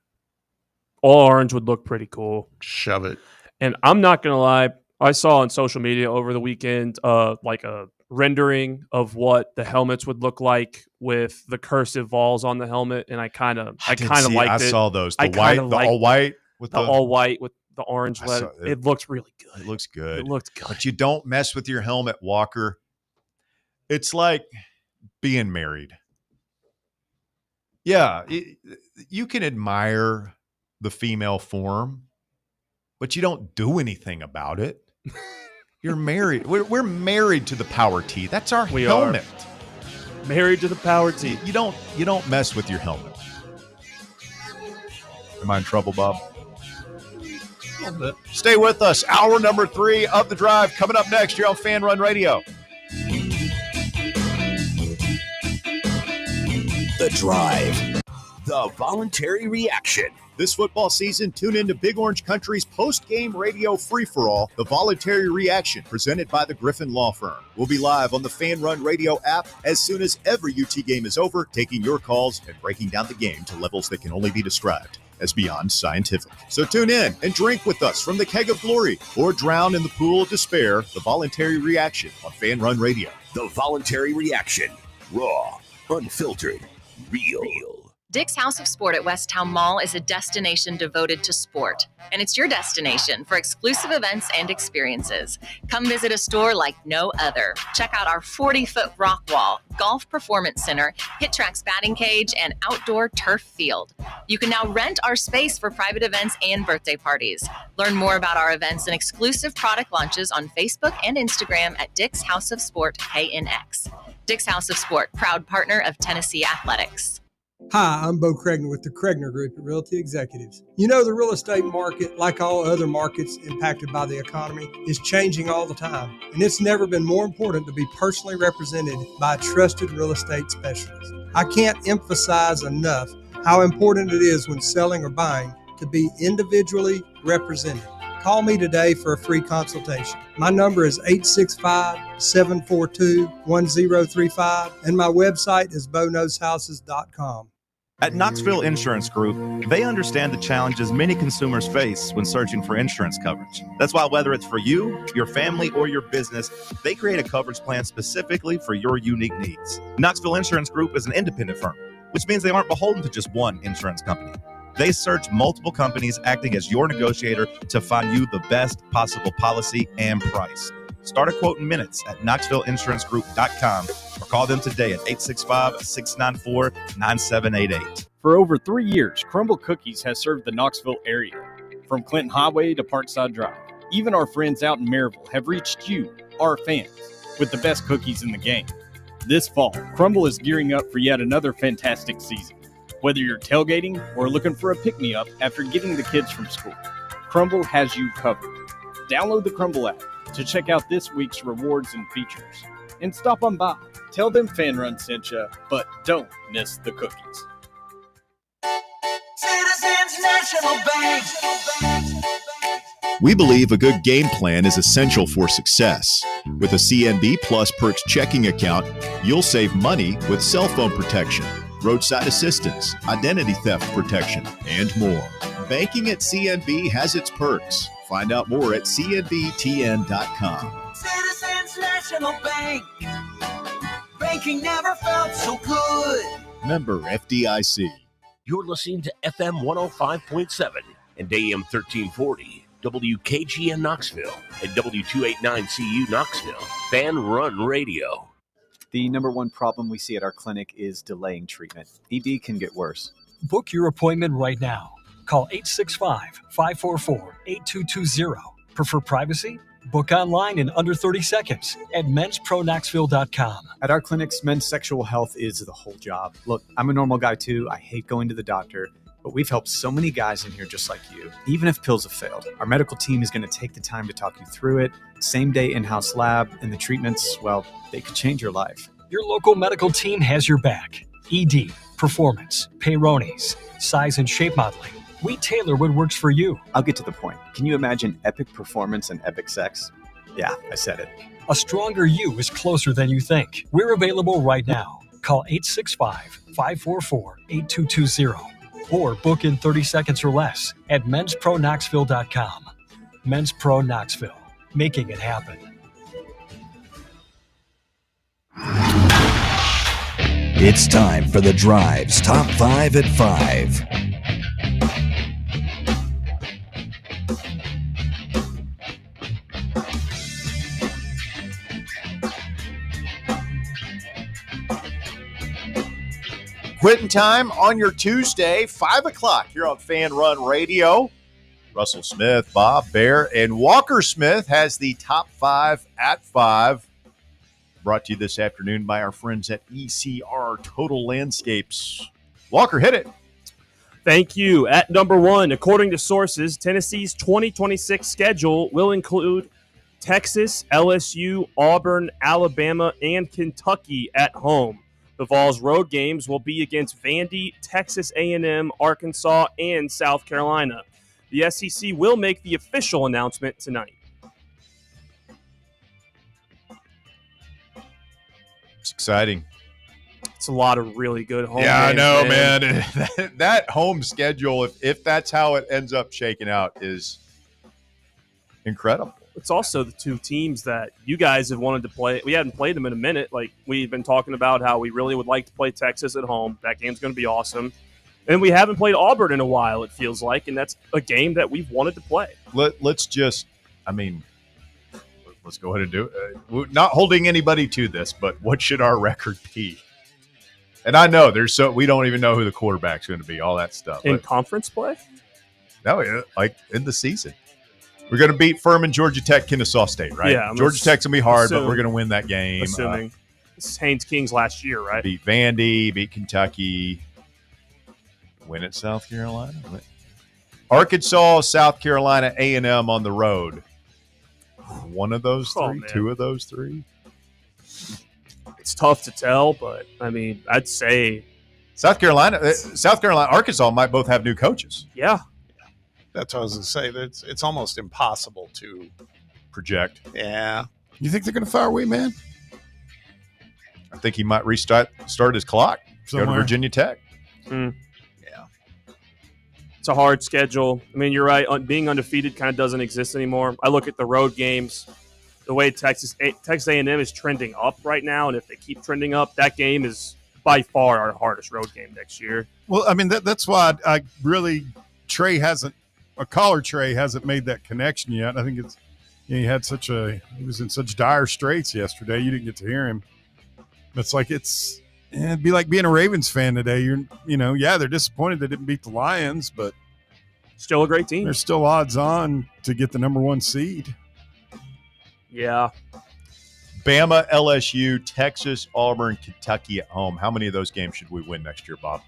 All orange would look pretty cool. Shove it. And I'm not going to lie. I saw on social media over the weekend, like a rendering of what the helmets would look like with the cursive Vols on the helmet. And I kind of liked it. I saw those. The all white with the orange letter. It looks really good. It looks good. It looked good. But you don't mess with your helmet, Walker. It's like being married. Yeah, you can admire the female form, but you don't do anything about it. You're married. We're married to the Power Tee. That's our helmet. Married to the Power Tee. You don't mess with your helmet. Am I in trouble, Bob? A little bit. Stay with us. Hour number 3 of The Drive coming up next here on Fan Run Radio. The Drive. The voluntary reaction. This football season, tune in to Big Orange Country's post-game radio free-for-all, The Voluntary Reaction, presented by the Griffin Law Firm. We'll be live on the Fan Run Radio app as soon as every UT game is over, taking your calls and breaking down the game to levels that can only be described as beyond scientific. So tune in and drink with us from the keg of glory or drown in the pool of despair. The Voluntary Reaction on Fan Run Radio. The Voluntary Reaction. Raw, unfiltered, real. Dick's House of Sport at West Town Mall is a destination devoted to sport, and it's your destination for exclusive events and experiences. Come visit a store like no other. Check out our 40-foot rock wall, golf performance center, Hit Tracks batting cage, and outdoor turf field. You can now rent our space for private events and birthday parties. Learn more about our events and exclusive product launches on Facebook and Instagram at Dick's House of Sport KNX. Dick's House of Sport, proud partner of Tennessee Athletics. Hi, I'm Bo Cregner with the Cregner Group at Realty Executives. You know, the real estate market, like all other markets impacted by the economy, is changing all the time. And it's never been more important to be personally represented by a trusted real estate specialist. I can't emphasize enough how important it is when selling or buying to be individually represented. Call me today for a free consultation. My number is 865-742-1035, and my website is BoKnowsHouses.com. At Knoxville Insurance Group, they understand the challenges many consumers face when searching for insurance coverage. That's why whether it's for you, your family, or your business, they create a coverage plan specifically for your unique needs. Knoxville Insurance Group is an independent firm, which means they aren't beholden to just one insurance company. They search multiple companies, acting as your negotiator to find you the best possible policy and price. Start a quote in minutes at KnoxvilleInsuranceGroup.com or call them today at 865-694-9788. For over 3 years, Crumble Cookies has served the Knoxville area. From Clinton Highway to Parkside Drive, even our friends out in Maryville have reached you, our fans, with the best cookies in the game. This fall, Crumble is gearing up for yet another fantastic season. Whether you're tailgating or looking for a pick-me-up after getting the kids from school, Crumble has you covered. Download the Crumble app to check out this week's rewards and features. And stop on by. Tell them Fan Run sent you, but don't miss the cookies. Citizens National Bank. We believe a good game plan is essential for success. With a CNB Plus Perks checking account, you'll save money with cell phone protection. roadside assistance, identity theft protection, and more. Banking at CNB has its perks. Find out more at cnbtn.com. Citizens National Bank. Banking never felt so good. Member FDIC. You're listening to FM 105.7 and AM 1340, WKGN Knoxville, and W289CU Knoxville, Fan Run Radio. The number one problem we see at our clinic is delaying treatment. ED can get worse. Book your appointment right now. Call 865-544-8220. Prefer privacy? Book online in under 30 seconds at menspronknoxville.com. At our clinics, men's sexual health is the whole job. Look, I'm a normal guy too. I hate going to the doctor, but we've helped so many guys in here just like you. Even if pills have failed, our medical team is going to take the time to talk you through it. Same day in-house lab, and the treatments, well, they could change your life. Your local medical team has your back. ED, performance, Peyronie's, size and shape modeling. We tailor what works for you. I'll get to the point. Can you imagine epic performance and epic sex? Yeah, I said it. A stronger you is closer than you think. We're available right now. Call 865-544-8220 or book in 30 seconds or less at menspronknoxville.com. Men's Pro Knoxville, making it happen. It's time for The Drive's Top 5 at 5. Quitting time on your Tuesday, 5 o'clock here on Fan Run Radio. Russell Smith, Bob Bear, and Walker Smith has the top 5 at 5. Brought to you this afternoon by our friends at ECR Total Landscapes. Walker, hit it. Thank you. At number 1, according to sources, Tennessee's 2026 schedule will include Texas, LSU, Auburn, Alabama, and Kentucky at home. The Vols' road games will be against Vandy, Texas A&M, Arkansas, and South Carolina. The SEC will make the official announcement tonight. It's exciting. It's a lot of really good home Yeah, games, I know, man. That home schedule, if that's how it ends up shaking out, is incredible. It's also the two teams that you guys have wanted to play. We hadn't played them in a minute. Like, we've been talking about how we really would like to play Texas at home. That game's going to be awesome. And we haven't played Auburn in a while, it feels like, and that's a game that we've wanted to play. Let's go ahead and do it. We're not holding anybody to this, but what should our record be? And I know we don't even know who the quarterback's going to be, all that stuff. In conference play? No, like in the season. We're going to beat Furman, Georgia Tech, Kennesaw State, right? Yeah. Georgia Tech's going to be hard, but we're going to win that game. Assuming. This is Haynes King's last year, right? Beat Vandy, beat Kentucky, win at South Carolina. Arkansas, South Carolina, A&M on the road. One of those three, two of those three. It's tough to tell, but I mean, I'd say South Carolina, Arkansas might both have new coaches. Yeah. That's what I was going to say. It's almost impossible to project. Yeah. You think they're going to fire Wayman? I think he might start his clock. Go to Virginia Tech. Yeah. It's a hard schedule. I mean, you're right. Being undefeated kind of doesn't exist anymore. I look at the road games, the way Texas A&M is trending up right now, and if they keep trending up, that game is by far our hardest road game next year. Well, I mean, that's why I really Trey hasn't made that connection yet. I think it's he was in such dire straits yesterday. You didn't get to hear him. It's like it'd be like being a Ravens fan today. They're disappointed they didn't beat the Lions, but still a great team. They're still odds on to get the number 1 seed. Yeah. Bama, LSU, Texas, Auburn, Kentucky at home. How many of those games should we win next year, Bob?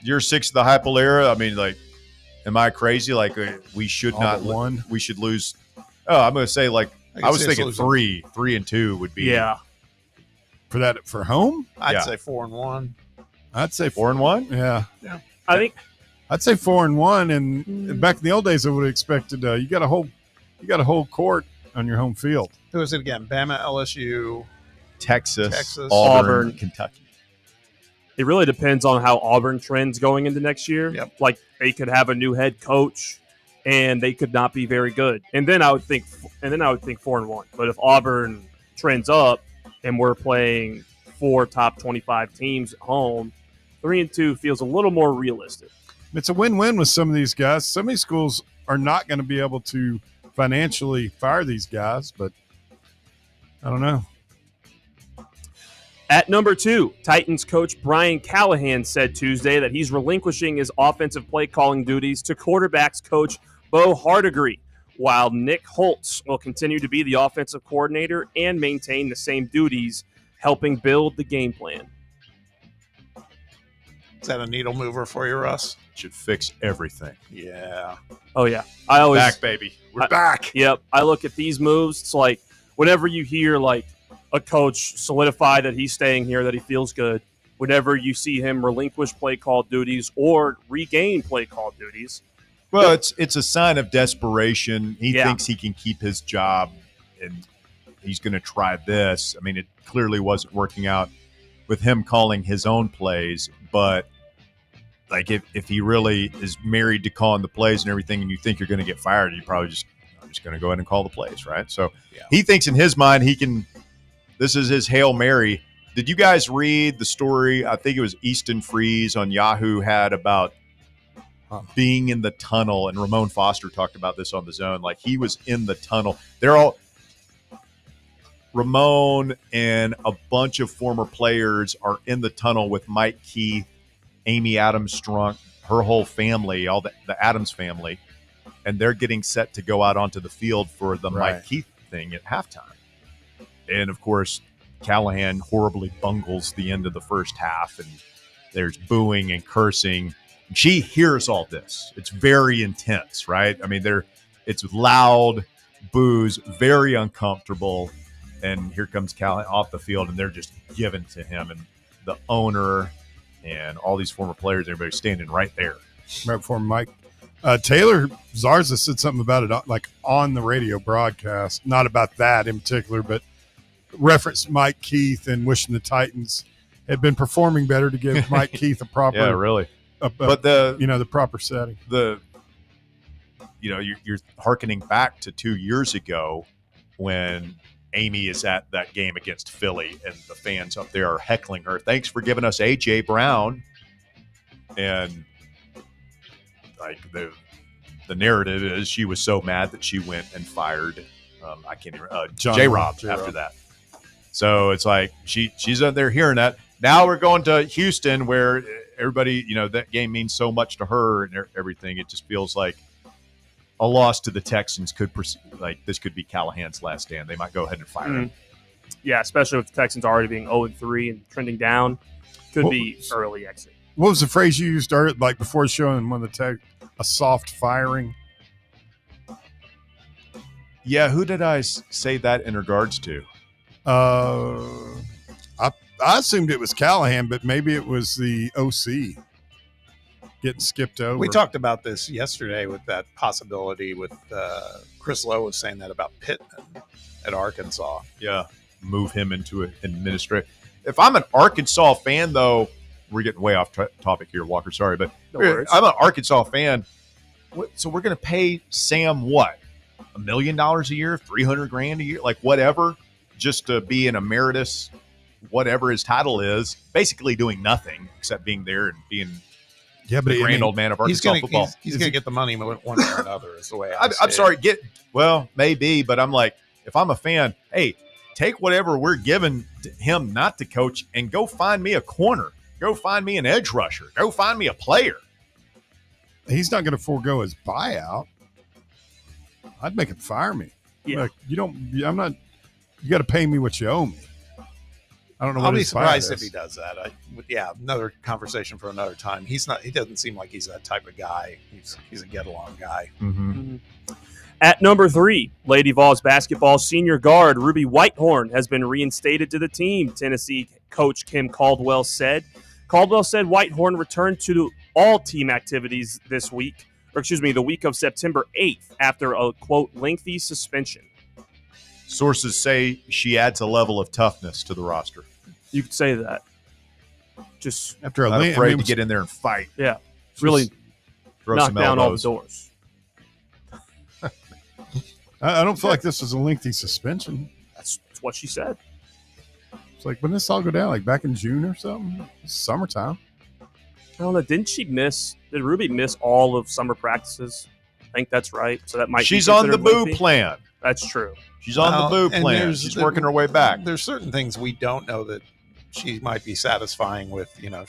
Year 6 of the Heupel era. I mean, like, am I crazy? Like, we should we should lose. Oh, I'm going to say, like, I was thinking 3 and 2 would be. Yeah. For home? I'd say 4-1. I'd say 4-1. Yeah. I think I'd say 4-1. And back in the old days, I would have expected you got a whole court on your home field. Who is it again? Bama, LSU, Texas, Auburn, Kentucky. It really depends on how Auburn trends going into next year. Yep. Like they could have a new head coach, and they could not be very good. And then I would think 4-1. But if Auburn trends up, and we're playing 4 top 25 teams at home, 3-2 feels a little more realistic. It's a win-win with some of these guys. Some of these schools are not going to be able to financially fire these guys, but I don't know. At number 2, Titans coach Brian Callahan said Tuesday that he's relinquishing his offensive play calling duties to quarterbacks coach Bo Hardegree, while Nick Holtz will continue to be the offensive coordinator and maintain the same duties, helping build the game plan. Is that a needle mover for you, Russ? Should fix everything. Yeah. Oh, yeah. I always back, baby. We're back. Yep. I look at these moves. It's like whenever you hear like a coach solidify that he's staying here, that he feels good, whenever you see him relinquish play call duties or regain play call duties. Well, it's a sign of desperation. He thinks he can keep his job, and he's going to try this. I mean, it clearly wasn't working out with him calling his own plays, but like if he really is married to calling the plays and everything, and you think you're going to get fired, you probably I'm just going to go ahead and call the plays, right? So he thinks in his mind he can. This is his Hail Mary. Did you guys read the story? I think it was Easton Freeze on Yahoo had about being in the tunnel, and Ramon Foster talked about this on The Zone. Like he was in the tunnel. They're all Ramon and a bunch of former players are in the tunnel with Mike Keith, Amy Adams Strunk, her whole family, all the Adams family, and they're getting set to go out onto the field for the Mike Keith thing at halftime. And of course, Callahan horribly bungles the end of the first half, and there's booing and cursing. She hears all this. It's very intense, right? I mean, it's loud, boos, very uncomfortable. And here comes Callahan off the field, and they're just given to him. And the owner and all these former players, everybody's standing right there. Right before Mike. Taylor Zarza said something about it like on the radio broadcast, not about that in particular, but referenced Mike Keith and wishing the Titans had been performing better to give Mike Keith a proper, yeah, really. But the proper setting. You're hearkening back to 2 years ago when Amy is at that game against Philly, and the fans up there are heckling her. Thanks for giving us A.J. Brown, and like the narrative is she was so mad that she went and fired J-Rob after that. So it's like she's up there hearing that. Now we're going to Houston, where everybody, that game means so much to her and everything. It just feels like a loss to the Texans this could be Callahan's last stand. They might go ahead and fire him. Yeah, especially with the Texans already being 0-3 and trending down. Could be early exit. What was the phrase you used like before the show and one of the a soft firing? Yeah, who did I say that in regards to? I assumed it was Callahan, but maybe it was the OC getting skipped over. We talked about this yesterday with that possibility with Chris Lowe was saying that about Pittman at Arkansas. Yeah, move him into an administrator. If I'm an Arkansas fan, though, we're getting way off topic here, Walker. Sorry, but I'm an Arkansas fan. So we're going to pay Sam what? $1 million a year, $300,000 a year, like whatever, just to be an emeritus, whatever his title is, basically doing nothing except being there and being the grand old man of Arkansas football. He's going to get the money one way or another is the way I'm sorry. Maybe, but I'm like, if I'm a fan, hey, take whatever we're giving him not to coach and go find me a corner. Go find me an edge rusher. Go find me a player. He's not going to forego his buyout. I'd make him fire me. Yeah. You got to pay me what you owe me. I don't know. I'll be surprised if he does that. Another conversation for another time. He doesn't seem like he's that type of guy. He's a get along guy. Mm-hmm. At number 3, Lady Vols basketball senior guard Ruby Whitehorn has been reinstated to the team, Tennessee coach Kim Caldwell said. Caldwell said Whitehorn returned to all team activities the week of September 8th after a, quote, lengthy suspension. Sources say she adds a level of toughness to the roster. You could say that. Just after not afraid to get in there and fight. Yeah, really throw knock some down all the elbows. doors. I don't feel like this was a lengthy suspension. That's what she said. It's like, when did this all go down? Like back in June or something? It's summertime. I don't know. Did Ruby miss all of summer practices? I think that's right. So that might be She's on the considered boo lengthy. plan. That's true. She's on the boo and plan. She's working her way back. There's certain things we don't know that she might be satisfying with. She might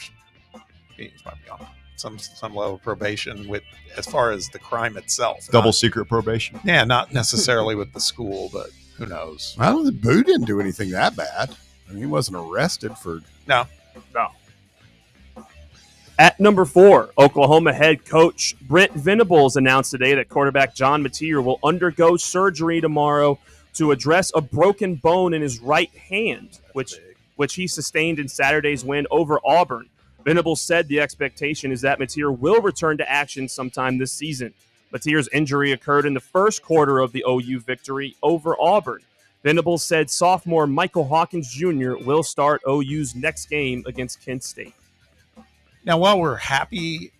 be on some level of probation with as far as the crime itself. Double secret probation. Yeah, not necessarily with the school, but who knows? I don't think Boo didn't do anything that bad. I mean, he wasn't arrested for. No. At number 4, Oklahoma head coach Brent Venables announced today that quarterback John Mateer will undergo surgery tomorrow to address a broken bone in his right hand, which he sustained in Saturday's win over Auburn. Venables said the expectation is that Mateer will return to action sometime this season. Mateer's injury occurred in the first quarter of the OU victory over Auburn. Venables said sophomore Michael Hawkins Jr. will start OU's next game against Kent State. Now, while we're happy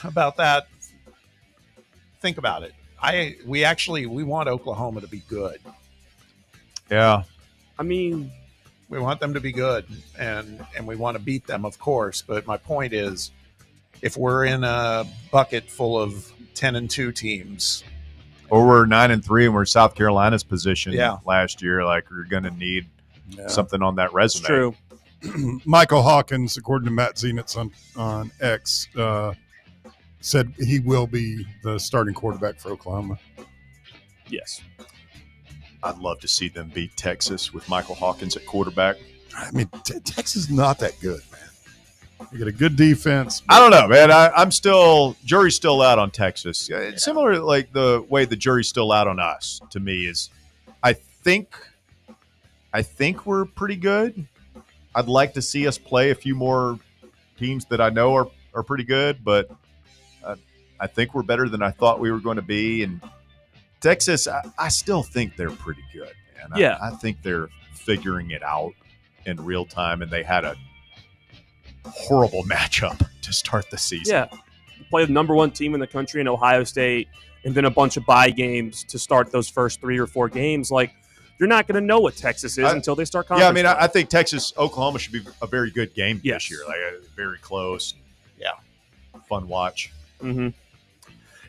about that, think about it. We want Oklahoma to be good. Yeah. I mean, we want them to be good, and we want to beat them, of course. But my point is, if we're in a bucket full of 10-2 teams, Or we're 9-3 and we're South Carolina's position Yeah. last year, like we're going to need something on that resume. True. Michael Hawkins, according to Matt Zenitz on X, said he will be the starting quarterback for Oklahoma. Yes. I'd love to see them beat Texas with Michael Hawkins at quarterback. I mean, Texas is not that good, man. They got a good defense. I don't know, man. I'm still jury's still out on Texas. It's similar to like the way the jury's still out on us. To me, is I think we're pretty good. I'd like to see us play a few more teams that I know are pretty good, but I think we're better than I thought we were going to be. And Texas, I still think they're pretty good, man. Yeah. I think they're figuring it out in real time, and they had a horrible matchup to start the season. Yeah. Play the number 1 team in the country in Ohio State, and then a bunch of bye games to start those first 3 or 4 games. Like, you're not going to know what Texas is until they start conference. Yeah, I mean, play. I think Oklahoma should be a very good game this year. Like, very close. Yeah. Fun watch. Mm-hmm.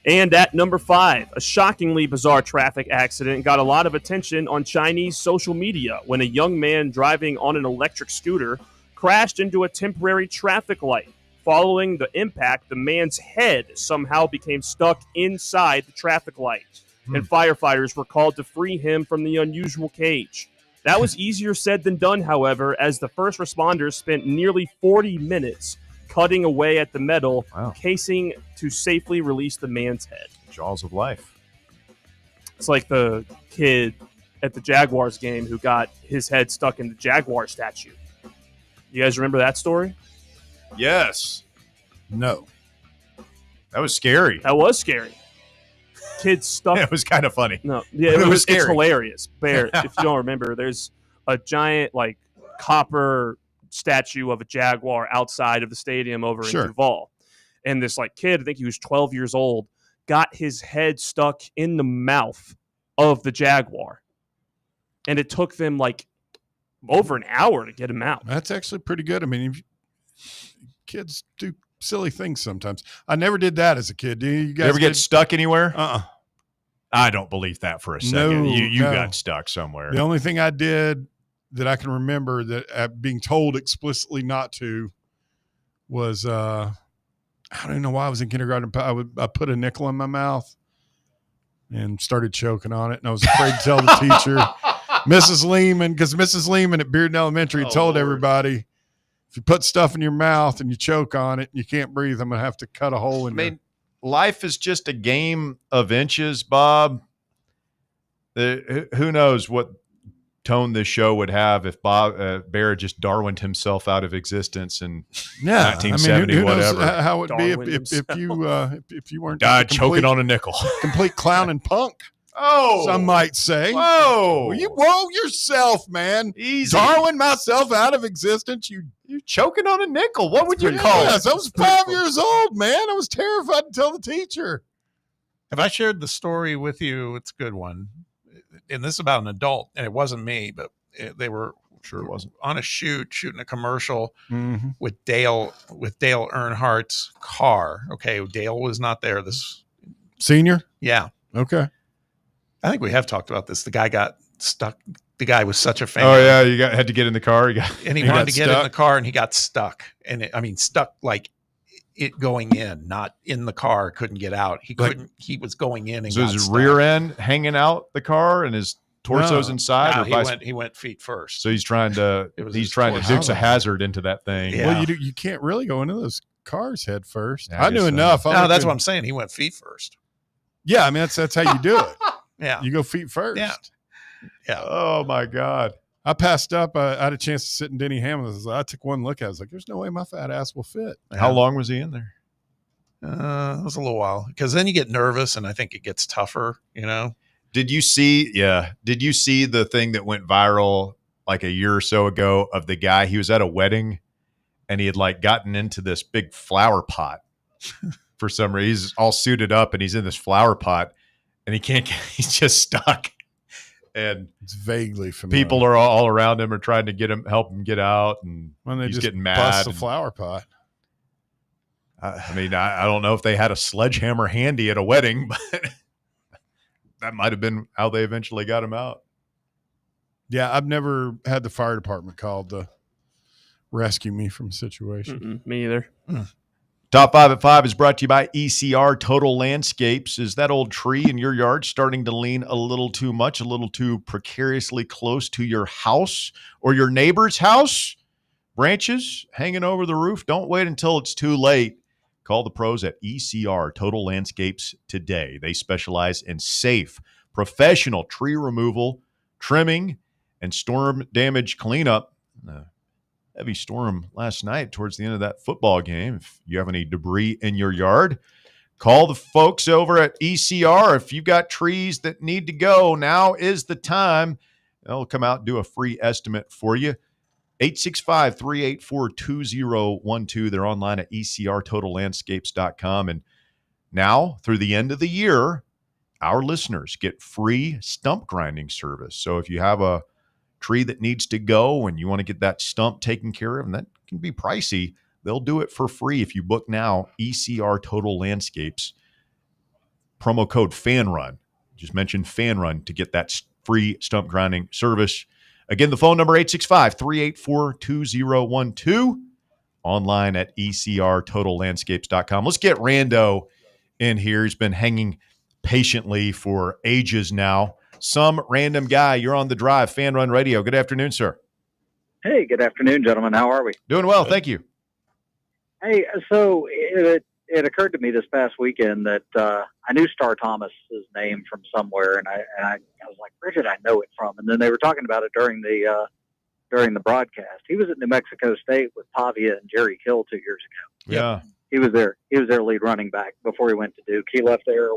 And at number 5, a shockingly bizarre traffic accident got a lot of attention on Chinese social media when a young man driving on an electric scooter crashed into a temporary traffic light. Following the impact, the man's head somehow became stuck inside the traffic light, and firefighters were called to free him from the unusual cage. That was easier said than done, however, as the first responders spent nearly 40 minutes cutting away at the metal casing to safely release the man's head. Jaws of life. It's like the kid at the Jaguars game who got his head stuck in the Jaguar statue. You guys remember that story? Yes. No. That was scary. That was scary. Kid stuck. It was kind of funny. No, yeah, But it was scary. It's hilarious. Bear, if you don't remember, there's a giant like copper statue of a jaguar outside of the stadium over Sure. in Duval. And this like kid, I think he was 12 years old, got his head stuck in the mouth of the jaguar. And it took them like over an hour to get him out. That's actually pretty good. I mean, kids do silly things sometimes. I never did that as a kid. Do you guys You ever get stuck anywhere? Uh-uh. I don't believe that for a second. No, You no. got stuck somewhere. The only thing I did that I can remember that being told explicitly not to was I don't even know why I was in kindergarten. I put a nickel in my mouth and started choking on it, and I was afraid to tell the teacher, Mrs. Lehman, because Mrs. Lehman at Bearden Elementary told everybody, if you put stuff in your mouth and you choke on it and you can't breathe, I'm going to have to cut a hole in your. Life is just a game of inches, Bob. Who knows what tone this show would have if Bob Bear just Darwined himself out of existence in 1970, who knows whatever. how it would be if you weren't died just a choking complete- on a nickel. complete clown and punk. Oh, some might say. Whoa. Well, you whoa yourself, man. Easy. Darwin myself out of existence. You're choking on a nickel. What would you call Yes, it? I was 5 years old, man. I was terrified to tell the teacher. Have I shared the story with you? It's a good one. And this is about an adult, and it wasn't me, but they were sure it wasn't on a shooting a commercial with Dale Earnhardt's car. Okay, Dale was not there. This senior, yeah, okay. I think we have talked about this. The guy got stuck. The guy was such a fan. Oh yeah, you had to get in the car. And he wanted to get in the car, and he got stuck. And stuck like it going in, not in the car. Couldn't get out. He couldn't. He was going in, and so got his stuck. rear end hanging out the car, and his torso's inside. No, or he went feet first. So he's trying to Dukes a hazard into that thing. Yeah. Well, you can't really go into those cars head first. Yeah, I knew guess so. enough. No, that's what I'm saying. He went feet first. Yeah, I mean that's how you do it. Yeah, you go feet first. Yeah. Oh my God. I passed up. I had a chance to sit in Denny Hamlin's. I took one look at it. I was like, there's no way my fat ass will fit. How long was he in there? It was a little while, because then you get nervous, and I think it gets tougher, Did you see the thing that went viral like a year or so ago of the guy? He was at a wedding and he had like gotten into this big flower pot for some reason. He's all suited up and he's in this flower pot and he's just stuck. And it's vaguely familiar. People are all around him are trying to help him get out, and they he's just getting mad. Bust the flower pot. I mean, I don't know if they had a sledgehammer handy at a wedding, but that might have been how they eventually got him out. Yeah, I've never had the fire department called to rescue me from a situation. Me either. Top 5 at 5 is brought to you by ECR Total Landscapes. Is that old tree in your yard starting to lean a little too much, a little too precariously close to your house or your neighbor's house? Branches hanging over the roof? Don't wait until it's too late. Call the pros at ECR Total Landscapes today. They specialize in safe, professional tree removal, trimming, and storm damage cleanup. Heavy storm last night towards the end of that football game. If you have any debris in your yard, call the folks over at ECR. If you've got trees that need to go, now is the time. They'll come out and do a free estimate for you. 865-384-2012. They're online at ecrtotallandscapes.com. And now, through the end of the year, our listeners get free stump grinding service. So if you have a tree that needs to go and you want to get that stump taken care of, and that can be pricey, they'll do it for free if you book now. ECR Total Landscapes, promo code FANRUN. Just mention FANRUN to get that free stump grinding service. Again, the phone number 865-384-2012, online at ecrtotallandscapes.com. Let's get Rando in here. He's been hanging patiently for ages now. Some random guy, you're on the drive, Fan Run Radio. Good afternoon, sir. Hey, good afternoon, gentlemen. How are we? Doing well, thank you. Hey, so it occurred to me this past weekend that I knew Star Thomas's name from somewhere, and I was like, where did I know it from? And then they were talking about it during the broadcast. He was at New Mexico State with Pavia and Jerry Kill 2 years ago. Yeah, he was their lead running back before he went to Duke. He left there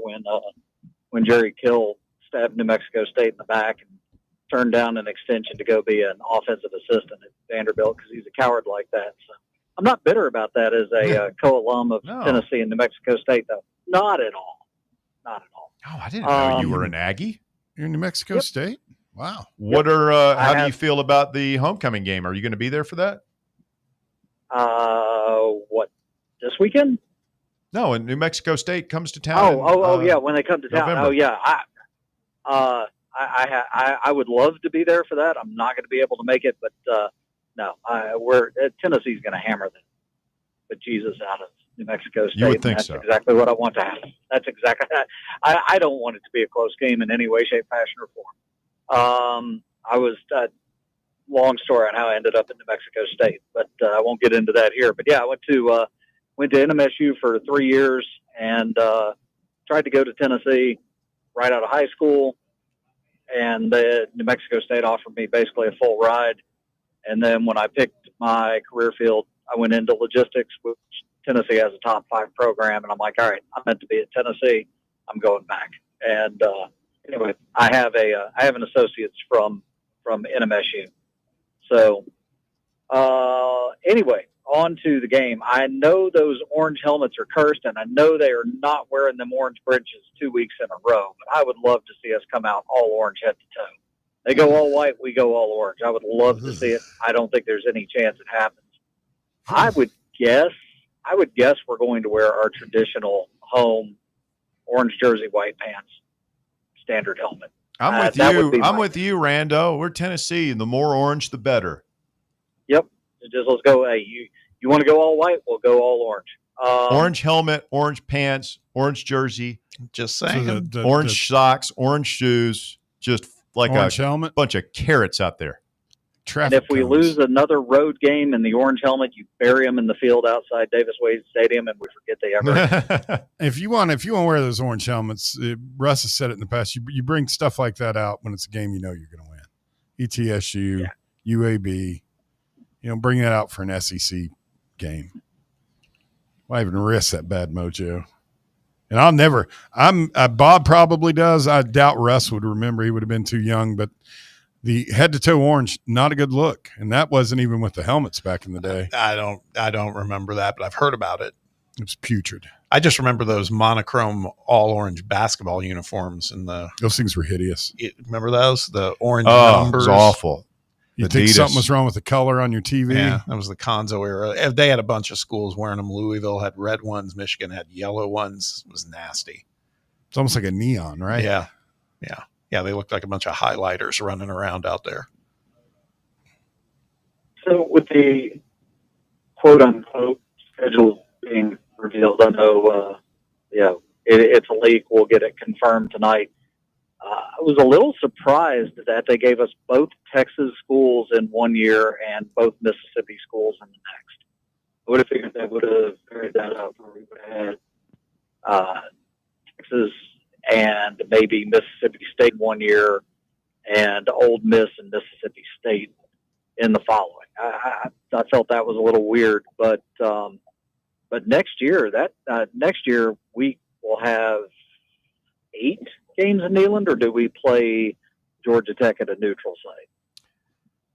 when Jerry Kill stabbed New Mexico State in the back and turned down an extension to go be an offensive assistant at Vanderbilt because he's a coward like that. So I'm not bitter about that as a co-alum of Tennessee and New Mexico State, though. Not at all. Not at all. Oh, I didn't know you were an Aggie. You're in New Mexico State? Wow. What are how do you feel about the homecoming game? Are you going to be there for that? What, this weekend? No, and New Mexico State comes to town. Yeah, when they come to town. November. Oh yeah. I would love to be there for that. I'm not going to be able to make it, but no, Tennessee's going to hammer them. But Jesus out of New Mexico State. You would think that's so. Exactly what I want to happen. That's exactly. I don't want it to be a close game in any way, shape, fashion, or form. I was long story on how I ended up in New Mexico State, but I won't get into that here. But yeah, I went to NMSU for 3 years and tried to go to Tennessee right out of high school, and New Mexico State offered me basically a full ride. And then when I picked my career field, I went into logistics, which Tennessee has a top 5 program, and I'm like, all right, I'm meant to be at Tennessee. I'm going back. And anyway, I have an associate's from NMSU. So anyway, on to the game. I know those orange helmets are cursed, and I know they are not wearing them orange bridges 2 weeks in a row, but I would love to see us come out all orange head to toe. They go all white, we go all orange. I would love to see it. I don't think there's any chance it happens. I would guess we're going to wear our traditional home orange jersey, white pants, standard helmet. I'm with you. I'm with you, Rando. We're Tennessee, and the more orange, the better. Yep. Just let's go. Hey, you want to go all white? We'll go all orange. Orange helmet, orange pants, orange jersey. Just saying. So orange socks, orange shoes. Just like orange a helmet. Bunch of carrots out there. And if we lose another road game in the orange helmet, you bury them in the field outside Davis-Wade Stadium, and we forget they ever. If you want to wear those orange helmets, Russ has said it in the past. You bring stuff like that out when it's a game you know you're going to win. ETSU, UAB. Bring that out for an SEC game. Why even risk that bad mojo? And Bob probably does. I doubt Russ would remember. He would have been too young, but the head-to-toe orange, not a good look, and that wasn't even with the helmets back in the day. I don't remember that, but I've heard about it. It was putrid. I just remember those monochrome all-orange basketball uniforms and those things were hideous. Remember those? The orange numbers. It was awful. You think something was wrong with the color on your TV? Yeah, that was the Conzo era. They had a bunch of schools wearing them. Louisville had red ones. Michigan had yellow ones. It was nasty. It's almost like a neon, right? Yeah. Yeah, they looked like a bunch of highlighters running around out there. So with the quote-unquote schedule being revealed, I know, it's a leak. We'll get it confirmed tonight. I was a little surprised that they gave us both Texas schools in 1 year and both Mississippi schools in the next. I would have figured they would have figured that out where we would have had Texas and maybe Mississippi State 1 year and Ole Miss and Mississippi State in the following. I felt that was a little weird, but next year we will have 8 games in Neyland, or do we play Georgia Tech at a neutral site?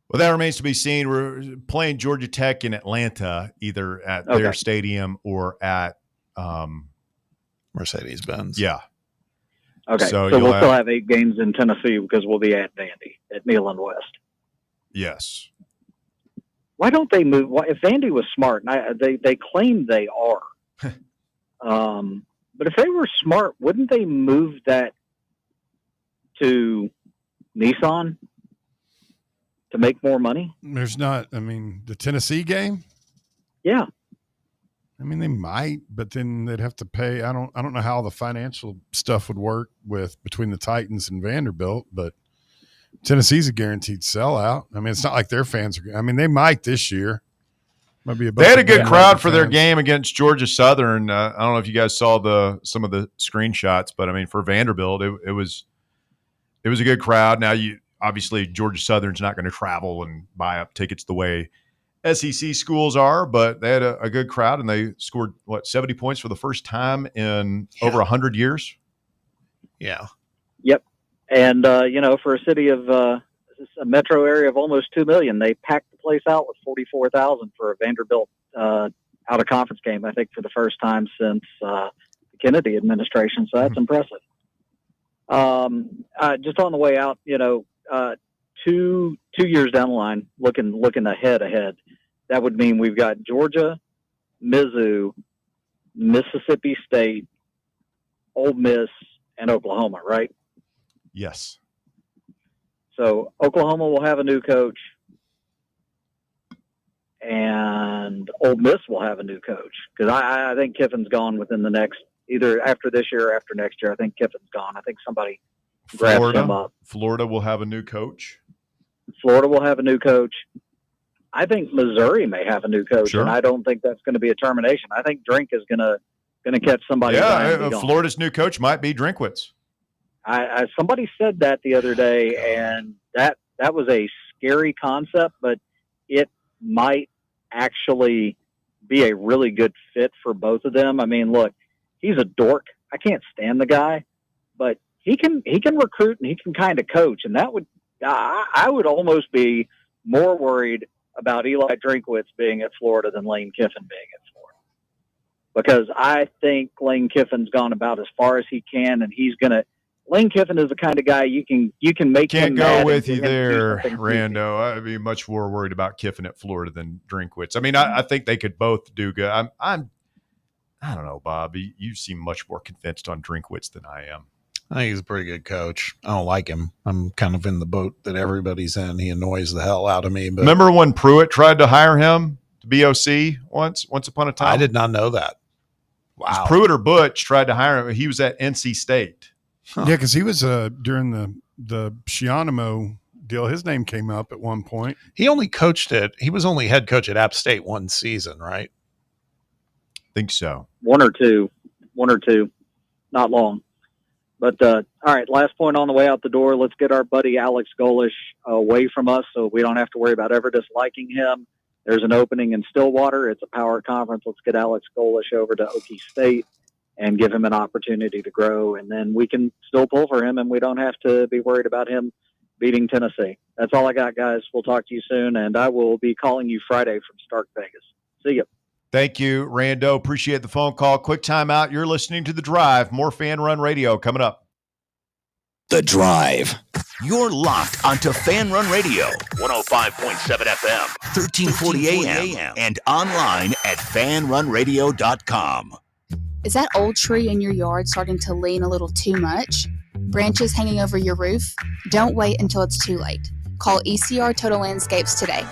Well, that remains to be seen. We're playing Georgia Tech in Atlanta, either at their stadium or at Mercedes-Benz. Yeah. Okay, so we'll still have 8 games in Tennessee because we'll be at Vandy at Neyland West. Yes. Why don't they move? If Vandy was smart, and they claim they are, but if they were smart, wouldn't they move that to Nissan to make more money? The Tennessee game? Yeah. They might, but then they'd have to pay. I don't know how the financial stuff would work between the Titans and Vanderbilt, but Tennessee's a guaranteed sellout. It's not like their fans are. They might this year. Might be they had a good crowd for their game against Georgia Southern. I don't know if you guys saw some of the screenshots, but for Vanderbilt, it was a good crowd. Now, obviously Georgia Southern's not going to travel and buy up tickets the way SEC schools are, but they had a good crowd, and they scored 70 points for the first time in over 100 years. Yeah. Yep. And for a city of a metro area of almost 2 million, they packed the place out with 44,000 for a Vanderbilt out of conference game. I think for the first time since the Kennedy administration. So that's impressive. Just on the way out, 2 years down the line, looking ahead, that would mean we've got Georgia, Mizzou, Mississippi State, Ole Miss, and Oklahoma, right? Yes. So Oklahoma will have a new coach, and Ole Miss will have a new coach, because I think Kiffin's gone within the next, either after this year or after next year. I think Kiffin's gone. I think somebody grabs him up. Florida will have a new coach. Florida will have a new coach. I think Missouri may have a new coach, and I don't think that's going to be a termination. I think Drink is going to catch somebody. Yeah, Florida's new coach might be Drinkwitz. Somebody said that the other day, and that was a scary concept, but it might actually be a really good fit for both of them. Look, he's a dork. I can't stand the guy, but he can recruit and he can kind of coach, and that would I would almost be more worried about Eli Drinkwitz being at Florida than Lane Kiffin being at Florida, because I think Lane Kiffin's gone about as far as he can, and Lane Kiffin is the kind of guy you can make. Can't him go mad with and you get him to do there, something Rando. I'd be much more worried about Kiffin at Florida than Drinkwitz. I mean, I think they could both do good. I don't know, Bob. You seem much more convinced on Drinkwitz than I am. I think he's a pretty good coach. I don't like him. I'm kind of in the boat that everybody's in. He annoys the hell out of me. But remember when Pruitt tried to hire him to be OC once upon a time? I did not know that. Wow. Pruitt or Butch tried to hire him. He was at NC State. Huh. Yeah, because he was during the Shianamo deal. His name came up at one point. He only coached it. He was only head coach at App State one season, right? Think so. One or two, not long. But all right, last point on the way out the door. Let's get our buddy Alex Golish away from us, so we don't have to worry about ever disliking him. There's an opening in Stillwater. It's a power conference. Let's get Alex Golish over to Okie State and give him an opportunity to grow, and then we can still pull for him, and we don't have to be worried about him beating Tennessee. That's all I got, guys. We'll talk to you soon, and I will be calling you Friday from Stark Vegas. See you. Thank you, Rando. Appreciate the phone call. Quick timeout. You're listening to The Drive. More Fan Run Radio coming up. The Drive. You're locked onto Fan Run Radio. 105.7 FM, 1340 AM, and online at fanrunradio.com. Is that old tree in your yard starting to lean a little too much? Branches hanging over your roof? Don't wait until it's too late. Call ECR Total Landscapes today.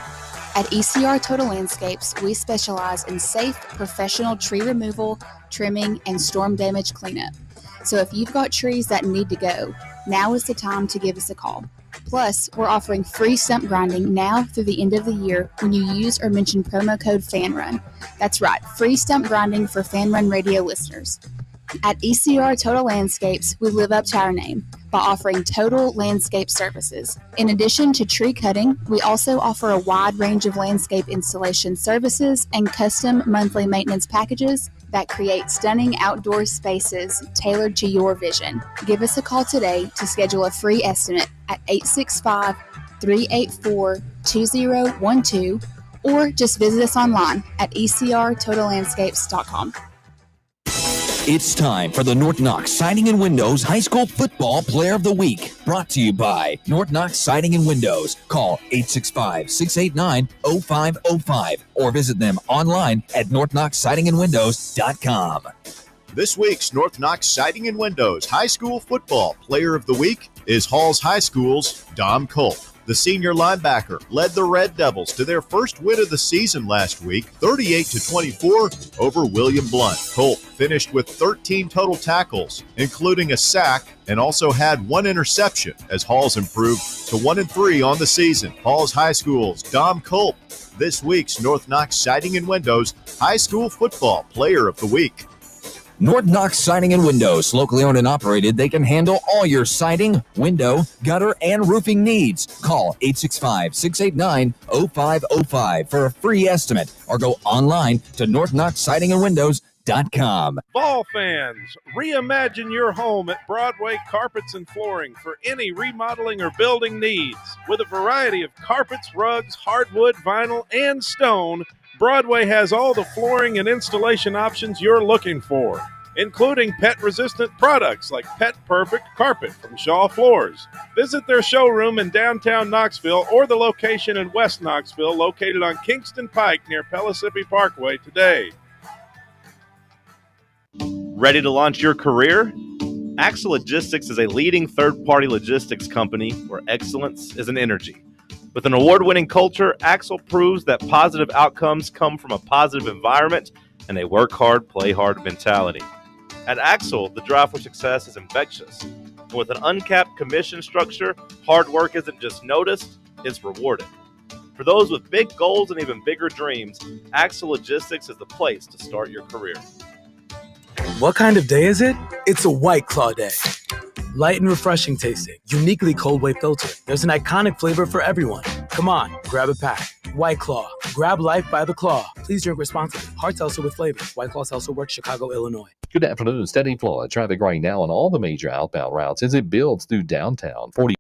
At ECR Total Landscapes, we specialize in safe, professional tree removal, trimming, and storm damage cleanup. So if you've got trees that need to go, now is the time to give us a call. Plus, we're offering free stump grinding now through the end of the year when you use or mention promo code FANRUN. That's right, free stump grinding for Fan Run Radio listeners. At ECR Total Landscapes, we live up to our name by offering total landscape services. In addition to tree cutting, we also offer a wide range of landscape installation services and custom monthly maintenance packages that create stunning outdoor spaces tailored to your vision. Give us a call today to schedule a free estimate at 865-384-2012 or just visit us online at ecrtotallandscapes.com. It's time for the North Knox Siding and Windows High School Football Player of the Week. Brought to you by North Knox Siding and Windows. Call 865-689-0505 or visit them online at northknoxsidingandwindows.com. This week's North Knox Siding and Windows High School Football Player of the Week is Halls High School's Dom Culp. The senior linebacker led the Red Devils to their first win of the season last week, 38-24 over William Blunt. Culp finished with 13 total tackles, including a sack, and also had one interception as Halls improved to 1-3 on the season. Halls High School's Dom Culp, this week's North Knox Siding and Windows High School Football Player of the Week. North Knox Siding and Windows, locally owned and operated. They can handle all your siding, window, gutter, and roofing needs. Call 865-689-0505 for a free estimate or go online to northknoxsidingandwindows.com. Ball fans, reimagine your home at Broadway Carpets and Flooring for any remodeling or building needs. With a variety of carpets, rugs, hardwood, vinyl, and stone, Broadway has all the flooring and installation options you're looking for, including pet-resistant products like Pet Perfect Carpet from Shaw Floors. Visit their showroom in downtown Knoxville or the location in West Knoxville located on Kingston Pike near Pellissippi Parkway today. Ready to launch your career? Axle Logistics is a leading third-party logistics company where excellence is an energy. With an award-winning culture, Axle proves that positive outcomes come from a positive environment and a work hard, play hard mentality. At Axle, the drive for success is infectious. And with an uncapped commission structure, hard work isn't just noticed, it's rewarded. For those with big goals and even bigger dreams, Axle Logistics is the place to start your career. What kind of day is it? It's a White Claw day. Light and refreshing tasting, uniquely cold way filtered. There's an iconic flavor for everyone. Come on, grab a pack. White Claw, grab life by the claw. Please drink responsibly. Hard seltzer with flavor. White Claw Seltzer Works, Chicago, Illinois. Good afternoon. Steady flow of traffic right now on all the major outbound routes as it builds through downtown. 40.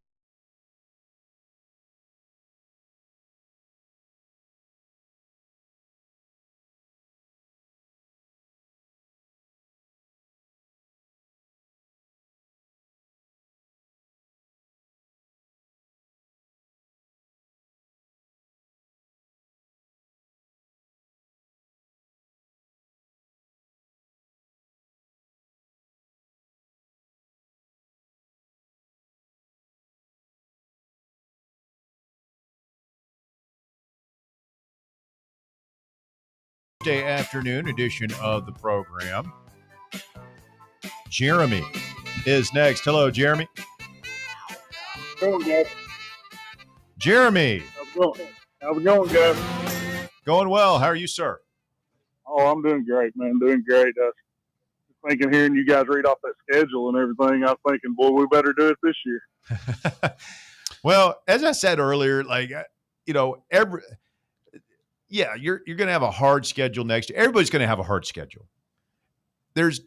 Tuesday afternoon edition of the program. Jeremy is next. Hello, Jeremy. Going, guys. Jeremy. How's it going, guys? Going well. How are you, sir? Oh, I'm doing great, man. Doing great. Thinking, hearing you guys read off that schedule and everything, I was thinking, boy, we better do it this year. Well, as I said earlier, you're going to have a hard schedule next year. Everybody's going to have a hard schedule. There's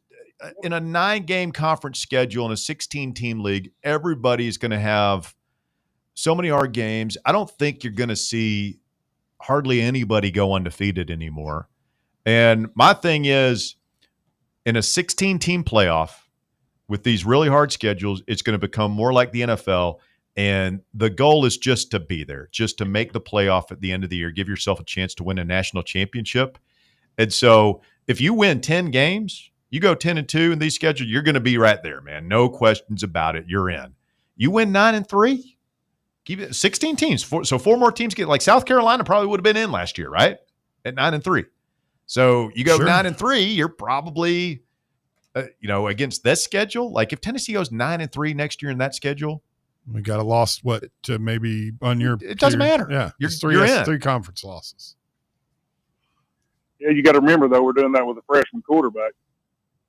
in a 9-game conference schedule in a 16-team league, everybody's going to have so many hard games. I don't think you're going to see hardly anybody go undefeated anymore. And my thing is, in a 16-team playoff with these really hard schedules, it's going to become more like the NFL. And the goal is just to be there, just to make the playoff at the end of the year, give yourself a chance to win a national championship. And so if you win 10 games, you go 10-2 in these schedules, you're going to be right there, man. No questions about it. You're in. You win 9-3, keep it 16 teams. So 4 more teams get, like South Carolina probably would have been in last year, right? At 9-3. So you go 9-3, you're probably, against this schedule. Like if Tennessee goes 9-3 next year in that schedule, we got a loss. What to maybe on your? It doesn't matter. Yeah, you're in. 3 conference losses. Yeah, you got to remember though, we're doing that with a freshman quarterback.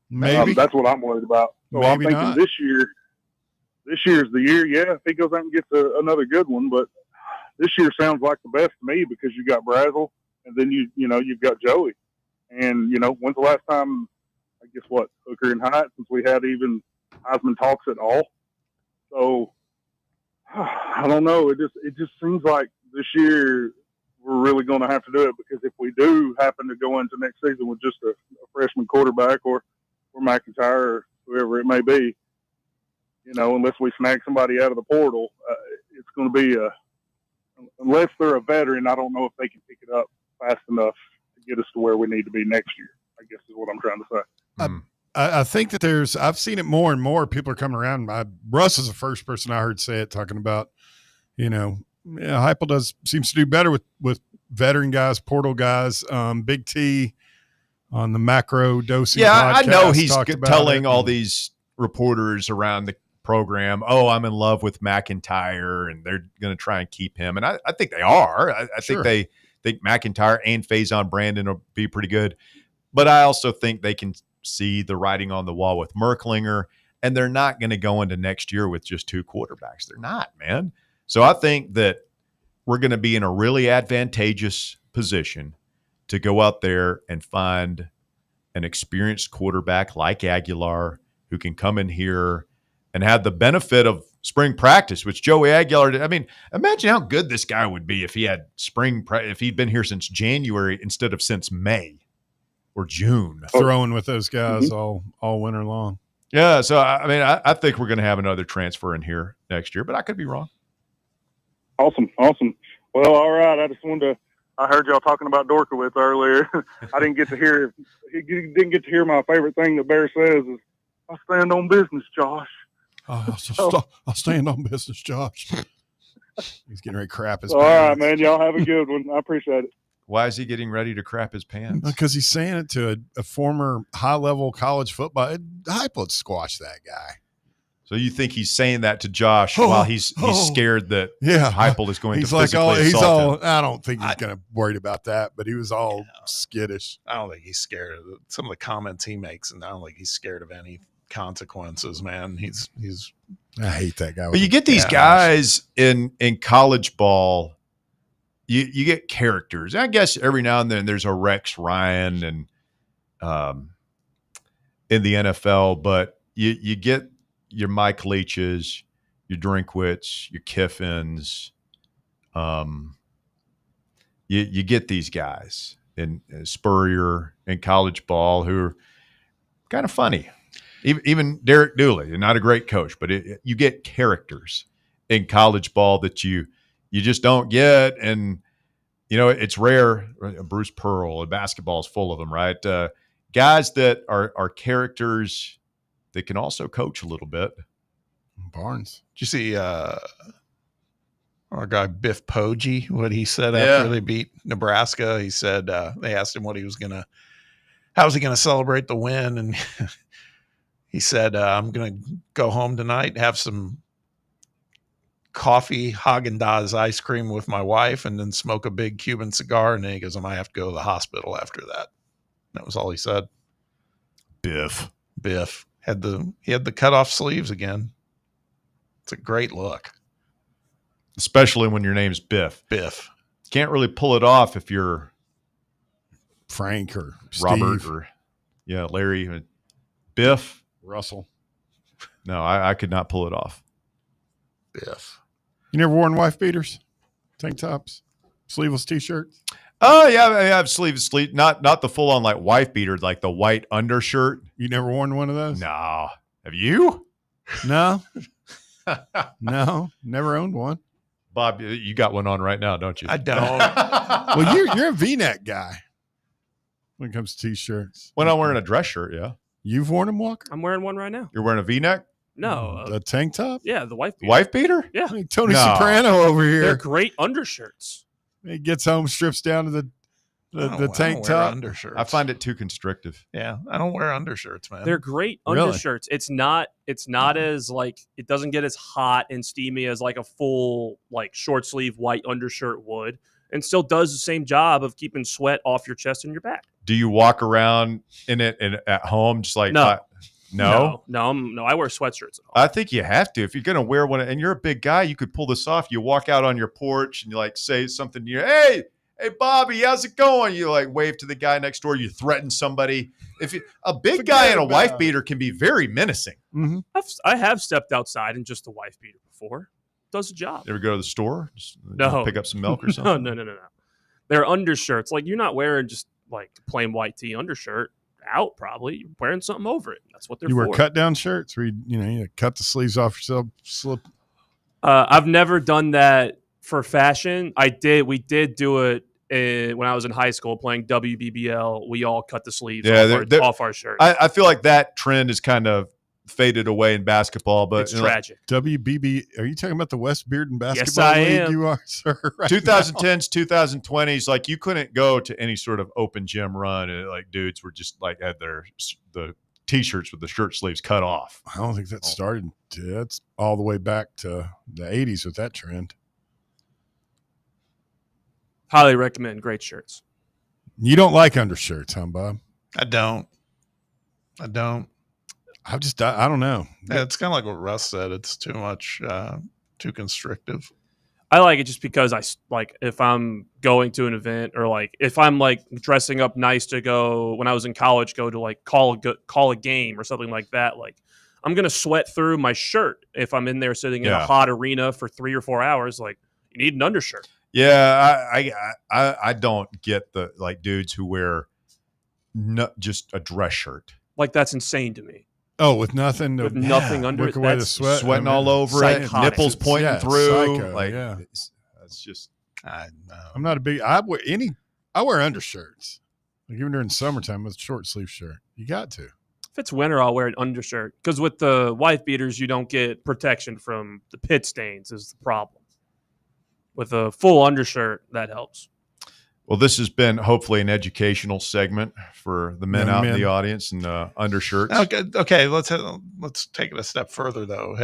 Maybe that's what I'm worried about. So maybe I'm thinking not. This year's the year. Yeah, if he goes out and gets another good one, but this year sounds like the best to me because you got Brazel and then you've got Joey. And, when's the last time, I guess, Hooker and Hyatt, since we had even Heisman talks at all? So, I don't know. It just seems like this year we're really going to have to do it because if we do happen to go into next season with just a freshman quarterback or McIntyre or whoever it may be, unless we snag somebody out of the portal, it's going to be unless they're a veteran, I don't know if they can pick it up fast enough to get us to where we need to be next year, I guess is what I'm trying to say. I think that I've seen it more and more. People are coming around. Russ is the first person I heard say it, talking about, Heupel seems to do better with veteran guys, portal guys. Big T on the macro dosing. Yeah, podcast I know he's telling it. all these reporters around the program, oh, I'm in love with McIntyre, and they're going to try and keep him. And I think they are. I think they think McIntyre and Faison Brandon will be pretty good. But I also think they can see the writing on the wall with Merklinger, and they're not going to go into next year with just 2 quarterbacks. They're not, man. So I think that we're going to be in a really advantageous position to go out there and find an experienced quarterback like Aguilar who can come in here and have the benefit of spring practice, which Joey Aguilar did. I mean, imagine how good this guy would be if he had if he'd been here since January instead of since May or June. Throwing with those guys all winter long. Yeah, so I think we're going to have another transfer in here next year, but I could be wrong. Awesome. Well, all right. I heard y'all talking about Dorkowitz earlier. I didn't get to hear my favorite thing that Bear says is, I stand on business, Josh. I'll stand on business, Josh. He's getting ready to crap his pants. All right, man. Y'all have a good one. I appreciate it. Why is he getting ready to crap his pants? Because he's saying it to a former high-level college football. Heupel would squash that guy. So you think he's saying that to Josh while he's scared that Heupel is going to physically assault him? I don't think he's going to worried about that, but he was all skittish. I don't think he's scared of some of the comments he makes, and I don't think he's scared of any consequences, man. He's I hate that guy. But you get these guys in college ball you get characters. I guess every now and then there's a Rex Ryan and in the NFL, but you get your Mike Leaches, your Drinkwitz, your Kiffins. You get these guys in Spurrier in college ball who are kind of funny. Even Derek Dooley, not a great coach, but you get characters in college ball that you just don't get. And, it's rare. Bruce Pearl, basketball is full of them, right? Guys that are characters that can also coach a little bit. Barnes. Did you see our guy Biff Poggi, what he said after they beat Nebraska? He said they asked him how was he gonna celebrate the win, and he said, I'm gonna go home tonight, have some coffee, Haagen-Dazs ice cream with my wife, and then smoke a big Cuban cigar. And then he goes, I might have to go to the hospital after that. That was all he said. Biff had the cut off sleeves again. It's a great look. Especially when your name's Biff. Can't really pull it off if you're Frank or Robert Steve. or Larry. Biff. Russell. No, I could not pull it off. Biff. You never worn wife beaters, tank tops, sleeveless T-shirts? Oh yeah, I have sleeves, not the full on like wife beater, like the white undershirt. You never worn one of those? No. Have you? No. No, never owned one. Bob, you got one on right now, don't you? I don't. Well, you're a V-neck guy when it comes to T-shirts. When I'm wearing a dress shirt, yeah. You've worn them, Walker? I'm wearing one right now. You're wearing a V-neck? No. A tank top? Yeah, the wife beater. Wife beater? Yeah. Hey, Tony Soprano over here. They're great undershirts. He gets home, strips down to the tank I don't wear top. undershirts. I find it too constrictive. Yeah, I don't wear undershirts, man. They're great Really? undershirts. It's not as like, it doesn't get as hot and steamy as like a full like short sleeve white undershirt would, and still does the same job of keeping sweat off your chest and your back. Do you walk around in it at home just like No. No? No, I wear sweatshirts at all. I think you have to. If you're going to wear one, and you're a big guy, you could pull this off. You walk out on your porch and you like say something to you. Hey, Bobby, how's it going? You like wave to the guy next door. You threaten somebody. A big guy in a wife beater can be very menacing. Mm-hmm. I have stepped outside in just a wife beater before. Does the job. You ever go to the store? Just No. pick up some milk or something? No. They're undershirts. Like, you're not wearing just like plain white tee undershirt out, probably. You're wearing something over it. That's what they're You for. wear cut down shirts where you cut the sleeves off yourself, slip. I've never done that for fashion. We did do it when I was in high school playing WBBL. We all cut the sleeves off our shirts. I feel like that trend is kind of faded away in basketball, but It's tragic. WBB, are you talking about the West Bearden Yes, basketball I league? am. You are, sir. Right 2010s, 2020s, like you couldn't go to any sort of open gym run, and like dudes were just like had the t-shirts with the shirt sleeves cut off. I don't think that started. That's all the way back to the 80s with that trend. Highly recommend. Great shirts. You don't like undershirts, huh, Bob? I don't. I don't know. Yeah, it's kind of like what Russ said. It's too much, too constrictive. I like it just because if I'm going to an event or like if I'm like dressing up nice to go when I was in college, go to like call a game or something like that. Like I'm going to sweat through my shirt if I'm in there sitting in a hot arena for 3 or 4 hours. Like you need an undershirt. Yeah, I don't get the like dudes who wear just a dress shirt. Like that's insane to me. Oh, with nothing under wick it. away the That's sweat, Sweating all over it, psychotic. nipples pointing Yeah, through. psycho, like yeah. that's just. I'm not a big. I wear undershirts. Like even during summertime with a short sleeve shirt, you got to. If it's winter, I'll wear an undershirt because with the wife beaters, you don't get protection from the pit stains. Is the problem. With a full undershirt, that helps. Well, this has been hopefully an educational segment for the men Young out in men. the audience and undershirts. Okay. Let's take it a step further though.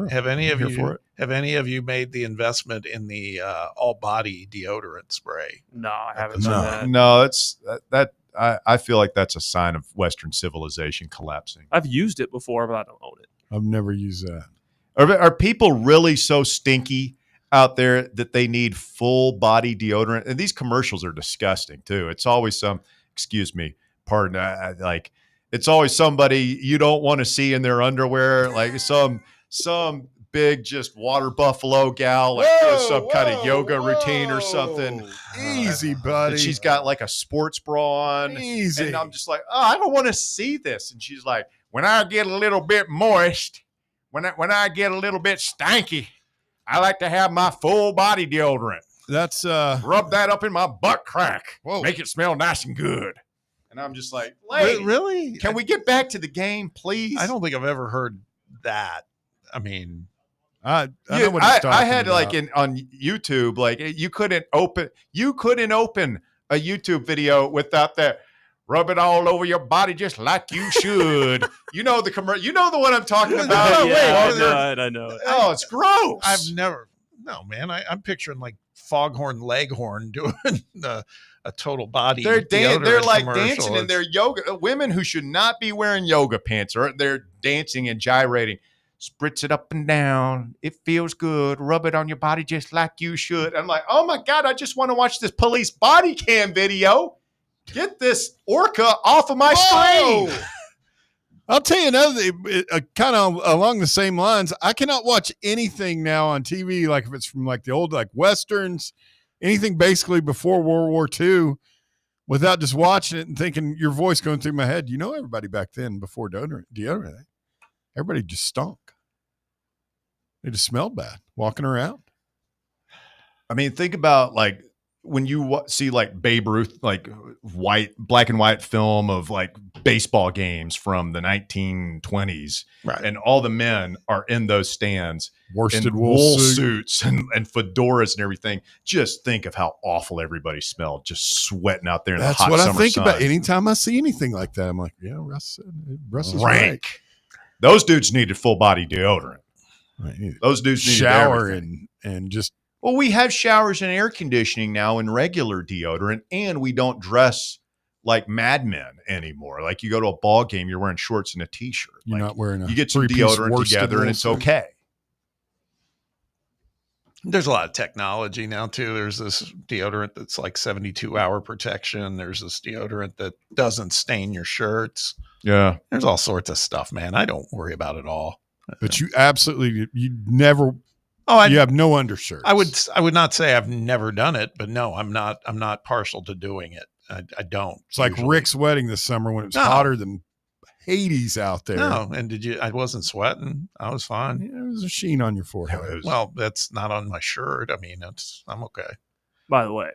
Have any of I'm here for it. you made the investment in the all body deodorant spray? No, I haven't done that. No, it's that. I feel like that's a sign of Western civilization collapsing. I've used it before, but I don't own it. I've never used that. Are people really so stinky out there that they need full body deodorant, and these commercials are disgusting too. It's always excuse me, pardon, like it's always somebody you don't want to see in their underwear, like some big just water buffalo gal, like some kind of yoga routine or something. Easy, buddy. And she's got like a sports bra on. Easy. And I'm just like, oh, I don't want to see this. And she's like, when I get a little bit moist, when I get a little bit stanky, I like to have my full body deodorant. That's rub that up in my butt crack. Whoa. Make it smell nice and good. And I'm just like, really? Can we get back to the game, please? I don't think I've ever heard that. I mean, I know what he's talking had about. like on YouTube, like you couldn't open a YouTube video without that. Rub it all over your body just like you should. You know the commercial. You know the one I'm talking about. I know. Oh, it's gross. I've never. No, man. I'm picturing like Foghorn Leghorn doing a total body. They're deodorant like commercial. dancing in their yoga. Women who should not be wearing yoga pants are they're dancing and gyrating. Spritz it up and down. It feels good. Rub it on your body just like you should. I'm like, oh my God, I just want to watch this police body cam video. Get this orca off of my screen. I'll tell you another thing, kind of along the same lines. I cannot watch anything now on TV, like if it's from like the old like Westerns, anything basically before World War II, without just watching it and thinking your voice going through my head. You know, everybody back then before deodorant, everybody just stunk. They just smelled bad walking around. I mean, think about like when you see like Babe Ruth, like black and white film of like baseball games from the 1920s, right? And all the men are in those stands, worsted in wool suits and fedoras and everything. Just think of how awful everybody smelled, just sweating out there in That's the hot what summer I think sun. about anytime I see anything like that. I'm like, yeah, Russ is rank. right. Those dudes needed full body deodorant. Right. Those dudes needed shower everything. and just. Well, we have showers and air conditioning now and regular deodorant, and we don't dress like madmen anymore. Like you go to a ball game, you're wearing shorts and a t-shirt. You're not wearing a you get some three-piece deodorant worsted together and wool it's suit. okay. There's a lot of technology now too. There's this deodorant that's like 72-hour protection. There's this deodorant that doesn't stain your shirts. Yeah. There's all sorts of stuff, man. I don't worry about it all. But you never. Oh, you have no undershirts. I would not say I've never done it, but no, I'm not partial to doing it. I don't. It's like Rick's wedding this summer when it was hotter than Hades out there. No, and I wasn't sweating. I was fine. Yeah, there was a sheen on your forehead. Well, that's not on my shirt. I mean, I'm okay. By the way,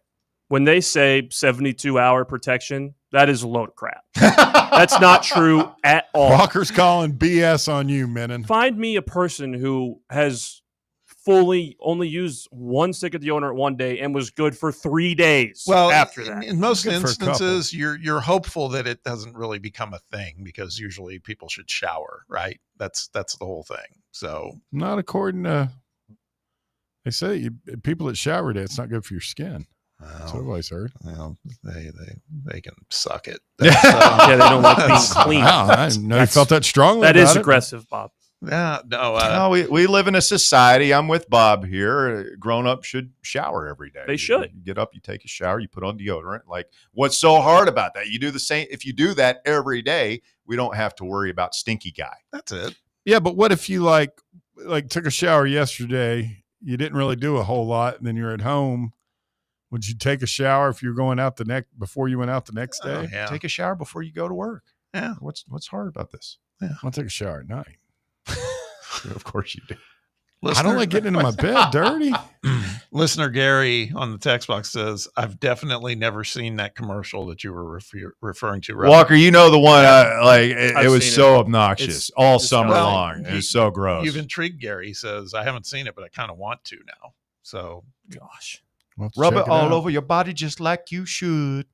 when they say 72-hour protection, that is a load of crap. That's not true at all. Walker's calling BS on you, Menon. Find me a person who has fully only used one stick of deodorant one day and was good for 3 days. Well, after that, in most Good for a instances, you're hopeful that it doesn't really become a thing because usually people should shower, right? That's the whole thing. So Not according to. They say people that showered it, it's not good for your skin. That's what I've always heard. Well, they can suck it. yeah, they don't like being clean. Wow, I didn't know you felt that strongly. That about is it. aggressive, Bob. Yeah, no. No, we live in a society. I'm with Bob here. Grown-ups should shower every day. They should. You get up, you take a shower, you put on deodorant. Like, what's so hard about that? You do the same. If you do that every day, we don't have to worry about stinky guy. That's it. Yeah, but what if you like took a shower yesterday? You didn't really do a whole lot, and then you're at home. Would you take a shower if you're going out before you went out the next day? Yeah. Take a shower before you go to work. Yeah. What's hard about this? Yeah, I'll take a shower at night. Of course you do. I don't like getting into my bed dirty. Listener Gary on the text box says, I've definitely never seen that commercial that you were referring to. Robert. Walker, you know the one. It I've was seen so it. obnoxious It's all just summer not- long. It was so gross. You've intrigued Gary. He says, I haven't seen it, but I kind of want to now. So, gosh. We'll have to Rub check it all out. over your body just like you should.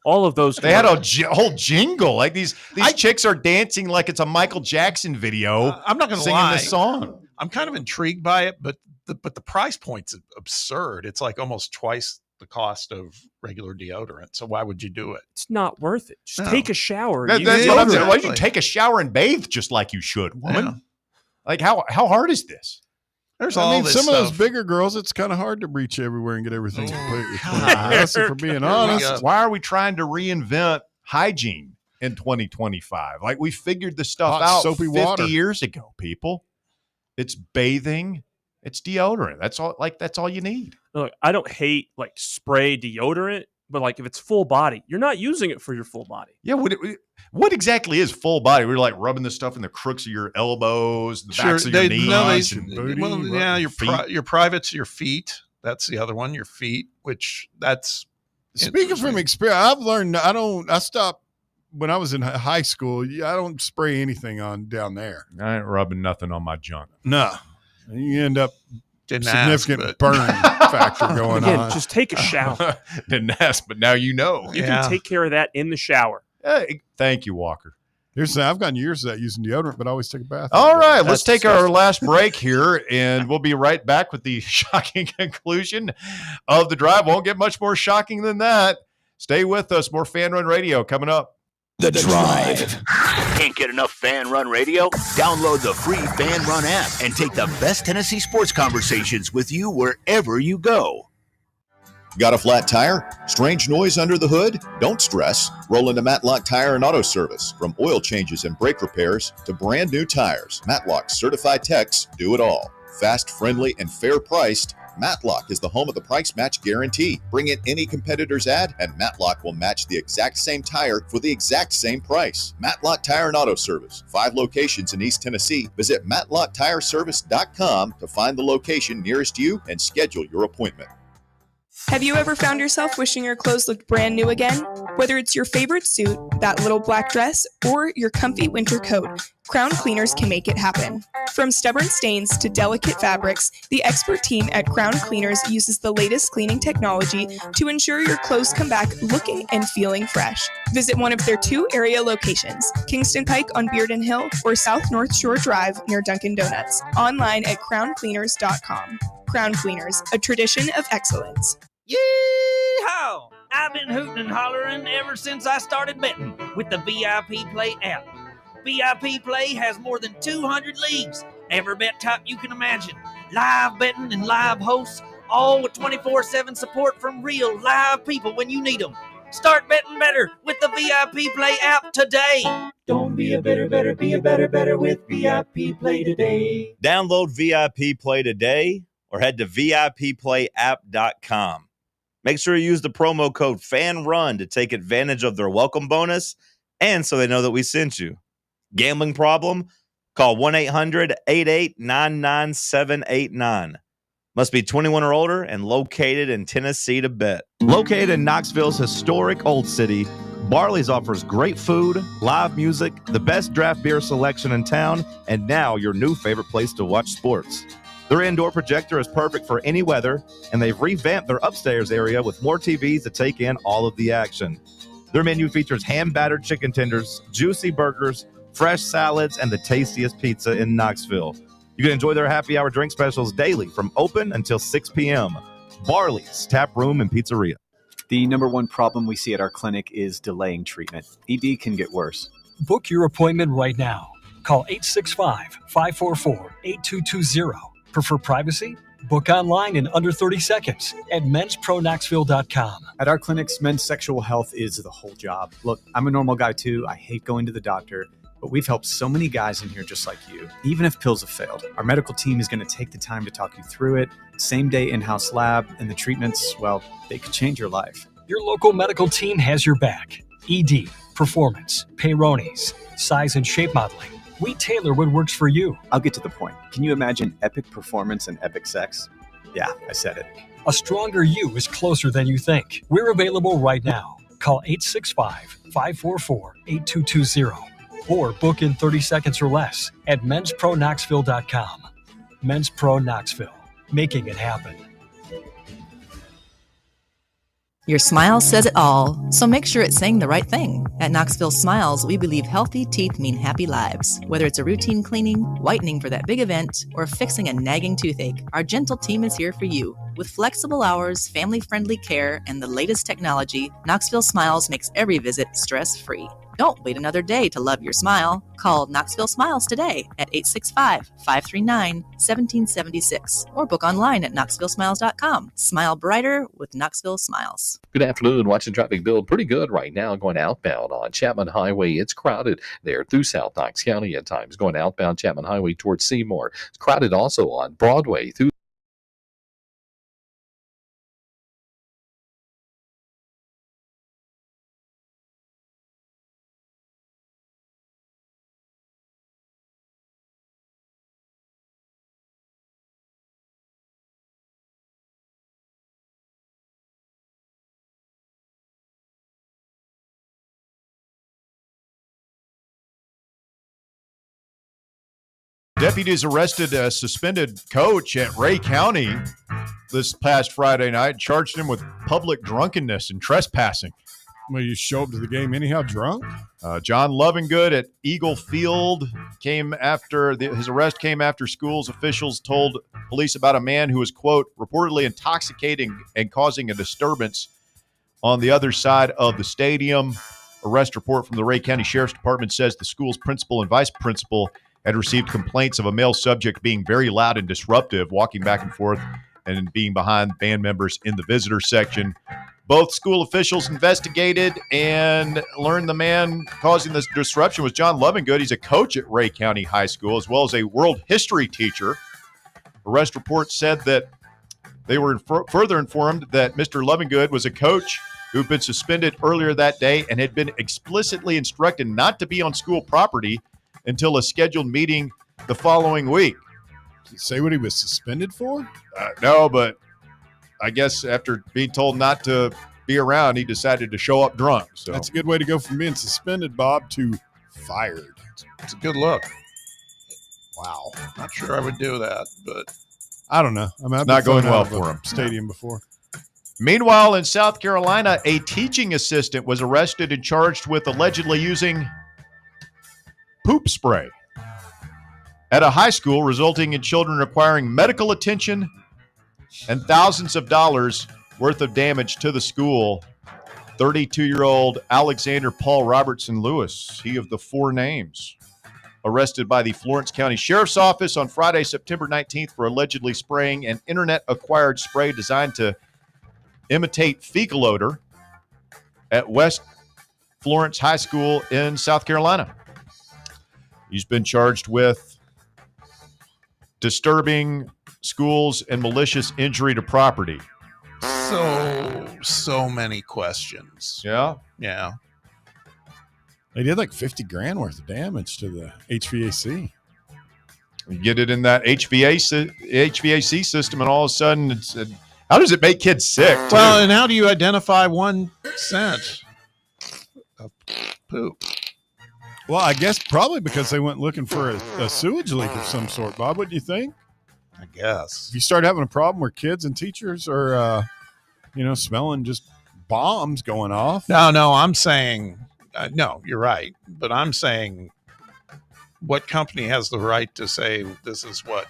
All of those. They had a whole jingle. Like these chicks are dancing like it's a Michael Jackson video. I'm not going to singing lie. this song. I'm kind of intrigued by it, but the price point's absurd. It's like almost twice the cost of regular deodorant. So why would you do it? It's not worth it. Just No. take a shower. That's and what use I'm saying. deodorant. Why don't you take a shower and bathe just like you should, woman? Yeah. Like how hard is this? There's I all mean, this some of those stuff. bigger girls, it's kind of hard to reach everywhere and get everything completely clean. God. That's for being honest. Why are we trying to reinvent hygiene in 2025? Like, we figured this stuff Hot, out soapy 50 water. years ago, people. It's bathing. It's deodorant. That's all you need. Look, I don't hate like spray deodorant, but like if it's full body, you're not using it for your full body. Yeah, what exactly is full body? We're like rubbing this stuff in the crooks of your elbows, the backs of your knees, and booty. Well, yeah, your privates, your feet. That's the other one, your feet, which that's. Speaking from experience, I've learned I stopped when I was in high school. I don't spray anything on down there. I ain't rubbing nothing on my junk. No. You end up Didn't significant ask, burn factor going Again, on. just take a shower. Didn't ask, but now you know. You can take care of that in the shower. Hey, thank you, Walker. Here's I've gotten years of that using deodorant, but I always take a bath. All right, let's That's take our disgusting. last break here, and we'll be right back with the shocking conclusion of the drive. Won't get much more shocking than that. Stay with us. More Fan Run Radio coming up. The Drive. Can't get enough Fan Run Radio? Download the free Fan Run app and take the best Tennessee sports conversations with you wherever you go. Got a flat tire? Strange noise under the hood? Don't stress. Roll into Matlock Tire and Auto Service. From oil changes and brake repairs to brand new tires, Matlock's certified techs do it all. Fast, friendly, and fair priced, Matlock is the home of the price match guarantee. Bring in any competitor's ad, and Matlock will match the exact same tire for the exact same price. Matlock Tire and Auto Service. 5 locations in East Tennessee. Visit MatlockTireService.com to find the location nearest you and schedule your appointment. Have you ever found yourself wishing your clothes looked brand new again? Whether it's your favorite suit, that little black dress, or your comfy winter coat, Crown Cleaners can make it happen. From stubborn stains to delicate fabrics, the expert team at Crown Cleaners uses the latest cleaning technology to ensure your clothes come back looking and feeling fresh. Visit one of their 2 area locations, Kingston Pike on Bearden Hill or South North Shore Drive near Dunkin' Donuts. Online at crowncleaners.com. Crown Cleaners, a tradition of excellence. Yeehaw! I've been hooting and hollering ever since I started betting with the VIP Play app. VIP Play has more than 200 leagues, every bet type you can imagine, live betting and live hosts, all with 24/7 support from real live people when you need them. Start betting better with the VIP Play app today. Don't be a better, be a better with VIP Play today. Download VIP Play today or head to VIPPlayApp.com. Make sure you use the promo code FANRUN to take advantage of their welcome bonus and so they know that we sent you. Gambling problem? Call 1-800-8899-789. Must be 21 or older and located in Tennessee to bet. Located in Knoxville's historic Old City, Barley's offers great food, live music, the best draft beer selection in town, and now your new favorite place to watch sports. Their indoor projector is perfect for any weather, and they've revamped their upstairs area with more TVs to take in all of the action. Their menu features hand-battered chicken tenders, juicy burgers, fresh salads, and the tastiest pizza in Knoxville. You can enjoy their happy hour drink specials daily from open until 6 p.m. Barley's Tap Room and Pizzeria. The number one problem we see at our clinic is delaying treatment. ED can get worse. Book your appointment right now. Call 865-544-8220. Prefer privacy? Book online in under 30 seconds at menspronaknoxville.com. At our clinics, men's sexual health is the whole job. Look, I'm a normal guy too. I hate going to the doctor, but we've helped so many guys in here just like you. Even if pills have failed, our medical team is going to take the time to talk you through it. Same day in-house lab, and the treatments, well, they could change your life. Your local medical team has your back. ED, performance, Peyronie's, size and shape modeling. We tailor what works for you. I'll get to the point. Can you imagine epic performance and epic sex? Yeah, I said it. A stronger you is closer than you think. We're available right now. Call 865-544-8220 or book in 30 seconds or less at menspronaknoxville.com. Men's Pro Knoxville, making it happen. Your smile says it all, so make sure it's saying the right thing. At Knoxville Smiles, we believe healthy teeth mean happy lives. Whether it's a routine cleaning, whitening for that big event, or fixing a nagging toothache, our gentle team is here for you. With flexible hours, family-friendly care, and the latest technology, Knoxville Smiles makes every visit stress-free. Don't wait another day to love your smile. Call Knoxville Smiles today at 865-539-1776 or book online at knoxvillesmiles.com. Smile brighter with Knoxville Smiles. Good afternoon. Watching traffic build pretty good right now going outbound on Chapman Highway. It's crowded there through South Knox County at times. Going outbound Chapman Highway towards Seymour. It's crowded also on Broadway through Deputies arrested a suspended coach at Ray County this past Friday night, charged him with public drunkenness and trespassing. Well, you show up to the game anyhow drunk? John Lovingood at Eagle Field his arrest came after schools officials told police about a man who was, quote, reportedly intoxicating and causing a disturbance on the other side of the stadium. Arrest report from the Ray County Sheriff's Department says the school's principal and vice principal had received complaints of a male subject being very loud and disruptive, walking back and forth and being behind band members in the visitor section. Both school officials investigated and learned the man causing this disruption was John Lovingood. He's a coach at Ray County High School, as well as a world history teacher. Arrest report said that they were further informed that Mr. Lovingood was a coach who had been suspended earlier that day and had been explicitly instructed not to be on school property until a scheduled meeting the following week. Did he say what he was suspended for? No, but I guess after being told not to be around, he decided to show up drunk. So that's a good way to go from being suspended, Bob, to fired. It's a good look. Wow. Not sure I would do that, but I don't know. I mean, I've not going well for him. Stadium before. Meanwhile, in South Carolina, a teaching assistant was arrested and charged with allegedly using poop spray at a high school, resulting in children requiring medical attention and thousands of dollars worth of damage to the school. 32-year-old Alexander Paul Robertson Lewis, he of the four names, arrested by the Florence County Sheriff's Office on Friday, September 19th for allegedly spraying an internet-acquired spray designed to imitate fecal odor at West Florence High School in South Carolina. He's been charged with disturbing schools and malicious injury to property. So many questions. Yeah? Yeah. They did like 50 grand worth of damage to the HVAC. You get it in that HVAC system, and all of a sudden, how does it make kids sick? Too? Well, and how do you identify 1 cent of poop? Well, I guess probably because they went looking for a sewage leak of some sort. Bob, what do you think? I guess. If you start having a problem where kids and teachers are, smelling just bombs going off. No, I'm saying, no, you're right. But I'm saying what company has the right to say this is what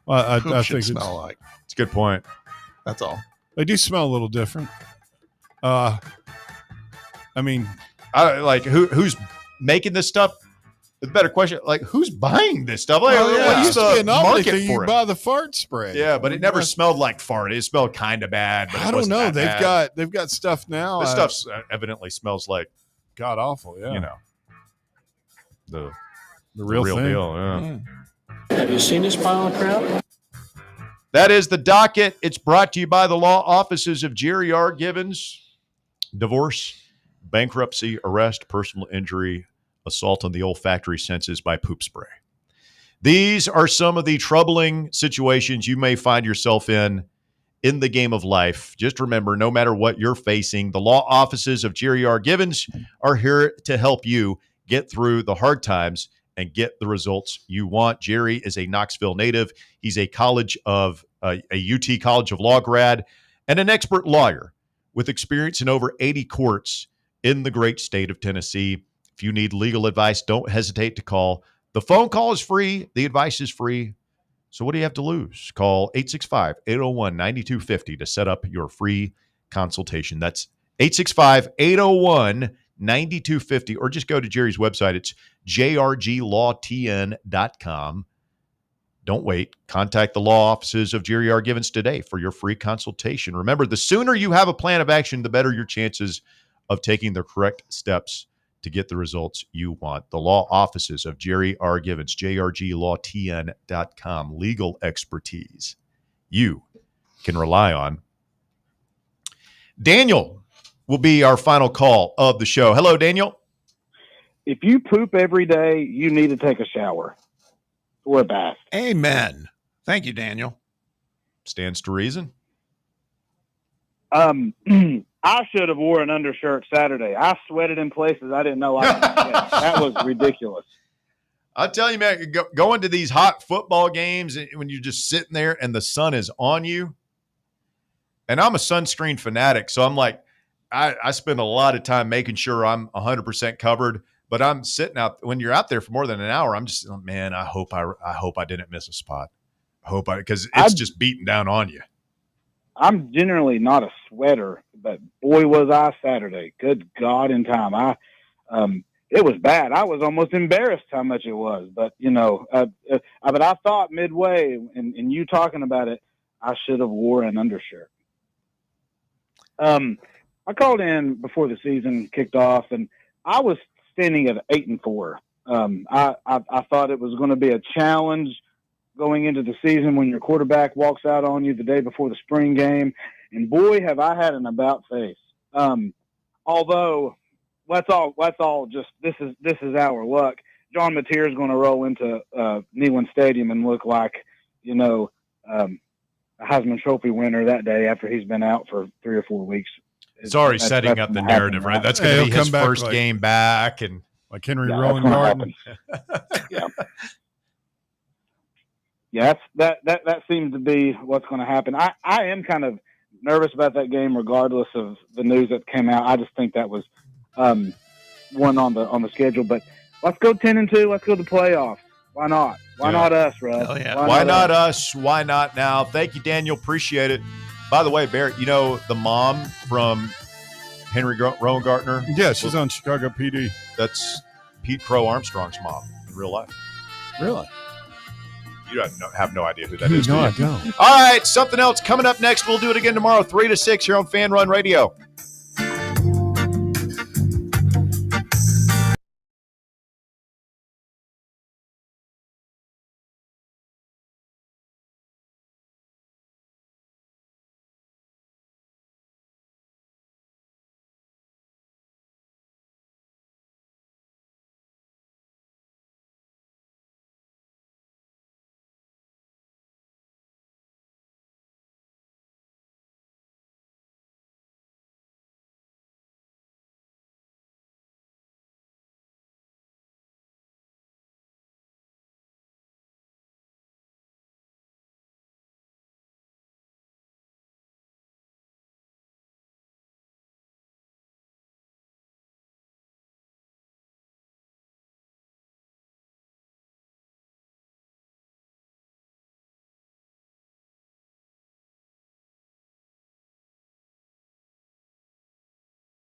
poop I should think smell like? It's a good point. That's all. They do smell a little different. Who's making this stuff? The better question, like, who's buying this stuff? Like, it used to be a novelty market thing. for You it? buy the fart spray. Yeah, but it never smelled like fart. It smelled kind of bad. But I don't know. They've got stuff now. This stuff evidently smells like god awful. Yeah, the real thing. deal. Yeah. Have you seen this pile of crap? That is the docket. It's brought to you by the law offices of Jerry R. Givens. Divorce, bankruptcy, arrest, personal injury, assault on the olfactory senses by poop spray. These are some of the troubling situations you may find yourself in the game of life. Just remember, no matter what you're facing, the law offices of Jerry R. Givens are here to help you get through the hard times and get the results you want. Jerry is a Knoxville native. He's a UT College of Law grad and an expert lawyer with experience in over 80 courts in the great state of Tennessee. If you need legal advice, don't hesitate to call. The phone call is free. The advice is free. So what do you have to lose? Call 865-801-9250 to set up your free consultation. That's 865-801-9250. 9250, or just go to Jerry's website. It's jrglawtn.com. Don't wait. Contact the law offices of Jerry R. Givens today for your free consultation. Remember, the sooner you have a plan of action, the better your chances of taking the correct steps to get the results you want. The law offices of Jerry R. Givens, jrglawtn.com. Legal expertise you can rely on. Daniel will be our final call of the show. Hello, Daniel. If you poop every day, you need to take a shower or a bath. Amen. Thank you, Daniel. Stands to reason. I should have wore an undershirt Saturday. I sweated in places I didn't know I could sweat. That was ridiculous. I'll tell you, man, going to these hot football games when you're just sitting there and the sun is on you. And I'm a sunscreen fanatic, so I'm like, I spend a lot of time making sure I'm 100% covered. But I'm sitting out when you're out there for more than an hour. I'm just, man, I hope I didn't miss a spot. Because it's just beating down on you. I'm generally not a sweater, but boy was I Saturday. Good God in time. It was bad. I was almost embarrassed how much it was, but but I thought midway in you talking about it, I should have wore an undershirt. I called in before the season kicked off, and I was standing at 8-4. I thought it was going to be a challenge going into the season when your quarterback walks out on you the day before the spring game. And boy, have I had an about face. Although let's all just, this is our luck. John Mateer is going to roll into Neyland Stadium and look like, a Heisman Trophy winner that day after he's been out for 3 or 4 weeks. It's already setting up the narrative, right? That's going to be his first game back, and like Henry Rowan Martin. Yeah. Yeah, that seems to be what's going to happen. I am kind of nervous about that game, regardless of the news that came out. I just think that was one on the schedule. But let's go 10-2. Let's go to the playoffs. Why not? Why not us, Russ? Oh, yeah. Why not us? Why not now? Thank you, Daniel. Appreciate it. By the way, Barrett, the mom from Henry Rowan Gardner? Yeah, she's on Chicago PD. That's Pete Crow Armstrong's mom in real life. Really? You have no idea who that is. No, I don't. All right, something else coming up next. We'll do it again tomorrow, 3 to 6 here on Fan Run Radio.